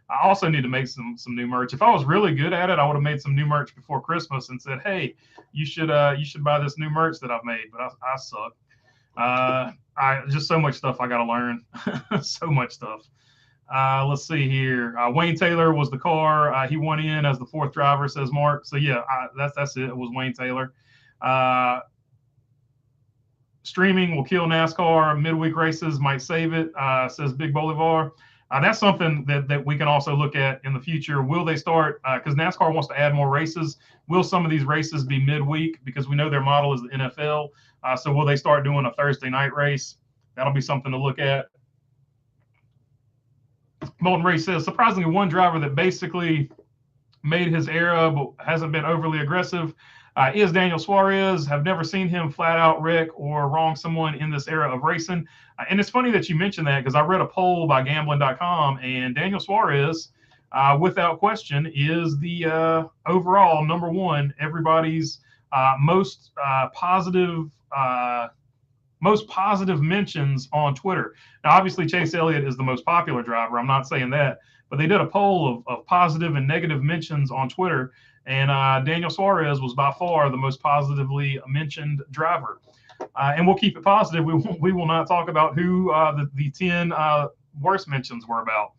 I also need to make some new merch. If I was really good at it, I would have made some new merch before Christmas and said, "Hey, you should buy this new merch that I've made." But I suck. I just so much stuff I got to learn. So much stuff. Let's see here. Wayne Taylor was the car. He went in as the fourth driver, says Mark. So yeah, that's it. It was Wayne Taylor. Streaming will kill NASCAR. Midweek races might save it, says Big Bolivar. That's something that we can also look at in the future. Will they start, because NASCAR wants to add more races, will some of these races be midweek? Because we know their model is the NFL. So will they start doing a Thursday night race? That'll be something to look at. Molten Ray says, surprisingly, one driver that basically made his era but hasn't been overly aggressive is Daniel Suarez. Have never seen him flat out wreck or wrong someone in this era of racing. And it's funny that you mentioned that, because I read a poll by gambling.com, and Daniel Suarez, without question, is the overall number one, everybody's most positive mentions on Twitter. Now, obviously, Chase Elliott is the most popular driver. I'm not saying that, but they did a poll of positive and negative mentions on Twitter, and Daniel Suarez was by far the most positively mentioned driver. And we'll keep it positive. We will not talk about who the 10 worst mentions were about.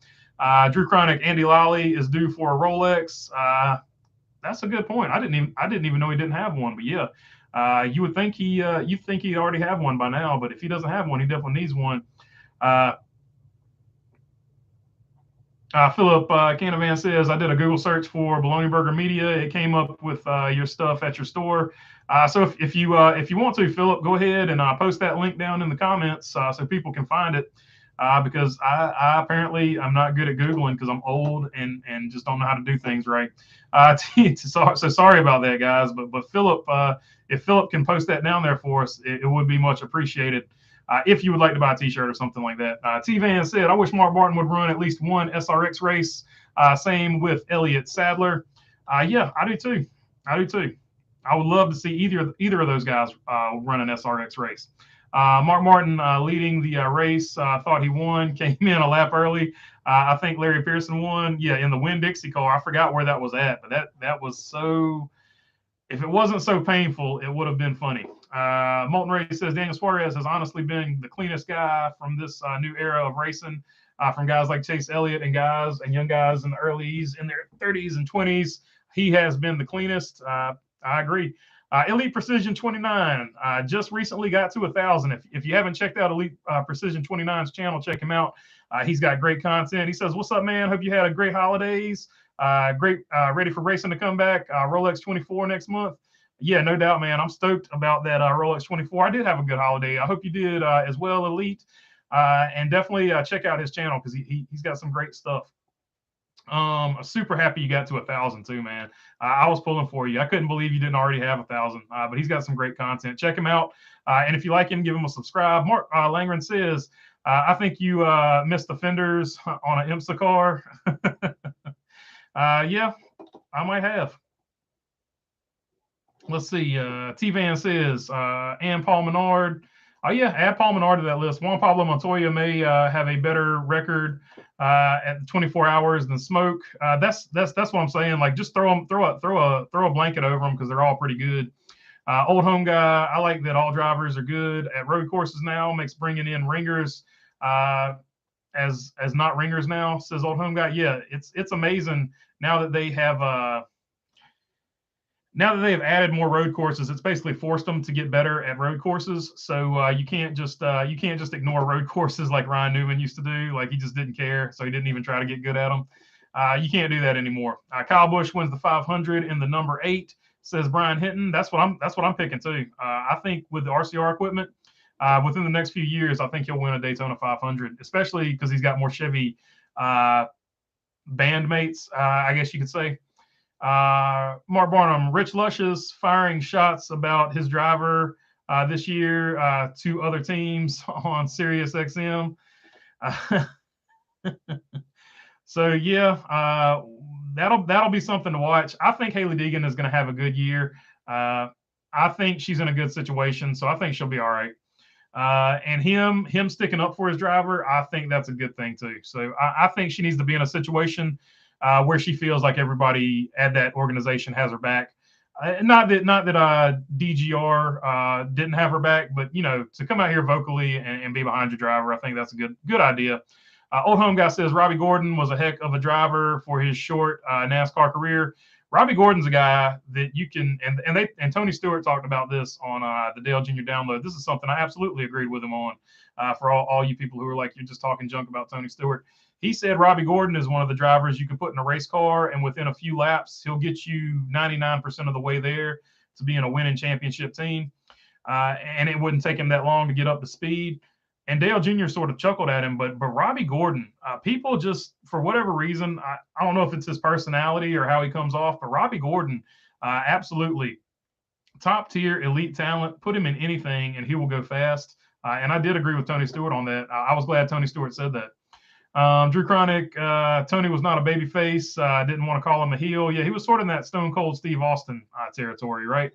Drew Chronic, Andy Lally is due for a Rolex. That's a good point. I didn't even know he didn't have one, but yeah. You would think he'd already have one by now, but if he doesn't have one, he definitely needs one. Philip Canavan says, I did a Google search for Bologna Burger Media. It came up with your stuff at your store. So if you want to, Philip, go ahead and post that link down in the comments so people can find it. Because I apparently I'm not good at Googling because I'm old and just don't know how to do things right. So sorry about that, guys. But Philip, if Philip can post that down there for us, it would be much appreciated. If you would like to buy a T-shirt or something like that. T-Van said, I wish Mark Barton would run at least one SRX race. Same with Elliott Sadler. Yeah, I do too. I would love to see either of those guys run an SRX race. Mark Martin leading the race. Thought he won. Came in a lap early. I think Larry Pearson won. Yeah, in the Winn-Dixie car. I forgot where that was at, but that was so. If it wasn't so painful, it would have been funny. Molten Ray says Daniel Suarez has honestly been the cleanest guy from this new era of racing. From guys like Chase Elliott and young guys in the earlys, in their 30s and 20s, he has been the cleanest. I agree. Elite Precision 29 just recently got to 1,000. If you haven't checked out Elite Precision 29's channel, check him out. He's got great content. He says, what's up, man? Hope you had a great holidays. Ready for racing to come back. Rolex 24 next month. Yeah, no doubt, man. I'm stoked about that Rolex 24. I did have a good holiday. I hope you did as well, Elite. And definitely check out his channel because he's got some great stuff. I'm super happy you got to 1,000 too, man. I was pulling for you. I couldn't believe you didn't already have 1,000, but he's got some great content. Check him out. And if you like him, give him a subscribe. Mark Langren says, I think you missed the fenders on an IMSA car. Yeah, I might have. Let's see. T-Van says, and Paul Menard. Oh, yeah, add Paul Menard to that list. Juan Pablo Montoya may have a better record at 24 hours than Smoke. That's what I'm saying. Like, just throw a blanket over them because they're all pretty good. Old home guy. I like that all drivers are good at road courses now. Makes bringing in ringers as not ringers now. Says old home guy. Yeah, it's amazing now that they have. Now that they have added more road courses, it's basically forced them to get better at road courses. So you can't just ignore road courses like Ryan Newman used to do. Like, he just didn't care, so he didn't even try to get good at them. You can't do that anymore. Kyle Busch wins the 500 in the number 8, says Brian Hinton. That's what I'm picking too. I think with the RCR equipment, within the next few years, I think he'll win a Daytona 500, especially because he's got more Chevy bandmates, I guess you could say. Mark Barnum, Rich Luscious firing shots about his driver this year to other teams on Sirius XM. So yeah, that'll be something to watch. I think Hailie Deegan is going to have a good year. I think she's in a good situation, so I think she'll be all right. And him sticking up for his driver, I think that's a good thing too. So I think she needs to be in a situation where she feels like everybody at that organization has her back. Not that DGR didn't have her back, but to come out here vocally and be behind your driver, I think that's a good idea. Old Home Guy says Robbie Gordon was a heck of a driver for his short NASCAR career. Robbie Gordon's a guy that you can, and Tony Stewart talked about this on the Dale Jr. Download. This is something I absolutely agreed with him on. For all you people who are like, you're just talking junk about Tony Stewart. He said Robbie Gordon is one of the drivers you can put in a race car, and within a few laps, he'll get you 99% of the way there to be in a winning championship team. And it wouldn't take him that long to get up to speed. And Dale Jr. sort of chuckled at him, but Robbie Gordon, people just, for whatever reason, I don't know if it's his personality or how he comes off, but Robbie Gordon, absolutely top tier elite talent. Put him in anything and he will go fast. And I did agree with Tony Stewart on that. I was glad Tony Stewart said that. Drew Chronic, Tony was not a baby face. Didn't want to call him a heel. Yeah, he was sort of in that Stone Cold Steve Austin territory, right?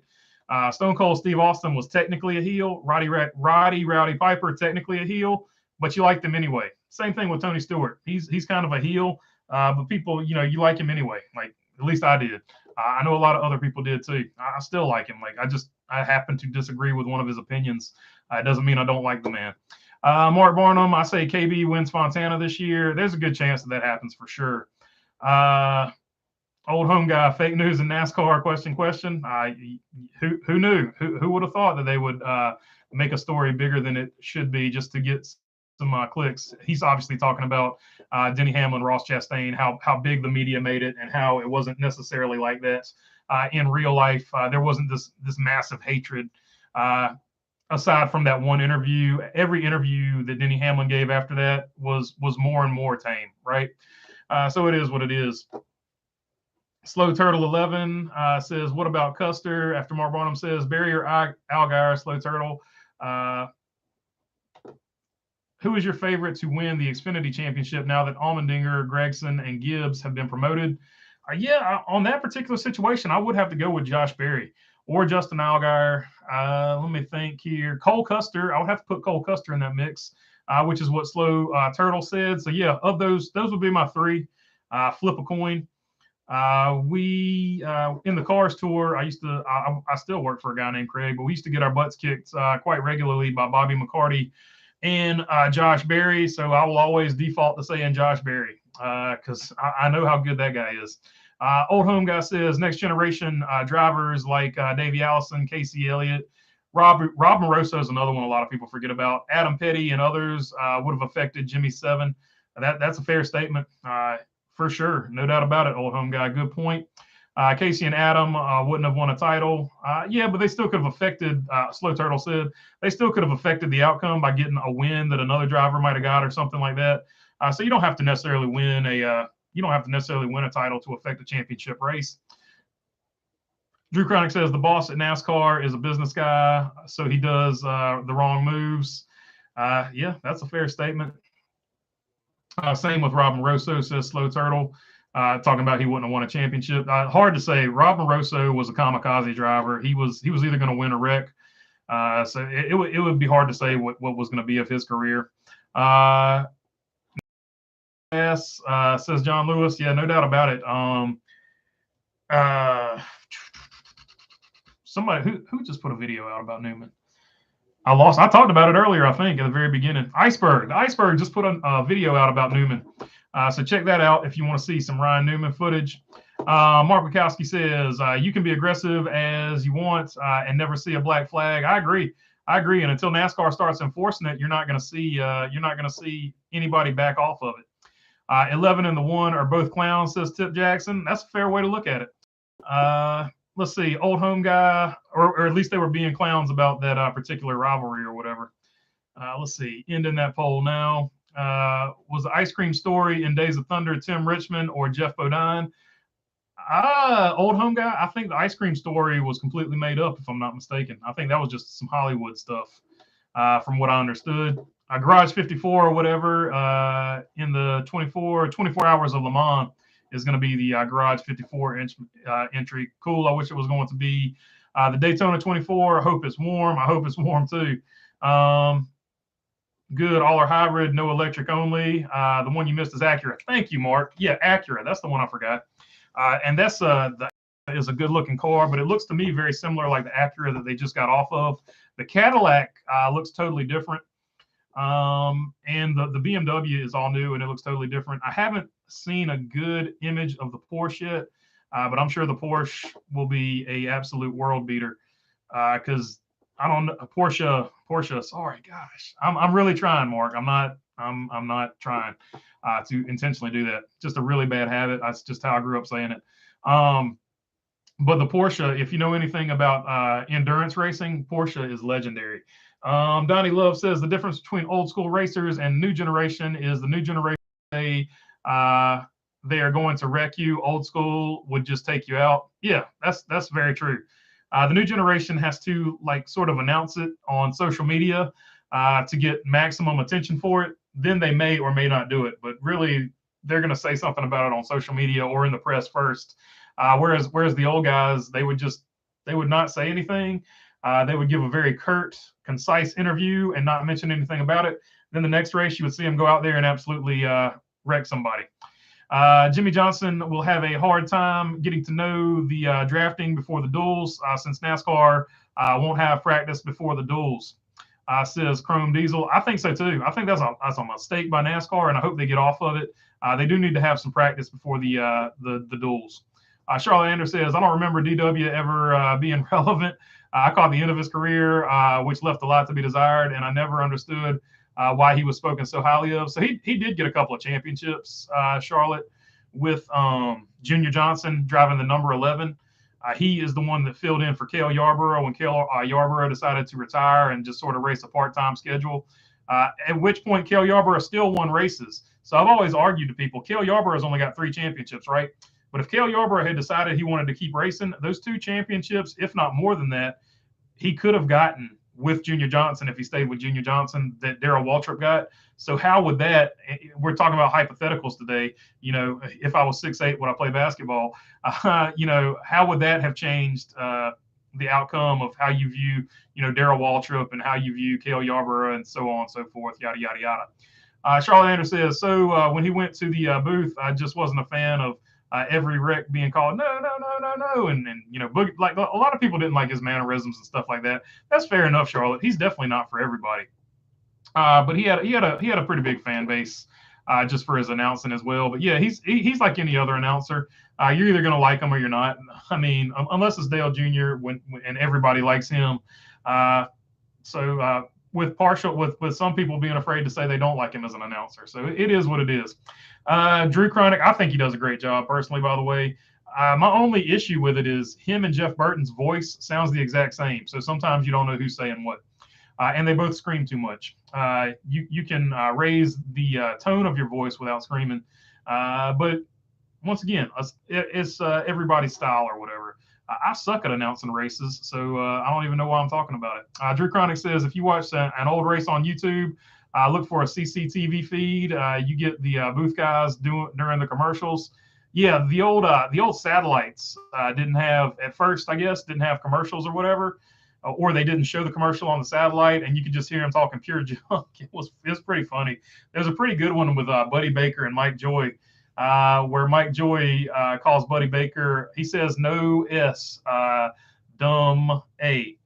Stone Cold Steve Austin was technically a heel. Rowdy Piper, technically a heel, but you liked him anyway. Same thing with Tony Stewart. He's kind of a heel, but people, you like him anyway. Like, at least I did. I know a lot of other people did too. I still like him. Like, I happen to disagree with one of his opinions. It doesn't mean I don't like the man. Mark Barnum, I say KB wins Fontana this year. There's a good chance that happens for sure. Old Home Guy, fake news in NASCAR, question. Who knew? Who would have thought that they would make a story bigger than it should be just to get some clicks? He's obviously talking about Denny Hamlin, Ross Chastain, how big the media made it, and how it wasn't necessarily like that in real life. There wasn't this massive hatred. Aside from that one interview, every interview that Denny Hamlin gave after that was more and more tame, right? So it is what it is. Slow Turtle 11 says, what about Custer? After Mark Barnum says, Barry or Allgaier, Slow Turtle. Who is your favorite to win the Xfinity Championship now that Allmendinger, Gregson, and Gibbs have been promoted? On that particular situation, I would have to go with Josh Berry or Justin Allgaier. Let me think here. Cole Custer, I would have to put Cole Custer in that mix, which is what Slow Turtle said. So yeah, of those would be my three. Flip a coin. We in the Cars tour, I still work for a guy named Craig, but we used to get our butts kicked quite regularly by Bobby McCarty and Josh Berry. So I will always default to saying Josh Berry because I know how good that guy is. Old Home Guy says next generation drivers like Davey Allison, Casey Elliott, Rob Moroso is another one a lot of people forget about. Adam Petty and others would have affected Jimmie 7. That's a fair statement. For sure. No doubt about it, Old Home Guy. Good point. Casey and Adam wouldn't have won a title. But they still could have affected, Slow Turtle said, they still could have affected the outcome by getting a win that another driver might have got or something like that. So you don't have to necessarily win a title to affect a championship race. Drew Chronic says the boss at NASCAR is a business guy, so he does the wrong moves. That's a fair statement. Same with Rob Moroso, says Slow Turtle, talking about he wouldn't have won a championship. Hard to say. Rob Moroso was a kamikaze driver. He was either going to win or wreck. So it would be hard to say what was going to be of his career. Yes, says John Lewis. Yeah, no doubt about it. Somebody who just put a video out about Newman. I talked about it earlier, I think, at the very beginning. Iceberg just put a video out about Newman. So check that out if you want to see some Ryan Newman footage. Mark Wachowski says, you can be aggressive as you want and never see a black flag. I agree. And until NASCAR starts enforcing it, you're not going to see anybody back off of it. 11 and the 1 are both clowns, says Tip Jackson. That's a fair way to look at it. Let's see, Old Home Guy, or at least they were being clowns about that particular rivalry or whatever. Let's see, ending that poll now. Was the ice cream story in Days of Thunder Tim Richmond or Jeff Bodine? Old Home Guy, I think the ice cream story was completely made up, if I'm not mistaken. I think that was just some Hollywood stuff, from what I understood. Garage 54 or whatever in the 24 hours of Le Mans is going to be the Garage 54 entry. Cool. I wish it was going to be the Daytona 24. I hope it's warm. I hope it's warm too. Good. All are hybrid, no electric only. The one you missed is Acura. Thank you, Mark. Yeah, Acura. That's the one I forgot. And that's is a good looking car, but it looks to me very similar like the Acura that they just got off of. The Cadillac looks totally different. And the BMW is all new and it looks totally different. I haven't seen a good image of the Porsche yet, but I'm sure the Porsche will be a absolute world beater. Because I don't know Porsche. Sorry, gosh, I'm really trying, Mark. I'm not trying to intentionally do that. Just a really bad habit. That's just how I grew up saying it. But the Porsche, if you know anything about endurance racing, Porsche is legendary. Donnie Love says the difference between old school racers and new generation is the new generation they are going to wreck you. Old school would just take you out. Yeah, that's very true. The new generation has to like sort of announce it on social media to get maximum attention for it. Then they may or may not do it, but really they're going to say something about it on social media or in the press first. Whereas the old guys, they would not say anything. They would give a very curt, concise interview and not mention anything about it. Then the next race, you would see them go out there and absolutely wreck somebody. Jimmie Johnson will have a hard time getting to know the drafting before the duels since NASCAR won't have practice before the duels, says Chrome Diesel. I think so too. I think that's a mistake by NASCAR, and I hope they get off of it. They do need to have some practice before the duels. Charlotte Anders says, I don't remember DW ever being relevant. I caught the end of his career, which left a lot to be desired, and I never understood why he was spoken so highly of. So he did get a couple of championships, Charlotte, with Junior Johnson driving the number 11. He is the one that filled in for Cale Yarborough when Cale Yarborough decided to retire and just sort of race a part-time schedule, at which point Cale Yarborough still won races. So I've always argued to people, Cale Yarborough's only got 3 championships, right? But if Cale Yarborough had decided he wanted to keep racing, those 2 championships, if not more than that, he could have gotten with Junior Johnson if he stayed with Junior Johnson that Darrell Waltrip got. So how would that, we're talking about hypotheticals today, you know, if I was 6'8", would I play basketball? You know, how would that have changed the outcome of how you view, you know, Darrell Waltrip and how you view Cale Yarborough and so on and so forth, yada, yada, yada. Charlotte Anders says, so when he went to the booth, I just wasn't a fan of every wreck being called no, and you know, like a lot of people didn't like his mannerisms and stuff like that. That's fair enough, Charlotte. He's definitely not for everybody, but he had a pretty big fan base just for his announcing as well. But yeah, he's like any other announcer. You're either gonna like him or you're not. I mean, unless it's Dale Jr. and everybody likes him. With some people being afraid to say they don't like him as an announcer. So it is what it is. Drew Chronic, I think he does a great job personally, by the way. My only issue with it is him and Jeff Burton's voice sounds the exact same. So sometimes you don't know who's saying what. And they both scream too much. You can raise the tone of your voice without screaming. But once again, it's everybody's style or whatever. I suck at announcing races, so I don't even know why I'm talking about it. Drew Chronic says, if you watch an old race on YouTube, look for a CCTV feed. You get the booth guys during the commercials. Yeah, the old satellites didn't have, at first, I guess, didn't have commercials or whatever, or they didn't show the commercial on the satellite, and you could just hear them talking pure junk. It was pretty funny. There's a pretty good one with Buddy Baker and Mike Joy, where Mike Joy calls Buddy Baker, he says no S, dumb A.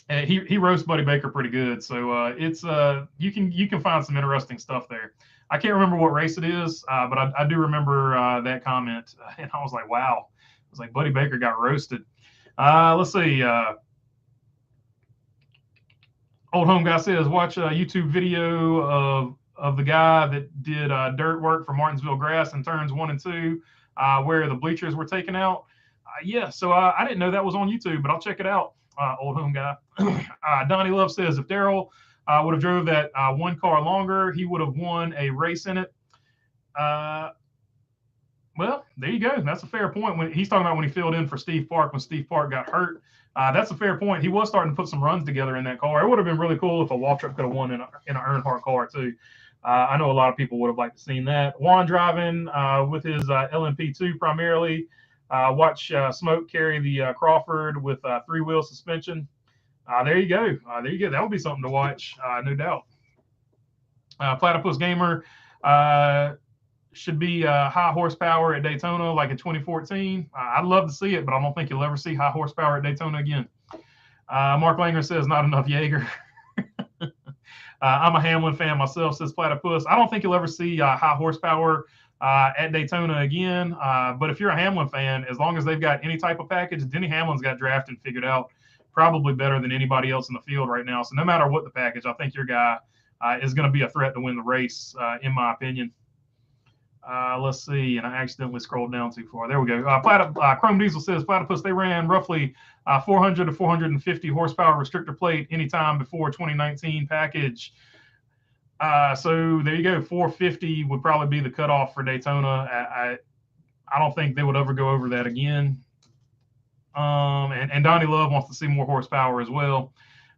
He roasts Buddy Baker pretty good, so it's you can find some interesting stuff there. I can't remember what race it is, but I do remember that comment, and I was like, wow. I was like, Buddy Baker got roasted. Let's see. Old Home Guy says, watch a YouTube video of the guy that did dirt work for Martinsville Grass in turns 1 and 2, where the bleachers were taken out. Yeah, so I didn't know that was on YouTube, but I'll check it out. Old Home Guy. Donnie Love says, if Darrell would have drove that 1 car longer, he would have won a race in it. Well, there you go. That's a fair point. When he's talking about when he filled in for Steve Park when Steve Park got hurt. That's a fair point. He was starting to put some runs together in that car. It would have been really cool if a Waltrip could have won in an Earnhardt car too. I know a lot of people would have liked to seen that. Juan driving with his LMP2 primarily. Watch Smoke carry the Crawford with 3-wheel suspension. There you go. There you go. That would be something to watch, no doubt. Platypus Gamer should be high horsepower at Daytona like in 2014. I'd love to see it, but I don't think you'll ever see high horsepower at Daytona again. Mark Langer says not enough Jaeger. I'm a Hamlin fan myself, says Platypus. I don't think you'll ever see high horsepower at Daytona again. But if you're a Hamlin fan, as long as they've got any type of package, Denny Hamlin's got drafted and figured out probably better than anybody else in the field right now. So no matter what the package, I think your guy is going to be a threat to win the race, in my opinion. Let's see, and I accidentally scrolled down too far. There we go. Chrome Diesel says Platypus, they ran roughly 400 to 450 horsepower restrictor plate anytime before 2019 package. So there you go. 450 would probably be the cutoff for Daytona. I don't think they would ever go over that again. And Donnie Love wants to see more horsepower as well.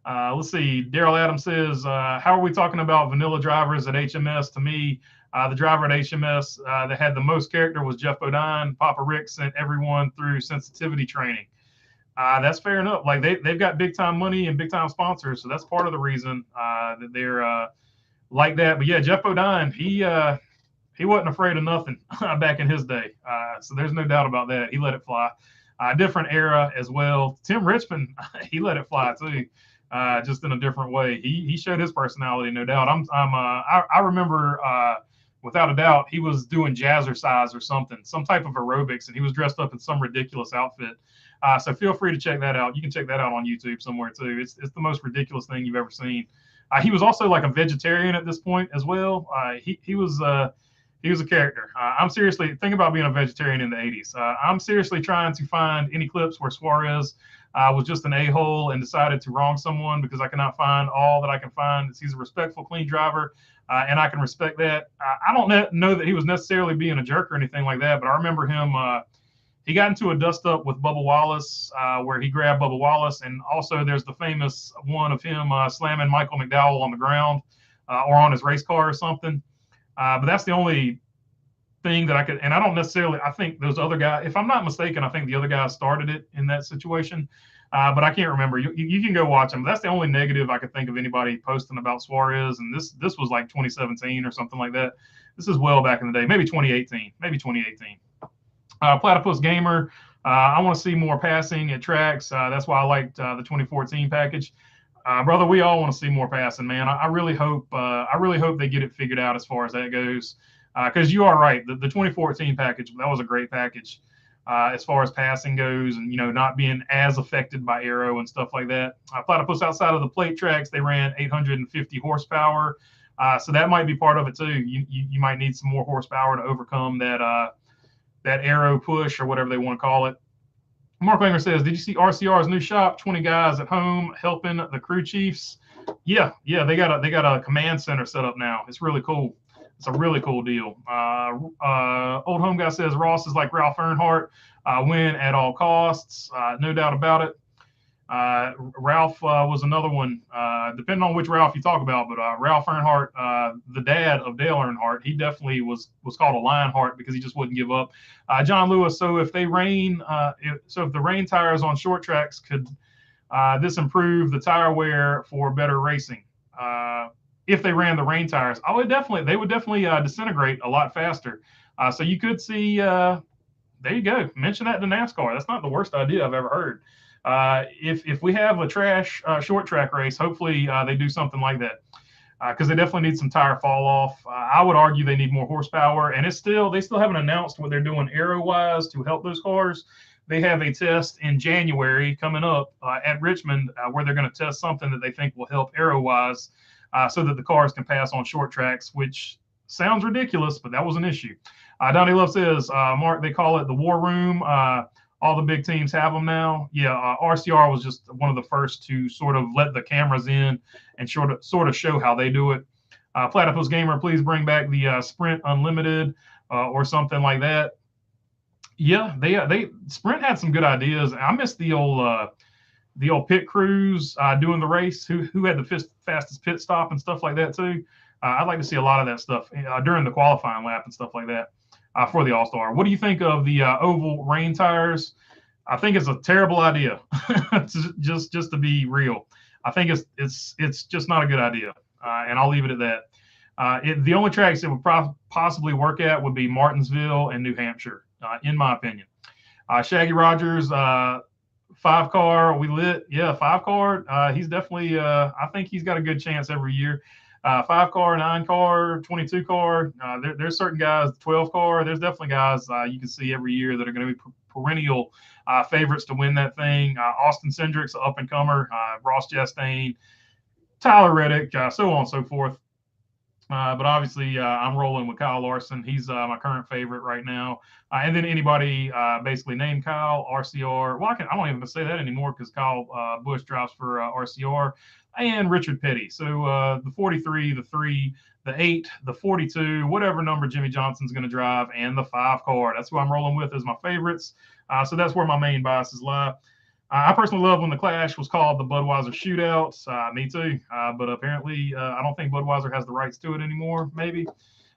Let's see. Daryl Adams says, how are we talking about vanilla drivers at HMS? To me, the driver at HMS that had the most character was Jeff Bodine. Papa Rick sent everyone through sensitivity training. That's fair enough. Like they've got big time money and big time sponsors, so that's part of the reason that they're like that. But yeah, Jeff Bodine, he wasn't afraid of nothing back in his day. So there's no doubt about that. He let it fly. Different era as well. Tim Richmond, he let it fly too, just in a different way. He showed his personality, no doubt. I remember. Without a doubt, he was doing jazzercise or something, some type of aerobics, and he was dressed up in some ridiculous outfit. So feel free to check that out. You can check that out on YouTube somewhere too. It's the most ridiculous thing you've ever seen. He was also like a vegetarian at this point as well. He was a character. I'm seriously thinking about being a vegetarian in the 80s. I'm seriously trying to find any clips where Suarez was just an a-hole and decided to wrong someone, because I cannot find all that I can find. He's a respectful, clean driver. And I can respect that. I don't know that he was necessarily being a jerk or anything like that, but I remember him. He got into a dust-up with Bubba Wallace, where he grabbed Bubba Wallace, and also there's the famous one of him slamming Michael McDowell on the ground or on his race car or something. But that's the only thing that I could. And I don't necessarily. I think those other guys, if I'm not mistaken, I think the other guys started it in that situation. But I can't remember. You can go watch them. That's the only negative I could think of anybody posting about Suarez. And this was like 2017 or something like that. This is well back in the day, maybe 2018, Platypus Gamer. I want to see more passing at tracks. That's why I liked the 2014 package. Brother, we all want to see more passing, man. I really hope they get it figured out as far as that goes. Because you are right. The 2014 package, that was a great package. As far as passing goes, and not being as affected by aero and stuff like that. Platypus, outside of the plate tracks, they ran 850 horsepower, so that might be part of it too. You might need some more horsepower to overcome that aero push or whatever they want to call it. Mark Langer says, "Did you see RCR's new shop? 20 guys at home helping the crew chiefs." Yeah, they got a command center set up now. It's really cool. It's a really cool deal. Old Home Guy says Ross is like Ralph Earnhardt, win at all costs. No doubt about it. Ralph was another one, depending on which Ralph you talk about, but Ralph Earnhardt, the dad of Dale Earnhardt, he definitely was called a Lionheart because he just wouldn't give up. John Lewis, so if the rain tires on short tracks, could this improve the tire wear for better racing? If they ran the rain tires, they would definitely disintegrate a lot faster. So you could see, there you go. Mention that to NASCAR. That's not the worst idea I've ever heard. If we have a trash short track race, hopefully they do something like that, because they definitely need some tire fall off. I would argue they need more horsepower, and they still haven't announced what they're doing aero wise to help those cars. They have a test in January coming up at Richmond where they're going to test something that they think will help aero wise. So that the cars can pass on short tracks, which sounds ridiculous, but that was an issue. Donnie Love says, Mark, they call it the war room. All the big teams have them now. Yeah, RCR was just one of the first to sort of let the cameras in and sort of show how they do it. Platypus Gamer, please bring back the Sprint Unlimited or something like that. Yeah, they Sprint had some good ideas. I missed the old pit crews doing the race, who had the fastest pit stop and stuff like that too. I'd like to see a lot of that stuff during the qualifying lap and stuff like that for the All-Star. What do you think of the oval rain tires? I think it's a terrible idea. just to be real, I think it's just not a good idea, and I'll leave it at that. The only tracks it would possibly work at would be Martinsville and New Hampshire, in my opinion. Shaggy Rogers. 5-car, we lit. Yeah, 5-car. He's definitely, I think he's got a good chance every year. 5 car, 9 car, 22 car. There's certain guys, 12 car. There's definitely guys you can see every year that are going to be perennial favorites to win that thing. Austin Cindric's an up and comer. Ross Chastain, Tyler Reddick, so on and so forth. But obviously, I'm rolling with Kyle Larson. He's my current favorite right now. And then anybody basically named Kyle, RCR. Well, I don't even say that anymore because Kyle Busch drives for RCR, and Richard Petty. So the 43, the 3, the 8, the 42, whatever number Jimmie Johnson's going to drive, and the 5 car. That's who I'm rolling with as my favorites. So that's where my main biases lie. I personally love when the clash was called the Budweiser Shootout. Me too. But apparently, I don't think Budweiser has the rights to it anymore. Maybe.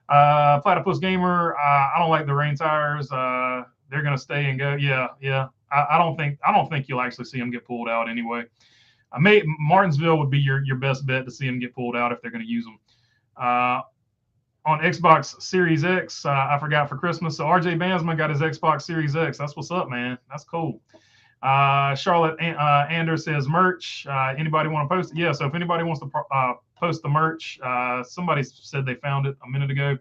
Platypus Gamer. I don't like the rain tires. They're gonna stay and go. Yeah. I don't think you'll actually see them get pulled out anyway. Martinsville would be your best bet to see them get pulled out if they're going to use them. On Xbox Series X, I forgot for Christmas. So RJ Bansman got his Xbox Series X. That's what's up, man. That's cool. Charlotte Anders says merch. Anybody want to post it? Yeah. So if anybody wants to post the merch, somebody said they found it a minute ago.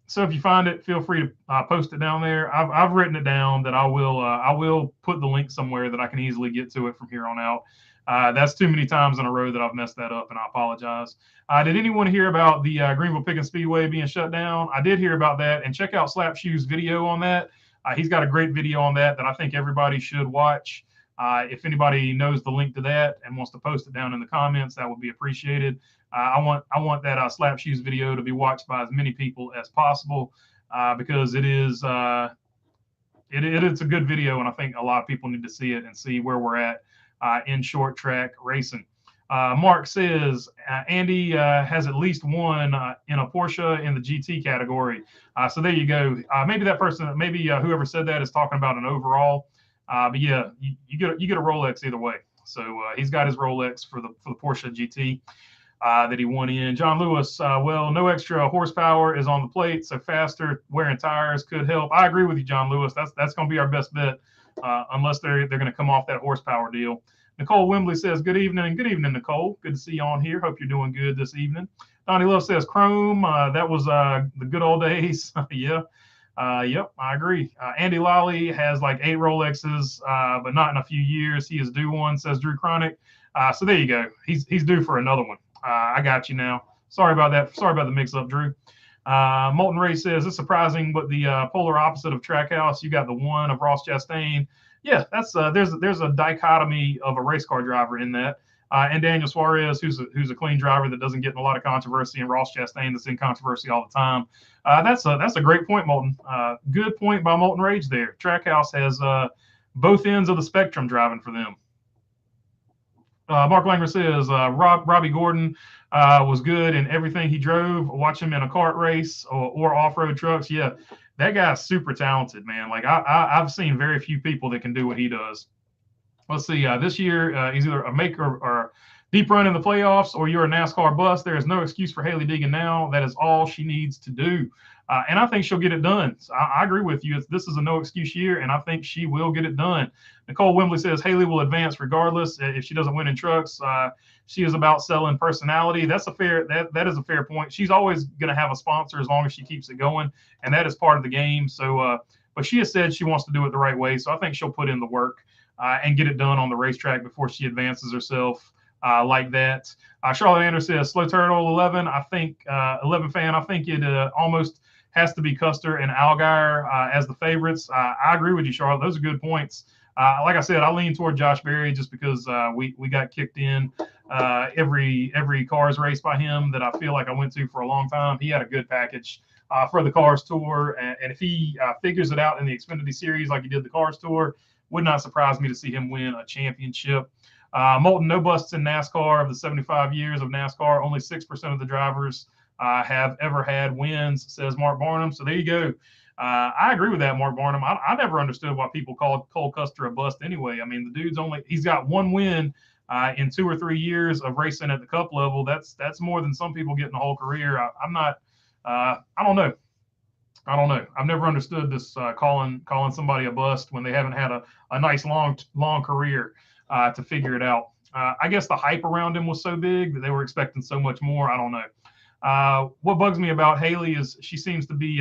So if you find it, feel free to post it down there. I've written it down that I will put the link somewhere that I can easily get to it from here on out. That's too many times in a row that I've messed that up, and I apologize. Did anyone hear about the Greenville Pickens Speedway being shut down? I did hear about that, and check out Slap Shoe's video on that. He's got a great video on that I think everybody should watch. If anybody knows the link to that and wants to post it down in the comments, that would be appreciated. I want that Slap Shoes video to be watched by as many people as possible because it's a good video, and I think a lot of people need to see it and see where we're at in short track racing. Mark says Andy has at least one in a Porsche in the GT category. So there you go. Maybe that person, whoever said that is talking about an overall. But yeah, you get a Rolex either way. So he's got his Rolex for the Porsche GT that he won in. John Lewis, well, no extra horsepower is on the plate, so faster wearing tires could help. I agree with you, John Lewis. That's going to be our best bet unless they're going to come off that horsepower deal. Nicole Wembley says, good evening. Good evening, Nicole. Good to see you on here. Hope you're doing good this evening. Donnie Love says, Chrome, that was the good old days. Yeah. Yep, I agree. Andy Lally has like 8 Rolexes, but not in a few years. He is due one, says Drew Chronic. So there you go. He's due for another one. I got you now. Sorry about that. Sorry about the mix-up, Drew. Molten Ray says, it's surprising, but the polar opposite of Trackhouse, you got the one of Ross Chastain. Yeah, that's there's a dichotomy of a race car driver in that. And Daniel Suarez, who's a clean driver that doesn't get in a lot of controversy, and Ross Chastain that's in controversy all the time. That's a great point, Molten. Good point by Molten Rage there. Trackhouse has both ends of the spectrum driving for them. Mark Langer says Robbie Gordon was good in everything he drove. Watch him in a kart race or off-road trucks. Yeah, that guy's super talented, man. Like I've seen very few people that can do what he does. Let's see. This year, he's either a make or deep run in the playoffs, or you're a NASCAR bust. There is no excuse for Hailie Deegan now. That is all she needs to do. And I think she'll get it done. So I agree with you. This is a no excuse year, and I think she will get it done. Nicole Wembley says Hailie will advance regardless. If she doesn't win in trucks, she is about selling personality. That is a fair point. She's always going to have a sponsor as long as she keeps it going, and that is part of the game. So, but she has said she wants to do it the right way. So I think she'll put in the work and get it done on the racetrack before she advances herself like that. Charlotte Anders says Slow Turtle 11. I think 11 fan. I think it almost has to be Custer and Allgaier as the favorites. I agree with you, Charlotte. Those are good points. Like I said, I lean toward Josh Berry just because we got kicked in every Cars race by him that I feel like I went to for a long time. He had a good package for the Cars Tour, and if he figures it out in the Xfinity Series like he did the Cars Tour, would not surprise me to see him win a championship. Molten, no busts in NASCAR. Of the 75 years of NASCAR, only 6% of the drivers have ever had wins, says Mark Barnum. So there you go. I agree with that, Mark Barnum. I never understood why people called Cole Custer a bust anyway. I mean, the dude's he's got one win in 2 or 3 years of racing at the Cup level. That's more than some people get in the whole career. I don't know. I've never understood this calling somebody a bust when they haven't had a nice long career. to figure it out. I guess the hype around him was so big that they were expecting so much more. I don't know. What bugs me about Haley is she seems to be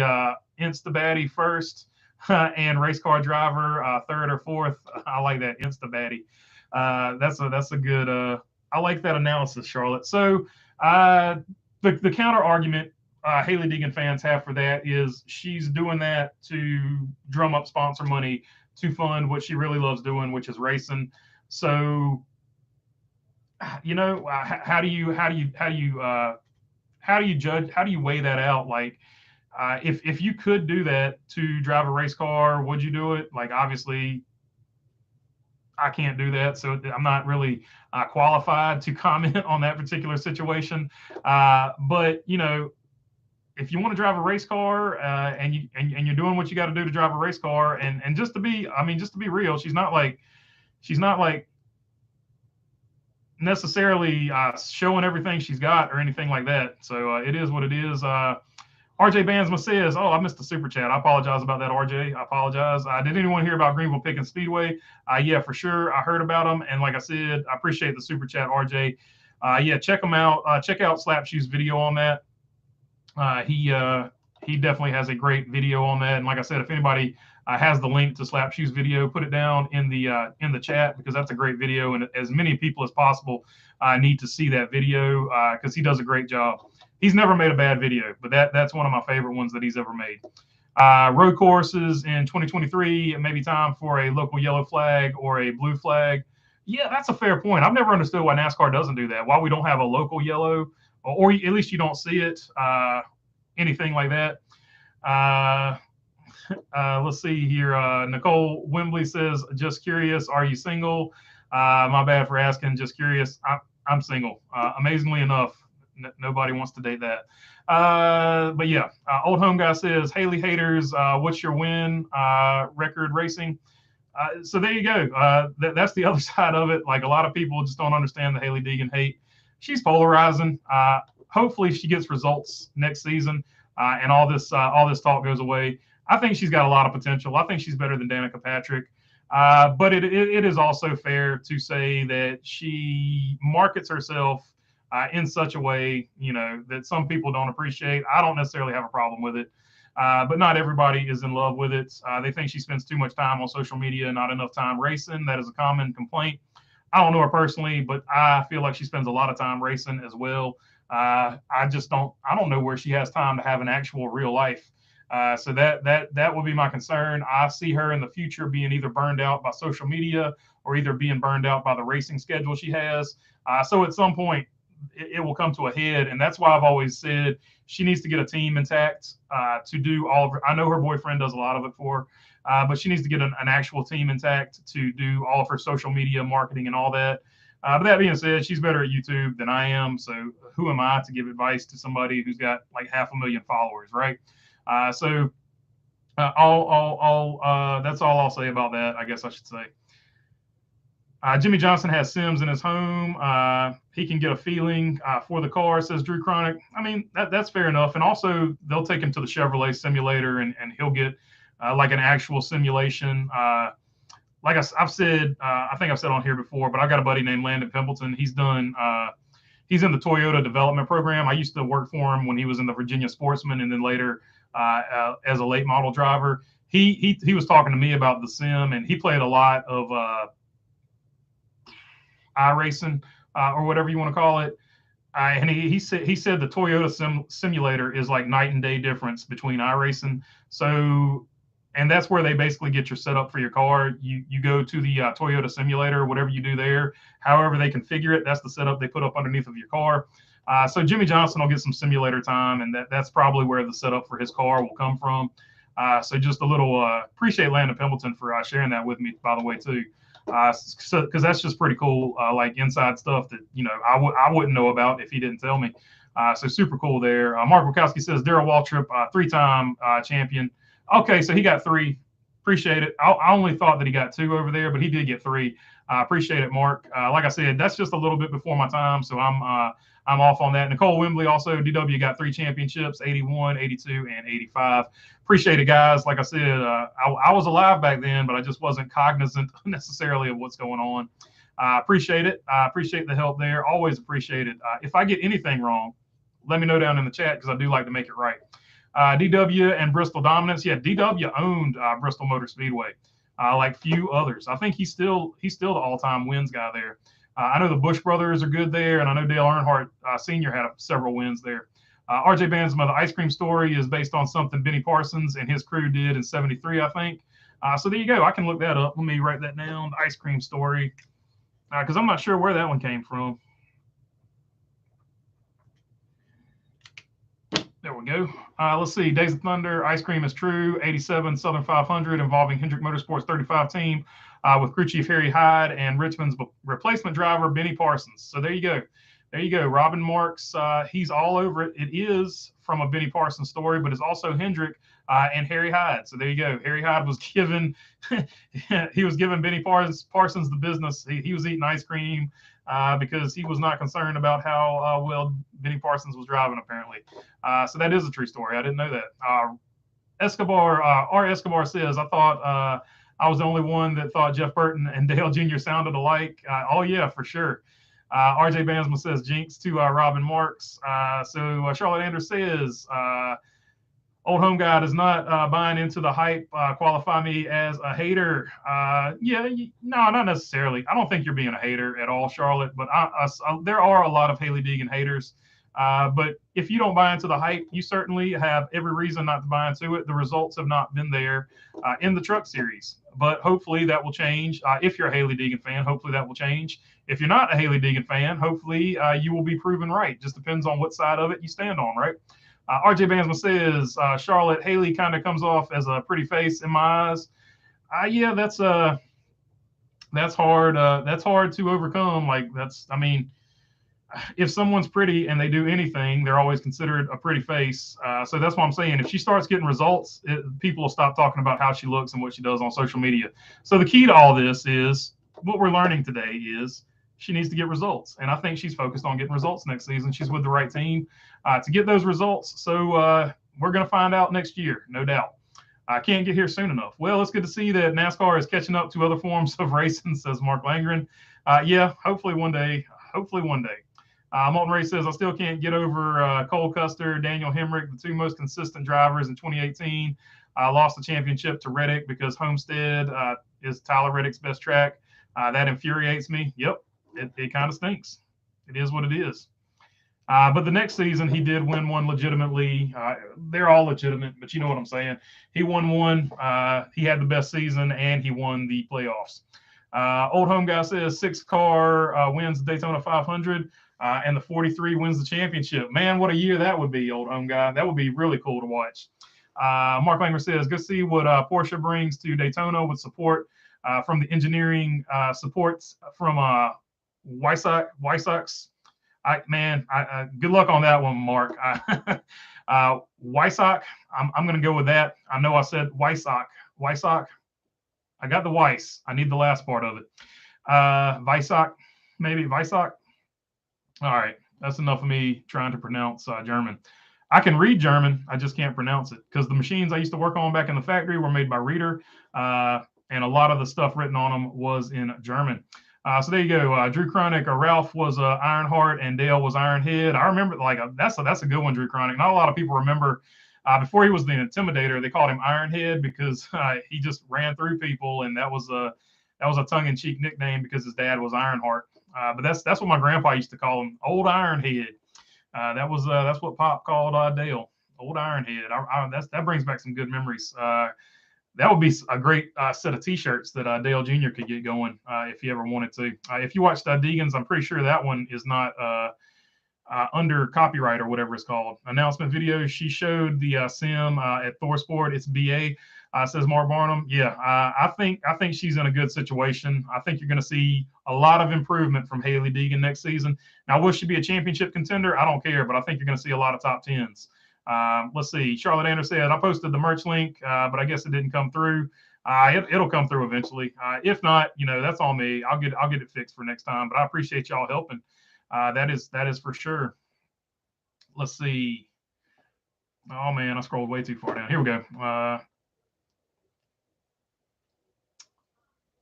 insta-baddie first and race car driver third or fourth. I like that, insta-baddie. That's a good. I like that analysis, Charlotte. So the counter argument Haley Deegan fans have for that is she's doing that to drum up sponsor money to fund what she really loves doing, which is racing. So, how do you judge? How do you weigh that out? Like, if you could do that to drive a race car, would you do it? Like, obviously, I can't do that, so I'm not really qualified to comment on that particular situation. But if you want to drive a race car and you're doing what you got to do to drive a race car, and just to be real, she's not like necessarily showing everything she's got or anything like that. So it is what it is. RJ Bansma says, "Oh, I missed the super chat. I apologize about that, RJ. I apologize. Did anyone hear about Greenville Pickens Speedway? Yeah, for sure. I heard about them, and like I said, I appreciate the super chat, RJ. Yeah, check them out. Check out Slapshoe's video on that. He definitely has a great video on that. And like I said, if anybody has the link to Slapshoe's video, put it down in the chat, because that's a great video, and as many people as possible need to see that video because he does a great job. He's never made a bad video, but that's one of my favorite ones that he's ever made. Road courses in 2023, it may be time for a local yellow flag or a blue flag. Yeah, that's a fair point. I've never understood why NASCAR doesn't do that, why we don't have a local yellow, or at least you don't see it, anything like that. Let's see here. Nicole Wembley says, just curious, are you single? My bad for asking, just curious. I'm single. Amazingly enough, nobody wants to date that. But yeah, Old Home Guy says, Haley haters, what's your win record racing? So there you go. That's the other side of it. Like, a lot of people just don't understand the Haley Deegan hate. She's polarizing. Hopefully she gets results next season and all this talk goes away. I think she's got a lot of potential. I think she's better than Danica Patrick. But it is also fair to say that she markets herself in such a way, that some people don't appreciate. I don't necessarily have a problem with it. But not everybody is in love with it. They think she spends too much time on social media, not enough time racing. That is a common complaint. I don't know her personally, but I feel like she spends a lot of time racing as well. I don't know where she has time to have an actual real life. So that would be my concern. I see her in the future being either burned out by social media or either being burned out by the racing schedule she has. So at some point, it will come to a head, and that's why I've always said she needs to get a team intact to do all of her. I know her boyfriend does a lot of it for her, but she needs to get an actual team intact to do all of her social media marketing and all that. But that being said, she's better at YouTube than I am, so who am I to give advice to somebody who's got like 500,000 followers, right? So that's all I'll say about that, I guess I should say. Jimmie Johnson has Sims in his home. He can get a feeling for the car, says Drew Chronic. I mean, that's fair enough. And also, they'll take him to the Chevrolet simulator, and he'll get like an actual simulation. Like I've said, I think I've said on here before, but I've got a buddy named Landon Pimpleton. He's in the Toyota development program. I used to work for him when he was in the Virginia Sportsman, and then later as a late model driver. He was talking to me about the sim, and he played a lot of iRacing or whatever you want to call it. And he said the Toyota simulator is like night and day difference between iRacing. So, and that's where they basically get your setup for your car. You go to the Toyota simulator, whatever you do there, however they configure it, that's the setup they put up underneath of your car. So Jimmie Johnson will get some simulator time, and that's probably where the setup for his car will come from. So just a little appreciate Landon Pimpleton for sharing that with me, by the way, too. Because that's just pretty cool, like inside stuff that I wouldn't know about if he didn't tell me. So super cool there. Mark Wachowski says Darrell Waltrip, 3-time champion. Okay, so he got 3. Appreciate it. I only thought that he got 2 over there, but he did get 3. Appreciate it, Mark. Like I said, that's just a little bit before my time, so I'm off on that. Nicole Wembley also, DW got 3 championships, 81, 82, and 85. Appreciate it, guys. Like I said, I was alive back then, but I just wasn't cognizant necessarily of what's going on. Appreciate it. I appreciate the help there. Always appreciate it. If I get anything wrong, let me know down in the chat because I do like to make it right. DW and Bristol Dominance. Yeah, DW owned Bristol Motor Speedway, like few others. I think he's still the all-time wins guy there. I know the Bush brothers are good there, and I know Dale Earnhardt Sr. had several wins there. RJ Bansma, the ice cream story is based on something Benny Parsons and his crew did in '73, I think. So there you go. I can look that up. Let me write that down. The ice cream story, because I'm not sure where that one came from. There we go. Let's see. Days of Thunder, Ice Cream is True, 87 Southern 500 involving Hendrick Motorsports 35 team with crew chief Harry Hyde and Richmond's replacement driver, Benny Parsons. So there you go. There you go. Robin Marks, he's all over it. It is from a Benny Parsons story, but it's also Hendrick and Harry Hyde. So there you go. Harry Hyde was given he was giving Benny Parsons the business. He was eating ice cream because he was not concerned about how well Benny Parsons was driving, apparently. So that is a true story. I didn't know that. R. Escobar says, I thought I was the only one that thought Jeff Burton and Dale Jr. sounded alike. Oh, yeah, for sure. RJ Bansma says jinx to Robin Marks. So Charlotte Anders says, old home guy does not buying into the hype qualify me as a hater. Yeah, no, not necessarily. I don't think you're being a hater at all, Charlotte, but there are a lot of Hailie Deegan haters. But if you don't buy into the hype, you certainly have every reason not to buy into it. The results have not been there in the Truck Series, but hopefully that will change. If you're a Hailie Deegan fan, hopefully that will change. If you're not a Hailie Deegan fan, hopefully you will be proven right. Just depends on what side of it you stand on, right? RJ Bansma says, Charlotte, Hailie kind of comes off as a pretty face in my eyes. Yeah, that's hard. That's hard to overcome. I mean, if someone's pretty and they do anything, they're always considered a pretty face. So that's what I'm saying. If she starts getting results, people will stop talking about how she looks and what she does on social media. So the key to all this is what we're learning today is she needs to get results. And I think she's focused on getting results next season. She's with the right team to get those results. So we're going to find out next year, no doubt. I can't get here soon enough. Well, it's good to see that NASCAR is catching up to other forms of racing, says Mark Langren. Yeah, hopefully one day. Hopefully one day. Molten Ray says, I still can't get over Cole Custer, Daniel Hemrick, the two most consistent drivers in 2018. Lost the championship to Reddick because Homestead is Tyler Reddick's best track. That infuriates me. Yep, it kind of stinks. It is what it is. But the next season, he did win one legitimately. They're all legitimate, but you know what I'm saying. He won one. He had the best season, and he won the playoffs. Old Home Guy says 6 car wins the Daytona 500. And the 43 wins the championship. Man, what a year that would be, Old Home Guy. That would be really cool to watch. Mark Langer says, go see what Porsche brings to Daytona with support from the engineering supports from Wysox. Good luck on that one, Mark. Wysock, I'm going to go with that. I know I said Wysock. I got the Weiss. I need the last part of it. Wysock, maybe Wysock. All right, that's enough of me trying to pronounce German. I can read German, I just can't pronounce it because the machines I used to work on back in the factory were made by Reader, and a lot of the stuff written on them was in German. So there you go. Drew Cronick, Ralph was Ironheart, and Dale was Ironhead. I remember that's a good one, Drew Cronick. Not a lot of people remember. Before he was the Intimidator, they called him Ironhead because he just ran through people, and that was a tongue-in-cheek nickname because his dad was Ironheart. But that's what my grandpa used to call him, Old Ironhead. That's what Pop called Dale, Old Ironhead. That brings back some good memories. That would be a great set of T-shirts that Dale Jr. could get going if he ever wanted to. If you watched Deegan's, I'm pretty sure that one is not under copyright or whatever it's called. Announcement video. She showed the sim at ThorSport. It's BA. Says Mark Barnum. Yeah, I think she's in a good situation. I think you're going to see a lot of improvement from Hailie Deegan next season. Now, will she be a championship contender? I don't care, but I think you're going to see a lot of top 10s. Let's see. Charlotte Anderson said, I posted the merch link, but I guess it didn't come through. It'll come through eventually. If not, that's on me. I'll get it fixed for next time. But I appreciate y'all helping. That is for sure. Let's see. Oh man, I scrolled way too far down. Here we go.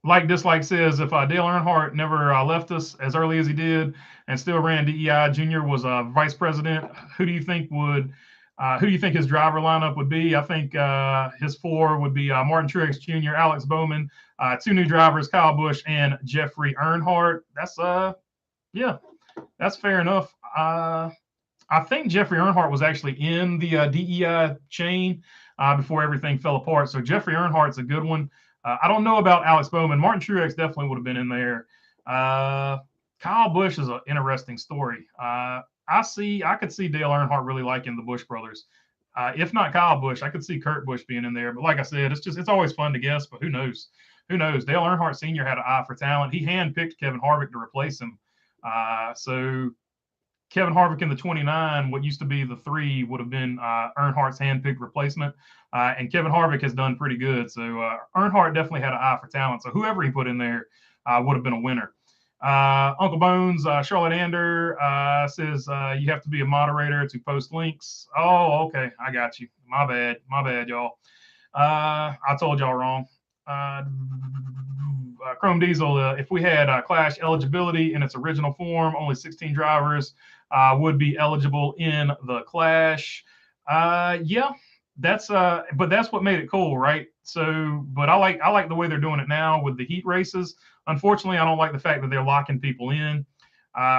Like Dislike says, if Dale Earnhardt never left us as early as he did and still ran DEI, Junior was vice president, who do you think his driver lineup would be? I think his four would be Martin Truex Jr., Alex Bowman, two new drivers, Kyle Busch and Jeffrey Earnhardt. Yeah, that's fair enough. I think Jeffrey Earnhardt was actually in the DEI chain before everything fell apart. So Jeffrey Earnhardt's a good one. I don't know about Alex Bowman. Martin Truex definitely would have been in there. Kyle Busch is an interesting story. I could see Dale Earnhardt really liking the Busch brothers. If not Kyle Busch, I could see Kurt Busch being in there. But like I said, it's always fun to guess. But who knows? Who knows? Dale Earnhardt Sr. had an eye for talent. He handpicked Kevin Harvick to replace him. So Kevin Harvick in the 29, what used to be the 3, would have been Earnhardt's handpicked replacement. And Kevin Harvick has done pretty good. So Earnhardt definitely had an eye for talent. So whoever he put in there would have been a winner. Uncle Bones, Charlotte Ander says you have to be a moderator to post links. Oh, okay. I got you. My bad, y'all. I told y'all wrong. Chrome Diesel, if we had Clash eligibility in its original form, only 16 drivers would be eligible in the Clash. Yeah, but that's what made it cool, right? So, but I like the way they're doing it now with the heat races. Unfortunately, I don't like the fact that they're locking people in.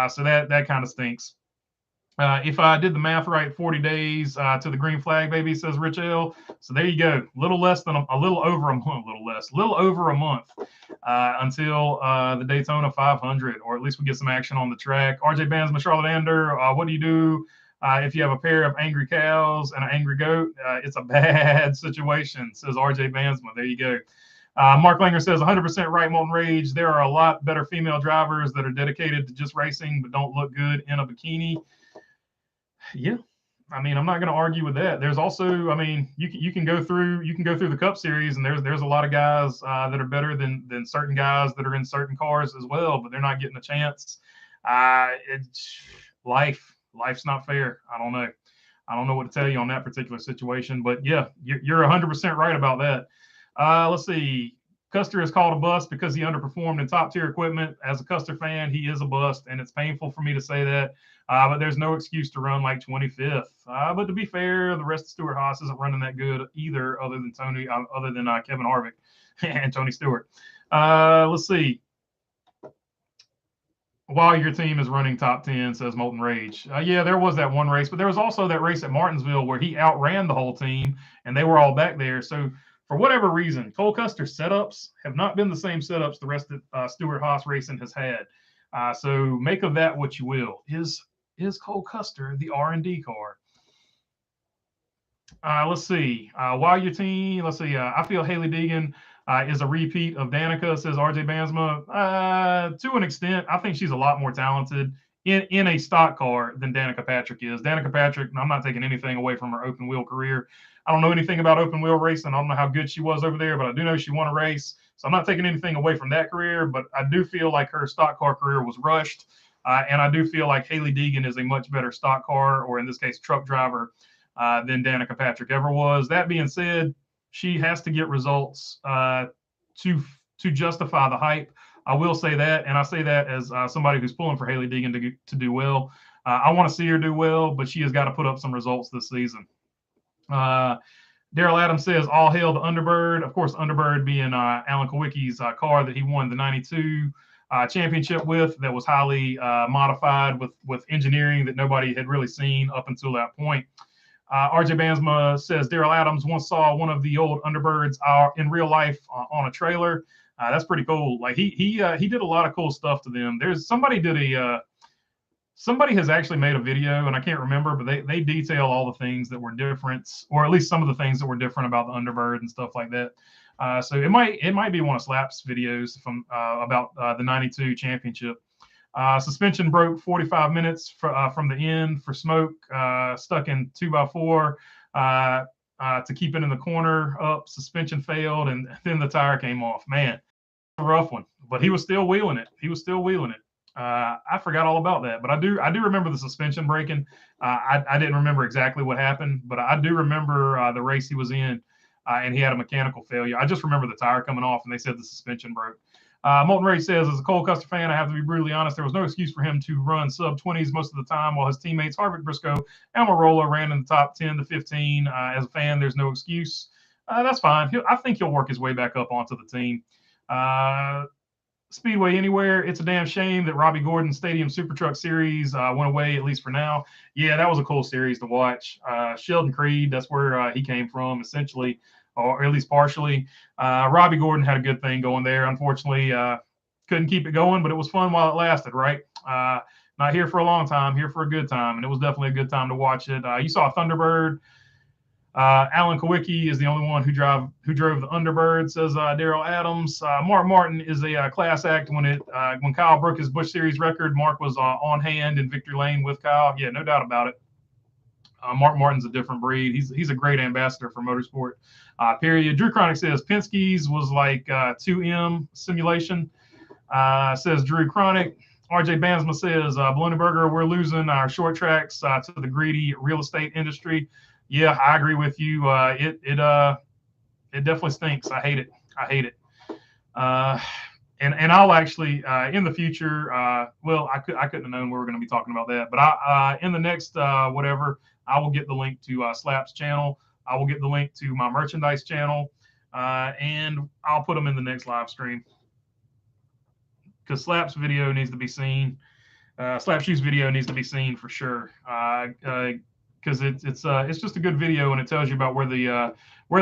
So that kind of stinks. If I did the math right, 40 days to the green flag, baby, says Rich L. So there you go. A little over a month until the Daytona 500, or at least we get some action on the track. RJ Bansma, Charlotte Ander, what do you do if you have a pair of angry cows and an angry goat? It's a bad situation, says RJ Bansma. There you go. Mark Langer says 100% right, Molten Rage. There are a lot better female drivers that are dedicated to just racing but don't look good in a bikini. Yeah, I mean, I'm not going to argue with that. There's also, I mean, you can go through the Cup Series, and there's a lot of guys that are better than certain guys that are in certain cars as well, but they're not getting a chance. It's life's not fair. I don't know what to tell you on that particular situation, but yeah, you're 100% right about that. Let's see. Custer is called a bust because he underperformed in top tier equipment. As a Custer fan, he is a bust, and it's painful for me to say that. But there's no excuse to run like 25th. But to be fair, the rest of Stewart-Haas isn't running that good either, other than Kevin Harvick and Tony Stewart. Let's see. While your team is running top 10, says Molten Rage. Yeah, there was that one race, but there was also that race at Martinsville where he outran the whole team, and they were all back there. So for whatever reason, Cole Custer's setups have not been the same setups the rest of Stewart-Haas Racing has had. So make of that what you will. Is Cole Custer the R&D car? Let's see. While your team, let's see. I feel Haley Deegan is a repeat of Danica, says RJ Bansma. To an extent, I think she's a lot more talented in a stock car than Danica Patrick is. Danica Patrick, I'm not taking anything away from her open wheel career. I don't know anything about open wheel racing. I don't know how good she was over there, but I do know she won a race. So I'm not taking anything away from that career, but I do feel like her stock car career was rushed. And I do feel like Haley Deegan is a much better stock car, or in this case, truck driver, than Danica Patrick ever was. That being said, she has to get results to justify the hype. I will say that, and I say that as somebody who's pulling for Haley Deegan to do well. I want to see her do well, but she has got to put up some results this season. Daryl Adams says, all hail the Underbird. Of course, Underbird being Alan Kowicki's car that he won the 92 championship with, that was highly modified with engineering that nobody had really seen up until that point. RJ Bansma says Daryl Adams once saw one of the old Underbirds in real life on a trailer. That's pretty cool. Like he did a lot of cool stuff to them. Somebody has actually made a video, and I can't remember, but they detail all the things that were different, or at least some of the things that were different about the Underbird and stuff like that. So it might be one of Slap's videos from about the 92 championship. Suspension broke 45 minutes from the end for Smoke, stuck in 2x4 to keep it in the corner up. Suspension failed, and then the tire came off. Man, a rough one, but he was still wheeling it. I forgot all about that, but I do remember the suspension breaking. I didn't remember exactly what happened, but I do remember the race he was in, and he had a mechanical failure. I just remember the tire coming off, and they said the suspension broke. Molten Rage says, as a Cole Custer fan, I have to be brutally honest. There was no excuse for him to run sub-20s most of the time, while his teammates Harvick, Briscoe, and Almirola ran in the top 10 to 15. As a fan, there's no excuse. That's fine. I think he'll work his way back up onto the team. Speedway Anywhere, it's a damn shame that Robbie Gordon's Stadium Super Truck Series went away, at least for now. Yeah, that was a cool series to watch. Sheldon Creed, that's where he came from, essentially, or at least partially. Robbie Gordon had a good thing going there. Unfortunately, couldn't keep it going, but it was fun while it lasted, right? Not here for a long time, here for a good time, and it was definitely a good time to watch it. You saw Thunderbird. Alan Kowicki is the only one who drove the Underbird, says Daryl Adams. Mark Martin is a class act. When Kyle broke his Busch Series record, Mark was on hand in victory lane with Kyle. Yeah, no doubt about it. Mark Martin's a different breed. He's a great ambassador for motorsport. Period. Drew Chronic says Penske's was like 2M simulation. Says Drew Chronic. RJ Bansma says Baloney Burger, we're losing our short tracks to the greedy real estate industry. Yeah, I agree with you. It definitely stinks. I hate it. And I'll actually in the future. Well, I couldn't have known we were going to be talking about that. But in the next whatever, I will get the link to Slap's channel. I will get the link to my merchandise channel, and I'll put them in the next live stream because Slap's video needs to be seen. Slap Shoes video needs to be seen for sure. Because it's just a good video and it tells you about where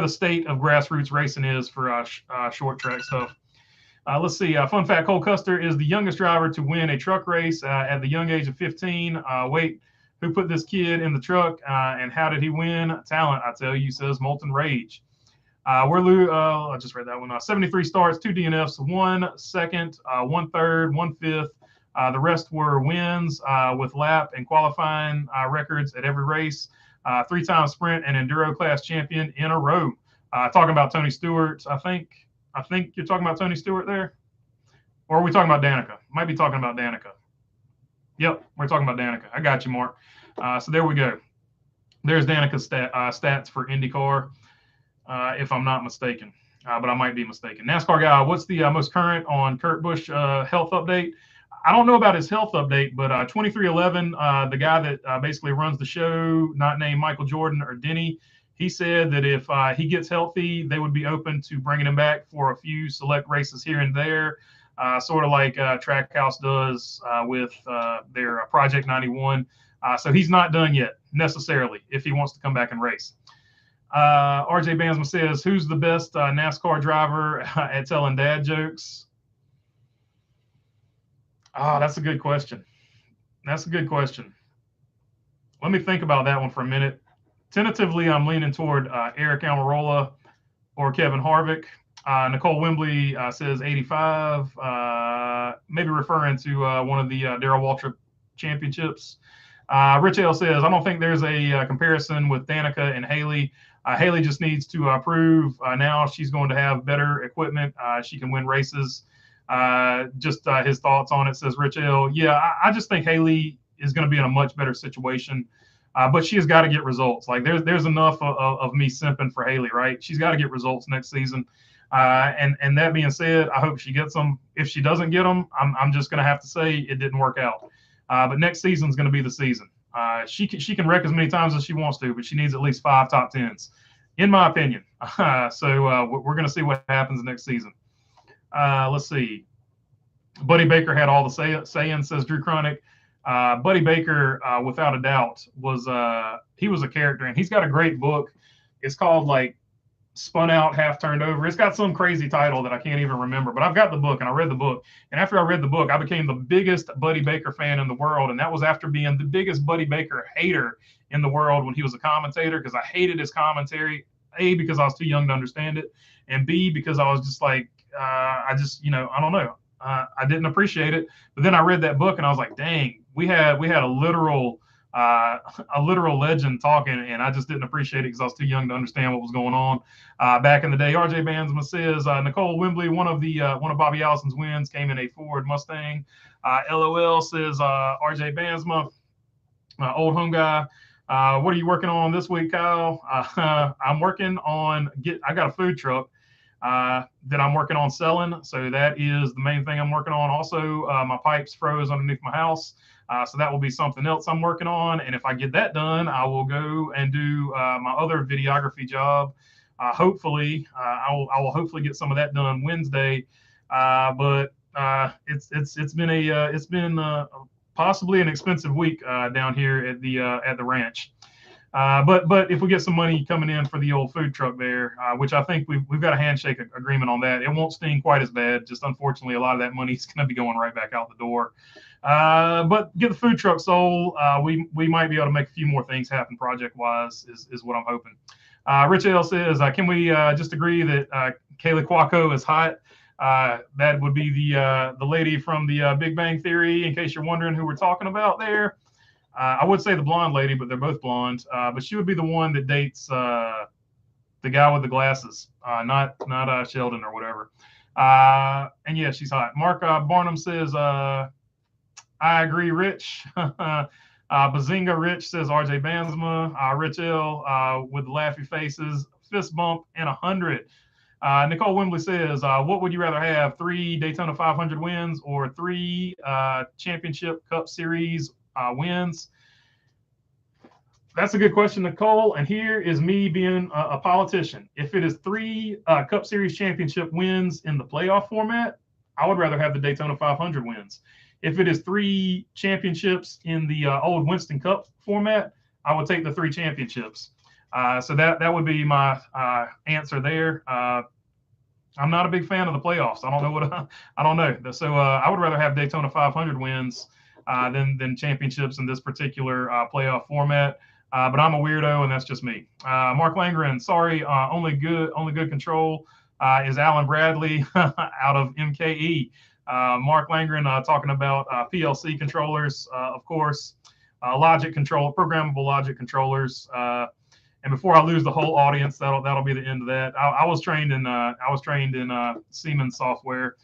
the state of grassroots racing is for short track stuff. Let's see. Fun fact: Cole Custer is the youngest driver to win a truck race at the young age of 15. Wait, who put this kid in the truck and how did he win? Talent, I tell you, says Molten Rage. I just read that one. 73 starts, 2 DNFs, 1 second, 1 third, 1 fifth. The rest were wins with lap and qualifying records at every race. 3-time sprint and enduro class champion in a row. Talking about Tony Stewart, I think you're talking about Tony Stewart there, or are we talking about Danica? Might be talking about Danica. Yep, we're talking about Danica. I got you, Mark. So there we go. There's Danica's stats for IndyCar, if I'm not mistaken, but I might be mistaken. NASCAR guy, what's the most current on Kurt Busch health update? I don't know about his health update, but 2311, the guy that basically runs the show, not named Michael Jordan or Denny, he said that if he gets healthy, they would be open to bringing him back for a few select races here and there, sort of like Trackhouse does with their Project 91. So he's not done yet, necessarily, if he wants to come back and race. RJ Bansma says, who's the best NASCAR driver at telling dad jokes? Oh, that's a good question. Let me think about that one for a minute. Tentatively, I'm leaning toward Eric Almirola or Kevin Harvick. Nicole Wembley says 85, maybe referring to one of the Darrell Waltrip championships. Rich L says, I don't think there's a comparison with Danica and Haley. Haley just needs to prove now she's going to have better equipment. She can win races. Just his thoughts on it, says Rich L. Yeah, I just think Haley is going to be in a much better situation, but she has got to get results. Like there's enough of me simping for Haley, right? She's got to get results next season. And that being said, I hope she gets them. If she doesn't get them, I'm just going to have to say it didn't work out. But next season is going to be the season. She can wreck as many times as she wants to, but she needs at least 5 top 10s, in my opinion. So we're going to see what happens next season. Let's see. Buddy Baker had all the sayings, says Drew Chronic. Buddy Baker, without a doubt, he was a character, and he's got a great book. It's called like Spun Out, Half Turned Over. It's got some crazy title that I can't even remember, but I've got the book and I read the book. And after I read the book, I became the biggest Buddy Baker fan in the world. And that was after being the biggest Buddy Baker hater in the world when he was a commentator, because I hated his commentary, A, because I was too young to understand it, and B, because I was just like, I don't know. I didn't appreciate it. But then I read that book and I was like, dang, we had a literal legend talking, and I just didn't appreciate it because I was too young to understand what was going on back in the day. RJ Bansma says Nicole Wembley, one of Bobby Allison's wins came in a Ford Mustang. LOL, says RJ Bansma, old home guy. What are you working on this week, Kyle? I'm working on I got a food truck. that I'm working on selling. So that is the main thing I'm working on. Also, my pipes froze underneath my house. So that will be something else I'm working on. And if I get that done, I will go and do my other videography job. Hopefully, I will hopefully get some of that done Wednesday. But it's been possibly an expensive week down here at the ranch. But if we get some money coming in for the old food truck there, which I think we've got a handshake agreement on that, it won't sting quite as bad. Just unfortunately, a lot of that money is going to be going right back out the door. But get the food truck sold, we might be able to make a few more things happen project wise. Is what I'm hoping. Rich L says, can we just agree that Kayla Cuoco is hot? That would be the lady from the Big Bang Theory. In case you're wondering who we're talking about there. I would say the blonde lady, but they're both blonde. But she would be the one that dates the guy with the glasses, not Sheldon or whatever. And yeah, she's hot. Mark Barnum says, I agree, Rich. Bazinga Rich says RJ Bansma. Rich L with laughy faces, fist bump, and 100. Nicole Wembley says, what would you rather have, 3 Daytona 500 wins or 3 championship Cup Series wins? That's a good question, Nicole. And here is me being a politician. If it is 3 Cup Series championship wins in the playoff format, I would rather have the Daytona 500 wins. If it is 3 championships in the old Winston Cup format, I would take the 3 championships. So that would be my answer there. I'm not a big fan of the playoffs. I don't know I don't know. So I would rather have Daytona 500 wins than championships in this particular playoff format. But I'm a weirdo, and that's just me. Mark Langren, sorry, only good control is Alan Bradley out of MKE. Mark Langren talking about PLC controllers, of course, logic control, programmable logic controllers. And before I lose the whole audience, that'll be the end of that. I was trained in Siemens software.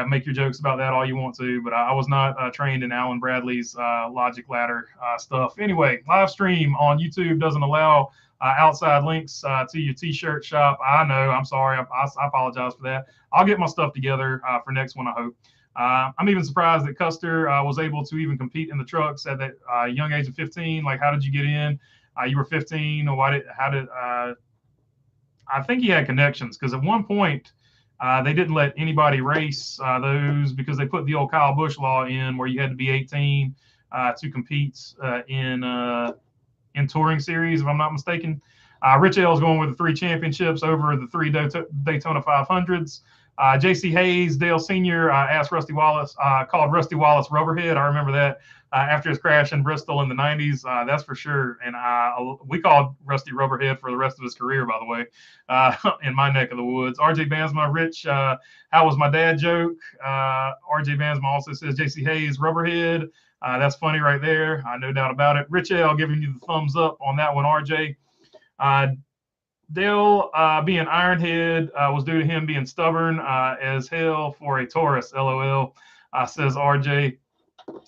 Make your jokes about that all you want to, but I was not trained in Alan Bradley's logic ladder stuff. Anyway, live stream on YouTube doesn't allow outside links to your t-shirt shop. I know. I'm sorry. I apologize for that. I'll get my stuff together for next one, I hope. I'm even surprised that Custer was able to even compete in the trucks at that young age of 15. Like, how did you get in? You were 15, or I think he had connections, because at one point they didn't let anybody race those because they put the old Kyle Busch law in where you had to be 18 to compete in touring series, if I'm not mistaken. Rich L is going with the 3 championships over the 3 Daytona 500s. J.C. Hayes, Dale Sr. Asked Rusty Wallace, called Rusty Wallace Rubberhead. I remember that after his crash in Bristol in the 90s. That's for sure. And we called Rusty Rubberhead for the rest of his career, by the way, in my neck of the woods. RJ Bansma, Rich, how was my dad joke? RJ Bansma also says J.C. Hayes Rubberhead. That's funny right there. No doubt about it. Rich L giving you the thumbs up on that one, RJ. Dale being Ironhead was due to him being stubborn as hell for a Taurus, LOL, says RJ.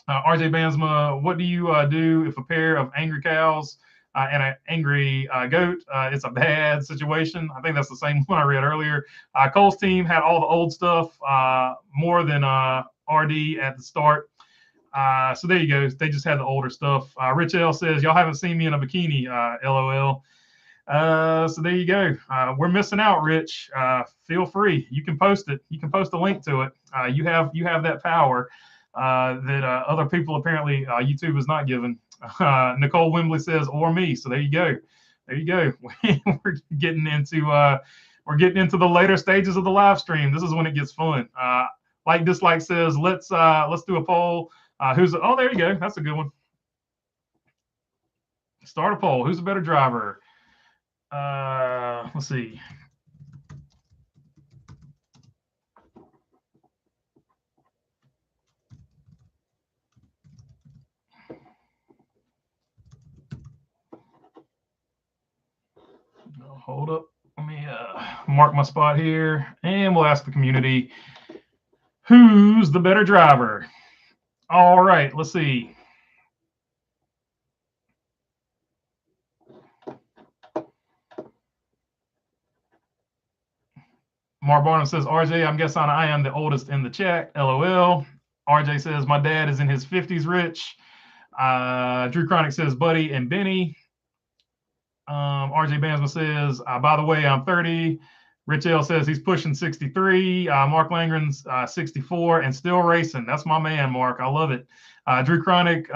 RJ Bansma, what do you do if a pair of angry cows and an angry goat? It's a bad situation. I think that's the same one I read earlier. Cole's team had all the old stuff, more than RD at the start. So there you go. They just had the older stuff. Rich L says, y'all haven't seen me in a bikini, LOL. So there you go. We're missing out, Rich. Feel free. You can post it. You can post a link to it. You have that power that other people apparently YouTube is not given. Nicole Wembley says, or me. So there you go. There you go. We're getting into the later stages of the live stream. This is when it gets fun. Like Dislike says, let's do a poll. Oh, there you go. That's a good one. Start a poll. Who's a better driver? Let's see. Hold up. Let me mark my spot here, and we'll ask the community, who's the better driver? All right, let's see. Mark Barnum says, RJ, I'm guessing I am the oldest in the chat. LOL. RJ says, my dad is in his 50s, Rich. Drew Chronic says, Buddy and Benny. RJ Bansma says, by the way, I'm 30. Rich L says he's pushing 63. Mark Langren's 64 and still racing. That's my man, Mark. I love it. Drew Chronic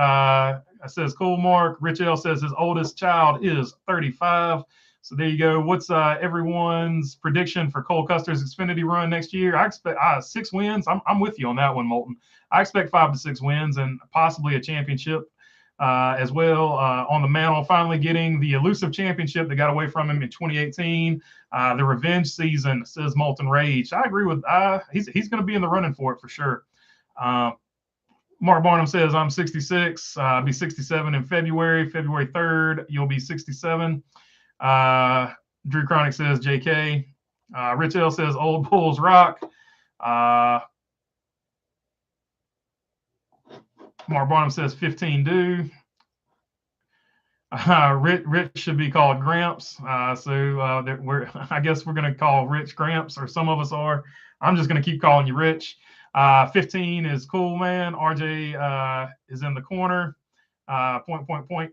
says, cool, Mark. Rich L says his oldest child is 35. So there you go. What's everyone's prediction for Cole Custer's Xfinity run next year? I expect 6 wins. I'm with you on that one, Moulton. I expect 5 to 6 wins and possibly a championship as well on the mantle, finally getting the elusive championship that got away from him in 2018. The revenge season, says Molten Rage. I agree with he's going to be in the running for it for sure. Mark Barnum says, I'm 66. I'll be 67 in February 3rd. You'll be 67. Drew Chronic says, JK. Rich L says, Old Bulls rock. Mark Barnum says 15 do. Rich should be called Gramps. I guess we're going to call Rich Gramps, or some of us are. I'm just going to keep calling you Rich. 15 is cool, man. RJ is in the corner. Point.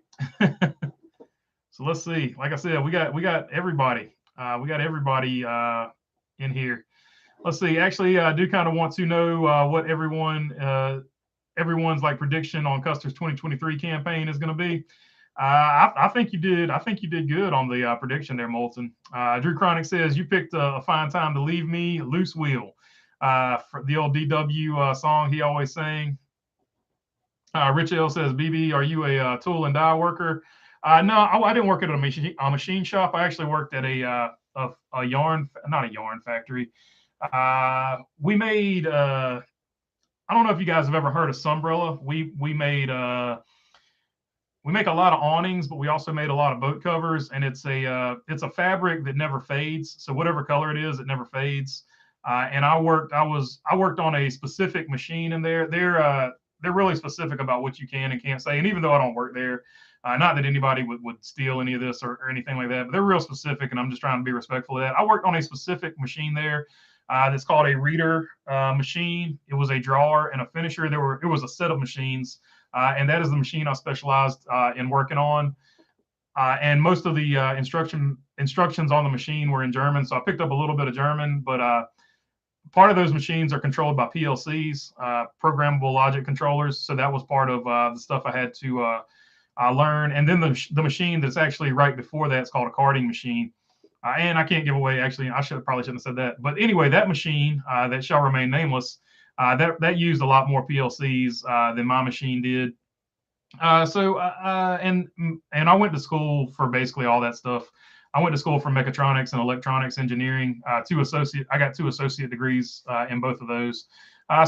So let's see. Like I said, we got everybody. We got everybody in here. Let's see. Actually, I do kind of want to know what everyone's like prediction on Custer's 2023 campaign is going to be. I think you did. I think you did good on the prediction there, Moulton. Drew Chronic says you picked a fine time to leave me, loose wheel, for the old DW song he always sang. Rich L says, BB, are you a tool and die worker? No, I didn't work at a machine shop. I actually worked at a yarn, not a yarn factory. We made. I don't know if you guys have ever heard of Sunbrella. We make a lot of awnings, but we also made a lot of boat covers, and it's a fabric that never fades. So whatever color it is, it never fades. And I worked on a specific machine in there. They're really specific about what you can and can't say. And even though I don't work there, not that anybody would steal any of this or anything like that, but they're real specific, and I'm just trying to be respectful of that. I worked on a specific machine there that's called a reader machine. It was a drawer and a finisher. It was a set of machines. And that is the machine I specialized in working on. And most of the instructions on the machine were in German, so I picked up a little bit of German. But part of those machines are controlled by PLCs, programmable logic controllers. So that was part of the stuff I had to learn. And then the machine that's actually right before that is called a carding machine. And I can't give away. Actually, I probably shouldn't have said that. But anyway, that machine that shall remain nameless. That used a lot more PLCs than my machine did. And I went to school for basically all that stuff. I went to school for mechatronics and electronics engineering. I got 2 associate degrees in both of those.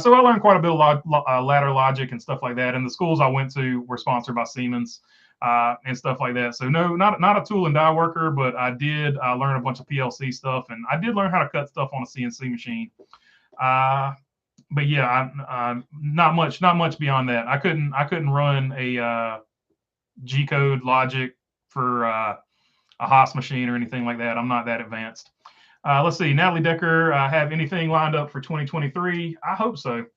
So I learned quite a bit of ladder logic and stuff like that. And the schools I went to were sponsored by Siemens and stuff like that. So no, not a tool and die worker, but I did learn a bunch of PLC stuff, and I did learn how to cut stuff on a CNC machine. But yeah, not much beyond that. I couldn't run a G-code logic for a Haas machine or anything like that. I'm not that advanced. Let's see. Natalie Decker, have anything lined up for 2023? I hope so,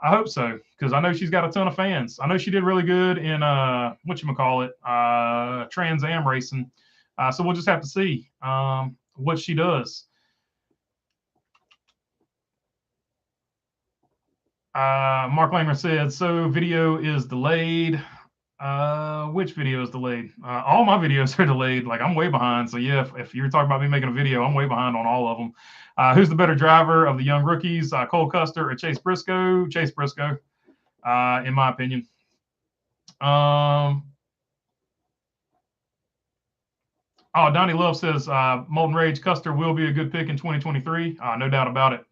because I know she's got a ton of fans. I know she did really good in Trans Am racing. So we'll just have to see what she does. Mark Langer said, so video is delayed. Which video is delayed? All my videos are delayed. Like, I'm way behind. So yeah, if you're talking about me making a video, I'm way behind on all of them. Who's the better driver of the young rookies, Cole Custer or Chase Briscoe? Chase Briscoe, in my opinion. Donnie Love says, Molten Rage, Custer will be a good pick in 2023. No doubt about it.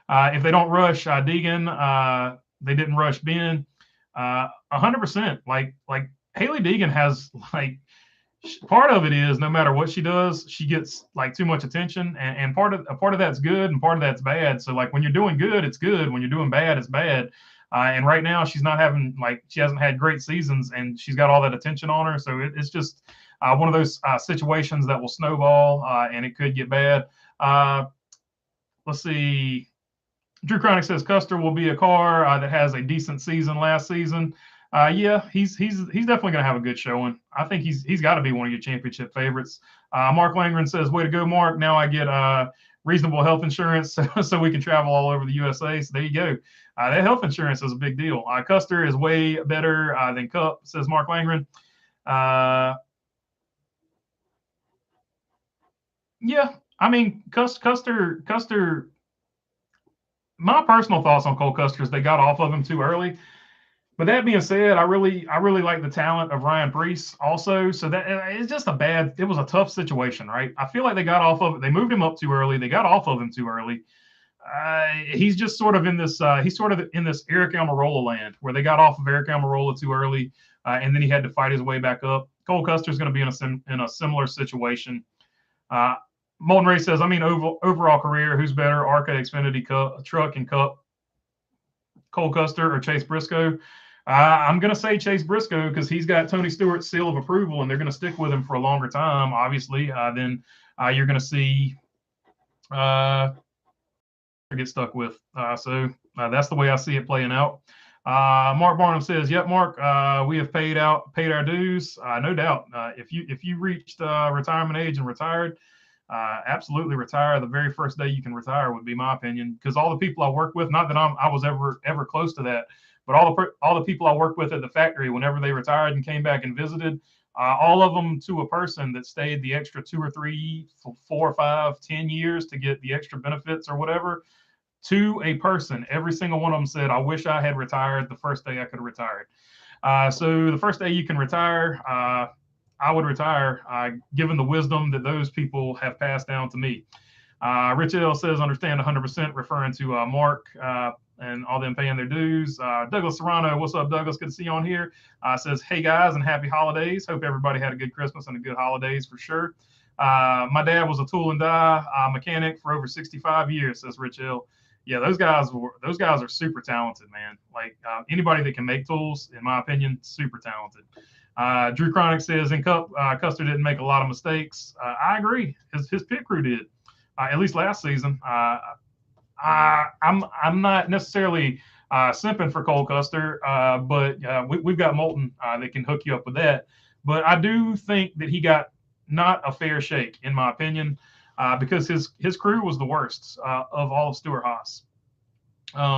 If they don't rush Deegan, they didn't rush Ben. 100%. Like Haley Deegan has, like, part of it is no matter what she does, she gets like too much attention, and part of that's good and part of that's bad. So like when you're doing good, it's good. When you're doing bad, it's bad. And right now she hasn't had great seasons, and she's got all that attention on her. So it's just one of those situations that will snowball, and it could get bad. let's see. Drew Chronic says Custer will be a car that has a decent season last season. Yeah, he's definitely going to have a good showing. I think he's got to be one of your championship favorites. Mark Langren says, "Way to go, Mark! Now I get reasonable health insurance so we can travel all over the USA." So there you go. That health insurance is a big deal. Custer is way better than Cup, says Mark Langren. Yeah, I mean Custer. My personal thoughts on Cole Custer is they got off of him too early. But that being said, I really like the talent of Ryan Priest also. So that it's just it was a tough situation, right? I feel like they got off of it. They moved him up too early. They got off of him too early. He's just sort of in this. He's sort of in this Eric Almirola land where they got off of Eric Almirola too early, and then he had to fight his way back up. Cole Custer is going to be in a similar situation. Molten Ray says, I mean, overall career, who's better, Arca, Xfinity, Cup, Truck, and Cup, Cole Custer or Chase Briscoe? I'm going to say Chase Briscoe because he's got Tony Stewart's seal of approval, and they're going to stick with him for a longer time, obviously. Then you're going to see get stuck with. So that's the way I see it playing out. Mark Barnum says, "Yep, Mark, we have paid our dues, no doubt. If you reached retirement age and retired, absolutely retire. The very first day you can retire would be my opinion, because all the people I work with, not that I was ever close to that, but all the people I worked with at the factory, whenever they retired and came back and visited, all of them to a person that stayed the extra 2 or 3, 4 or 5, 10 years to get the extra benefits or whatever, to a person, every single one of them said, I wish I had retired the first day I could have retired. So the first day you can retire, I would retire, given the wisdom that those people have passed down to me. Rich L says, understand 100%, referring to Mark and all them paying their dues. Douglas Serrano, what's up, Douglas? Good to see you on here. Says, hey, guys, and happy holidays. Hope everybody had a good Christmas and a good holidays for sure. My dad was a tool and die mechanic for over 65 years, says Rich L. Yeah, those guys are super talented, man. Like anybody that can make tools, in my opinion, super talented. Drew Chronic says, in Cup, Custer didn't make a lot of mistakes. I agree. His pit crew did, at least last season. I'm not necessarily simping for Cole Custer, but we've got Moulton that can hook you up with that. But I do think that he got not a fair shake, in my opinion, because his crew was the worst of all of Stewart-Haas.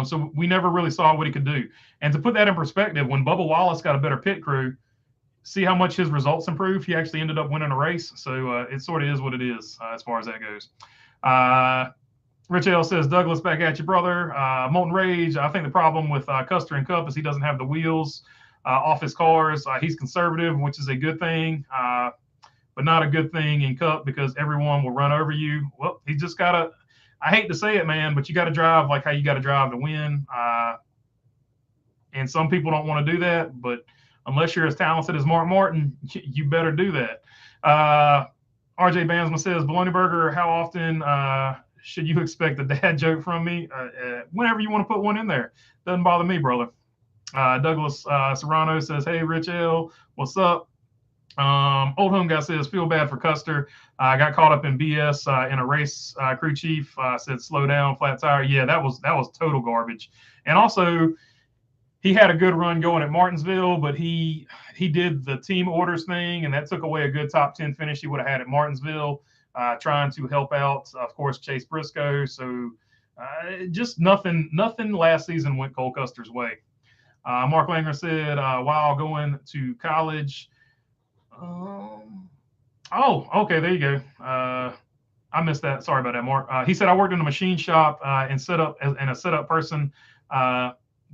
So we never really saw what he could do. And to put that in perspective, when Bubba Wallace got a better pit crew, see how much his results improved. He actually ended up winning a race. So it sort of is what it is as far as that goes. Rich L says, Douglas, back at you, brother. Molten Rage, I think the problem with Custer and Cup is he doesn't have the wheels off his cars. He's conservative, which is a good thing, but not a good thing in Cup because everyone will run over you. Well, he just got to, I hate to say it, man, but you got to drive like how you got to drive to win. And some people don't want to do that, but unless you're as talented as Mark Martin, you better do that. RJ Bansma says, Bologna Burger, how often should you expect a dad joke from me? Whenever you want to put one in there. Doesn't bother me, brother. Douglas Serrano says, hey, Rich L, what's up? Old Home Guy says, feel bad for Custer. I got caught up in BS in a race. Crew chief said, slow down, flat tire. Yeah, that was total garbage. And also, he had a good run going at Martinsville, but he did the team orders thing, and that took away a good top 10 finish he would have had at Martinsville, trying to help out, of course, Chase Briscoe. So just nothing last season went Cole Custer's way. Mark Langer said, while going to college. Oh, okay, there you go. I missed that. Sorry about that, Mark. He said, I worked in a machine shop and a setup person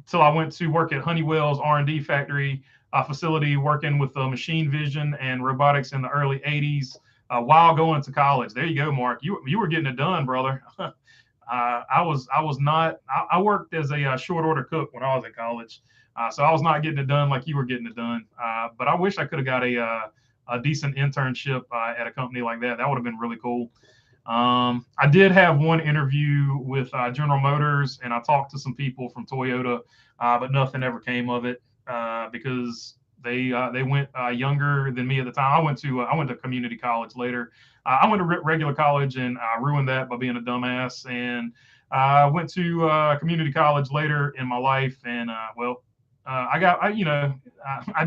till I went to work at Honeywell's R&D factory facility, working with machine vision and robotics in the early 80s while going to college. There you go, Mark. You were getting it done, brother. I was not. I worked as a short order cook when I was in college, so I was not getting it done like you were getting it done. But I wish I could have got a decent internship at a company like that. That would have been really cool. I did have one interview with General Motors, and I talked to some people from Toyota, but nothing ever came of it because They went younger than me at the time. I went to community college later. I went to regular college and I ruined that by being a dumbass. And I went to community college later in my life, and I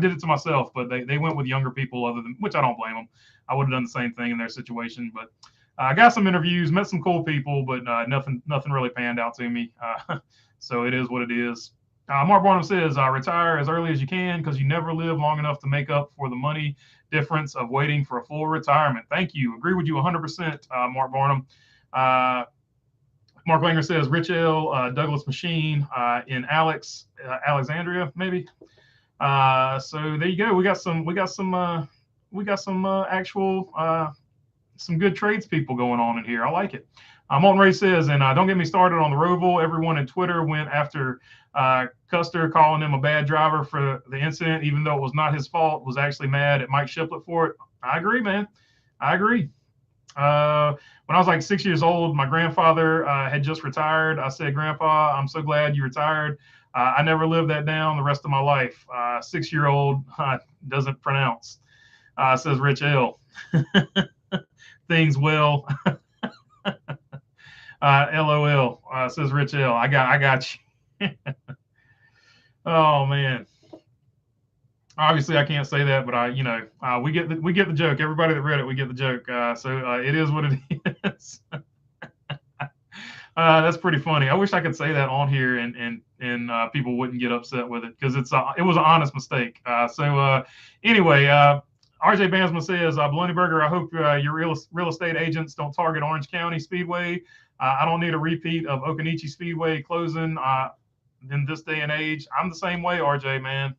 did it to myself. But they went with younger people, other than which I don't blame them. I would have done the same thing in their situation. But I got some interviews, met some cool people, but nothing really panned out to me. So it is what it is. Mark Barnum says, retire as early as you can because you never live long enough to make up for the money difference of waiting for a full retirement. Thank you. Agree with you 100%, Mark Barnum. Mark Langer says, Rich L, Douglas Machine in Alexandria, maybe. So there you go. We got some actual some good tradespeople going on in here. I like it. Molten Ray says, and don't get me started on the Roval. Everyone in Twitter went after Custer, calling him a bad driver for the incident, even though it was not his fault. Was actually mad at Mike Shiplett for it. I agree, man. I agree. When I was like 6 years old, my grandfather had just retired. I said, Grandpa, I'm so glad you retired. I never lived that down the rest of my life. 6-year-old doesn't pronounce, says Rich L. Things well. LOL, says Rich L. I got you. Oh man. Obviously, I can't say that, but we get the joke. Everybody that read it, we get the joke. So it is what it is. That's pretty funny. I wish I could say that on here and people wouldn't get upset with it because it was an honest mistake. Anyway, RJ Bansman says, Bologna Burger, I hope your real estate agents don't target Orange County Speedway. I don't need a repeat of Okanichi Speedway closing in this day and age. I'm the same way, RJ, man.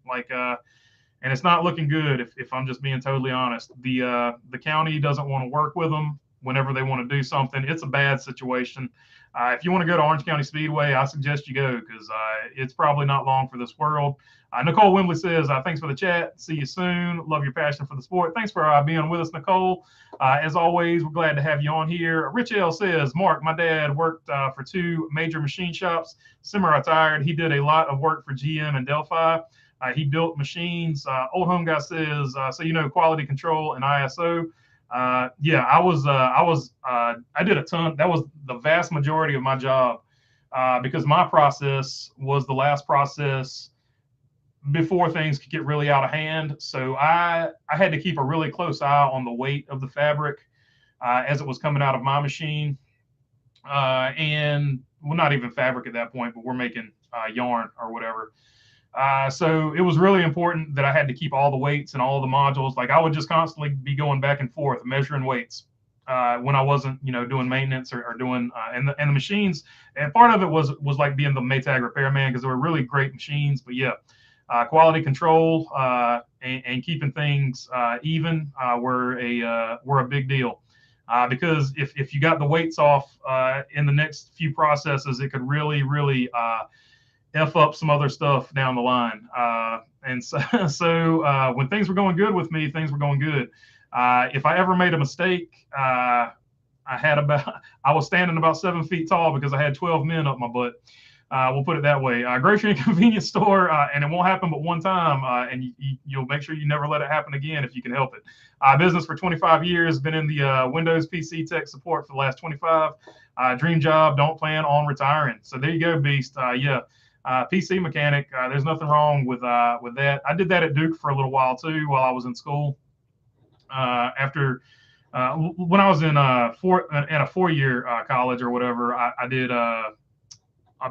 And it's not looking good if I'm just being totally honest. The county doesn't want to work with them whenever they want to do something. It's a bad situation. If you want to go to Orange County Speedway, I suggest you go because it's probably not long for this world. Nicole Wembley says, thanks for the chat. See you soon. Love your passion for the sport. Thanks for being with us, Nicole. As always, we're glad to have you on here. Rich L says, Mark, my dad worked for 2 major machine shops, semi-retired. He did a lot of work for GM and Delphi. He built machines. Old Home Guy says, so quality control and ISO. I did a ton. That was the vast majority of my job because my process was the last process before things could get really out of hand. So I had to keep a really close eye on the weight of the fabric as it was coming out of my machine. And not even fabric at that point, but we're making yarn or whatever. So it was really important that I had to keep all the weights and all the modules. Like I would just constantly be going back and forth measuring weights when I wasn't, doing maintenance or doing and the machines. And part of it was like being the Maytag repairman because they were really great machines. But yeah, quality control and keeping things even were a big deal. Because if you got the weights off in the next few processes, it could really F up some other stuff down the line. And so when things were going good with me, things were going good. If I ever made a mistake, I was standing about 7 feet tall because I had 12 men up my butt. We'll put it that way. Grocery and convenience store, and it won't happen but one time, and you'll make sure you never let it happen again if you can help it. Business for 25 years, been in the Windows PC tech support for the last 25. Dream job, don't plan on retiring. So there you go, Beast. PC mechanic. There's nothing wrong with that. I did that at Duke for a little while too, while I was in school. After when I was in a 4-year college or whatever, I did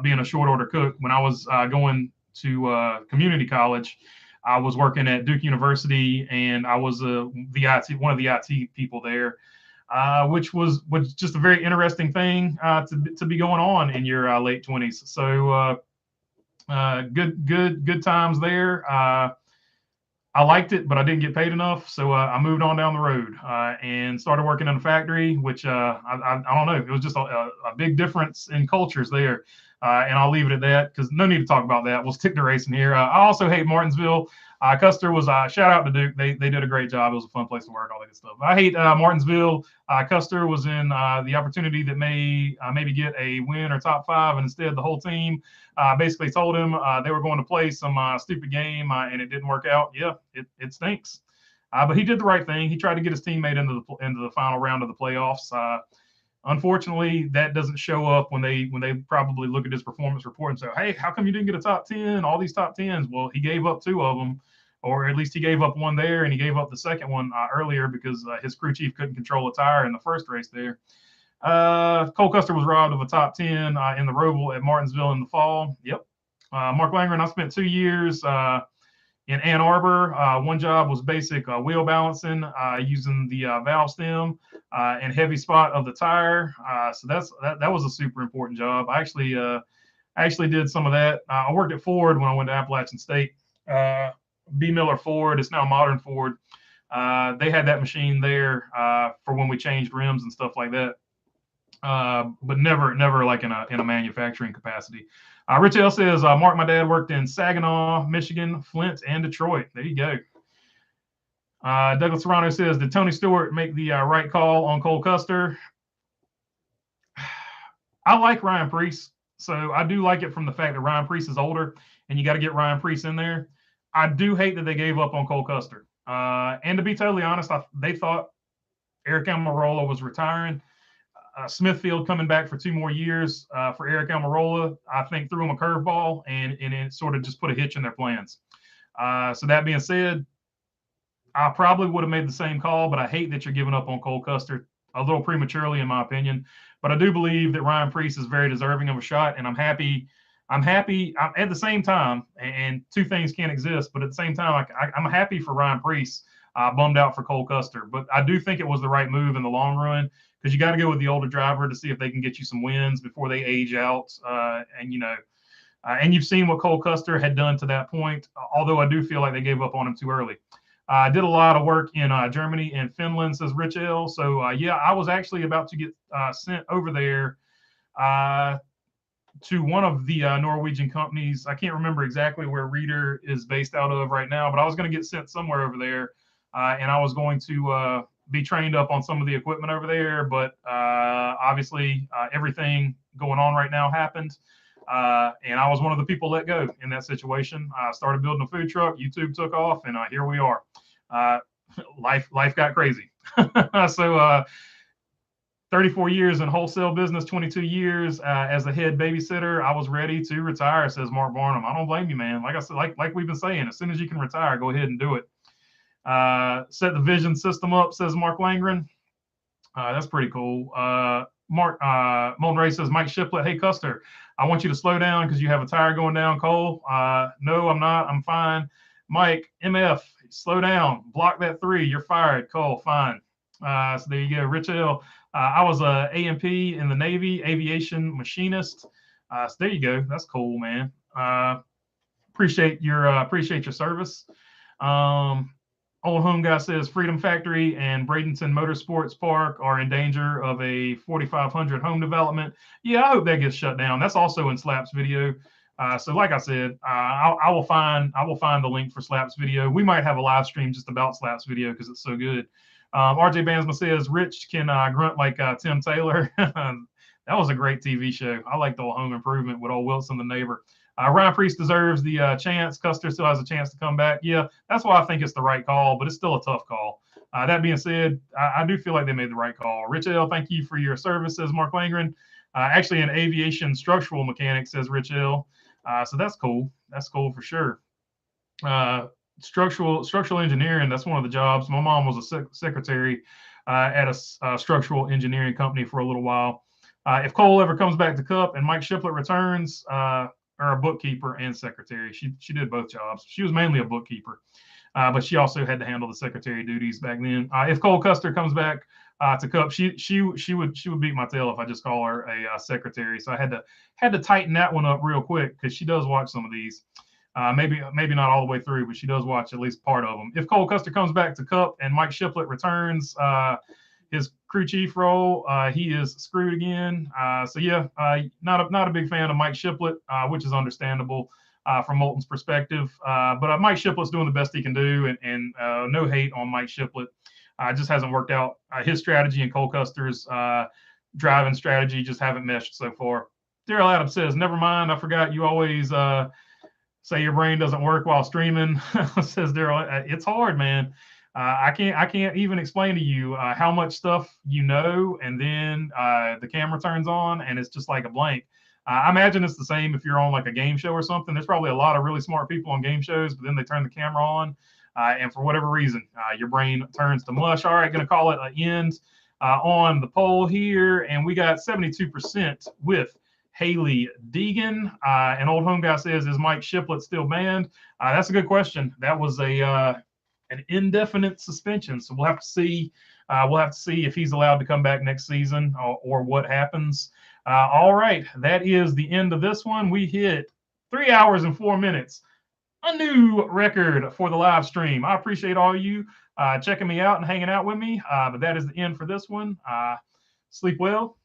being a short order cook. When I was going to community college, I was working at Duke University, and I was one of the IT people there. Which was just a very interesting thing to be going on in your late 20s. So good times there. I liked it, but I didn't get paid enough, so I moved on down the road and started working in a factory, which I don't know. It was just a big difference in cultures there. And I'll leave it at that because no need to talk about that. We'll stick to racing here. I also hate Martinsville. Custer was shout out to Duke. They did a great job. It was a fun place to work, all that good stuff. I hate Martinsville. Custer was in the opportunity that may maybe get a win or top 5, and instead the whole team basically told him they were going to play some stupid game, and it didn't work out. Yeah, it stinks. But he did the right thing. He tried to get his teammate into the final round of the playoffs. Unfortunately, that doesn't show up when they probably look at his performance report and say, "Hey, how come you didn't get a top 10? All these top 10s." Well, he gave up 2 of them, or at least he gave up one there, and he gave up the second one earlier because his crew chief couldn't control a tire in the first race there. Cole Custer was robbed of a top 10 in the Roval at Martinsville in the fall. Yep. Mark Langren, I spent 2 years in Ann Arbor. One job was basic wheel balancing using the valve stem and heavy spot of the tire. So that was a super important job. I actually did some of that. I worked at Ford when I went to Appalachian State. B. Miller Ford. It's now Modern Ford. They had that machine there for when we changed rims and stuff like that. But never like in a manufacturing capacity. Rich L says, Mark, my dad worked in Saginaw, Michigan, Flint, and Detroit. There you go. Douglas Serrano says, did Tony Stewart make the right call on Cole Custer? I like Ryan Preece, so I do like it from the fact that Ryan Preece is older, and you got to get Ryan Preece in there. I do hate that they gave up on Cole Custer. And to be totally honest, they thought Eric Almirola was retiring. Smithfield coming back for 2 more years for Eric Almirola, I think threw him a curveball and it sort of just put a hitch in their plans. So that being said, I probably would have made the same call, but I hate that you're giving up on Cole Custer a little prematurely, in my opinion. But I do believe that Ryan Preece is very deserving of a shot, and I'm happy. I'm at the same time, and 2 things can't exist, but at the same time, I'm happy for Ryan Preece, bummed out for Cole Custer. But I do think it was the right move in the long run, because you got to go with the older driver to see if they can get you some wins before they age out. And you've seen what Cole Custer had done to that point, although I do feel like they gave up on him too early. I did a lot of work in Germany and Finland, says Rich L. So, yeah, I was actually about to get sent over there to one of the Norwegian companies. I can't remember exactly where Reader is based out of right now, but I was going to get sent somewhere over there, and I was going to be trained up on some of the equipment over there. But obviously, everything going on right now happened, and I was one of the people let go in that situation. I started building a food truck. YouTube took off, and here we are. Life got crazy. So 34 years in wholesale business, 22 years as a head babysitter. I was ready to retire, says Mark Barnum. I don't blame you, man. Like I said, like we've been saying, as soon as you can retire, go ahead and do it. Set the vision system up, says Mark Langren. That's pretty cool. Mark Molten Ray says, Mike Shiplett, hey, Custer, I want you to slow down because you have a tire going down, Cole. No, I'm not. I'm fine. Mike, MF, slow down. Block that 3. You're fired. Cole, fine. So there you go. Rich L. I was a A&P in the Navy, aviation machinist. So there you go. That's cool, man. Appreciate your service. Old Home Guy says Freedom Factory and Bradenton Motorsports Park are in danger of a 4,500 home development. Yeah, I hope that gets shut down. That's also in Slap's video. So like I said, I will find the link for Slap's video. We might have a live stream just about Slap's video because it's so good. RJ Bansma says Rich can grunt like Tim Taylor. That was a great TV show. I like the old Home Improvement with old Wilson the neighbor. Ryan Preece deserves the chance. Custer still has a chance to come back. Yeah, that's why I think it's the right call, but it's still a tough call. That being said, I do feel like they made the right call. Rich L, thank you for your service, says Mark Langren. Actually, an aviation structural mechanic, says Rich L. So that's cool. That's cool for sure. Structural engineering, that's one of the jobs. My mom was a secretary at a structural engineering company for a little while. If Cole ever comes back to Cup and Mike Shiplett returns, or a bookkeeper and secretary. She did both jobs. She was mainly a bookkeeper, but she also had to handle the secretary duties back then. If Cole Custer comes back to Cup, she would beat my tail if I just call her a secretary. So I had to tighten that one up real quick because she does watch some of these. Maybe not all the way through, but she does watch at least part of them. If Cole Custer comes back to Cup and Mike Shiplett returns, his crew chief role, he is screwed again. So yeah, not a big fan of Mike Shiplett, which is understandable from Moulton's perspective. But Mike Shiplett's doing the best he can do, and no hate on Mike Shiplett. Just hasn't worked out. His strategy and Cole Custer's driving strategy just haven't meshed so far. Daryl Adams says, "Never mind. I forgot you always say your brain doesn't work while streaming." Says Daryl, "It's hard, man. I can't even explain to you how much stuff you know, and then the camera turns on and it's just like a blank." I imagine it's the same if you're on like a game show or something. There's probably a lot of really smart people on game shows, but then they turn the camera on, and for whatever reason, your brain turns to mush. All right, going to call it an end on the poll here, and we got 72% with Haley Deegan. An old home guy says, "Is Mike Shiplett still banned?" That's a good question. That was an indefinite suspension, so we'll have to see. We'll have to see if he's allowed to come back next season or what happens. All right, that is the end of this one. We hit 3 hours and 4 minutes, a new record for the live stream. I appreciate all you checking me out and hanging out with me. But that is the end for this one. Sleep well.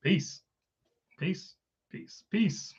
Peace. Peace. Peace. Peace.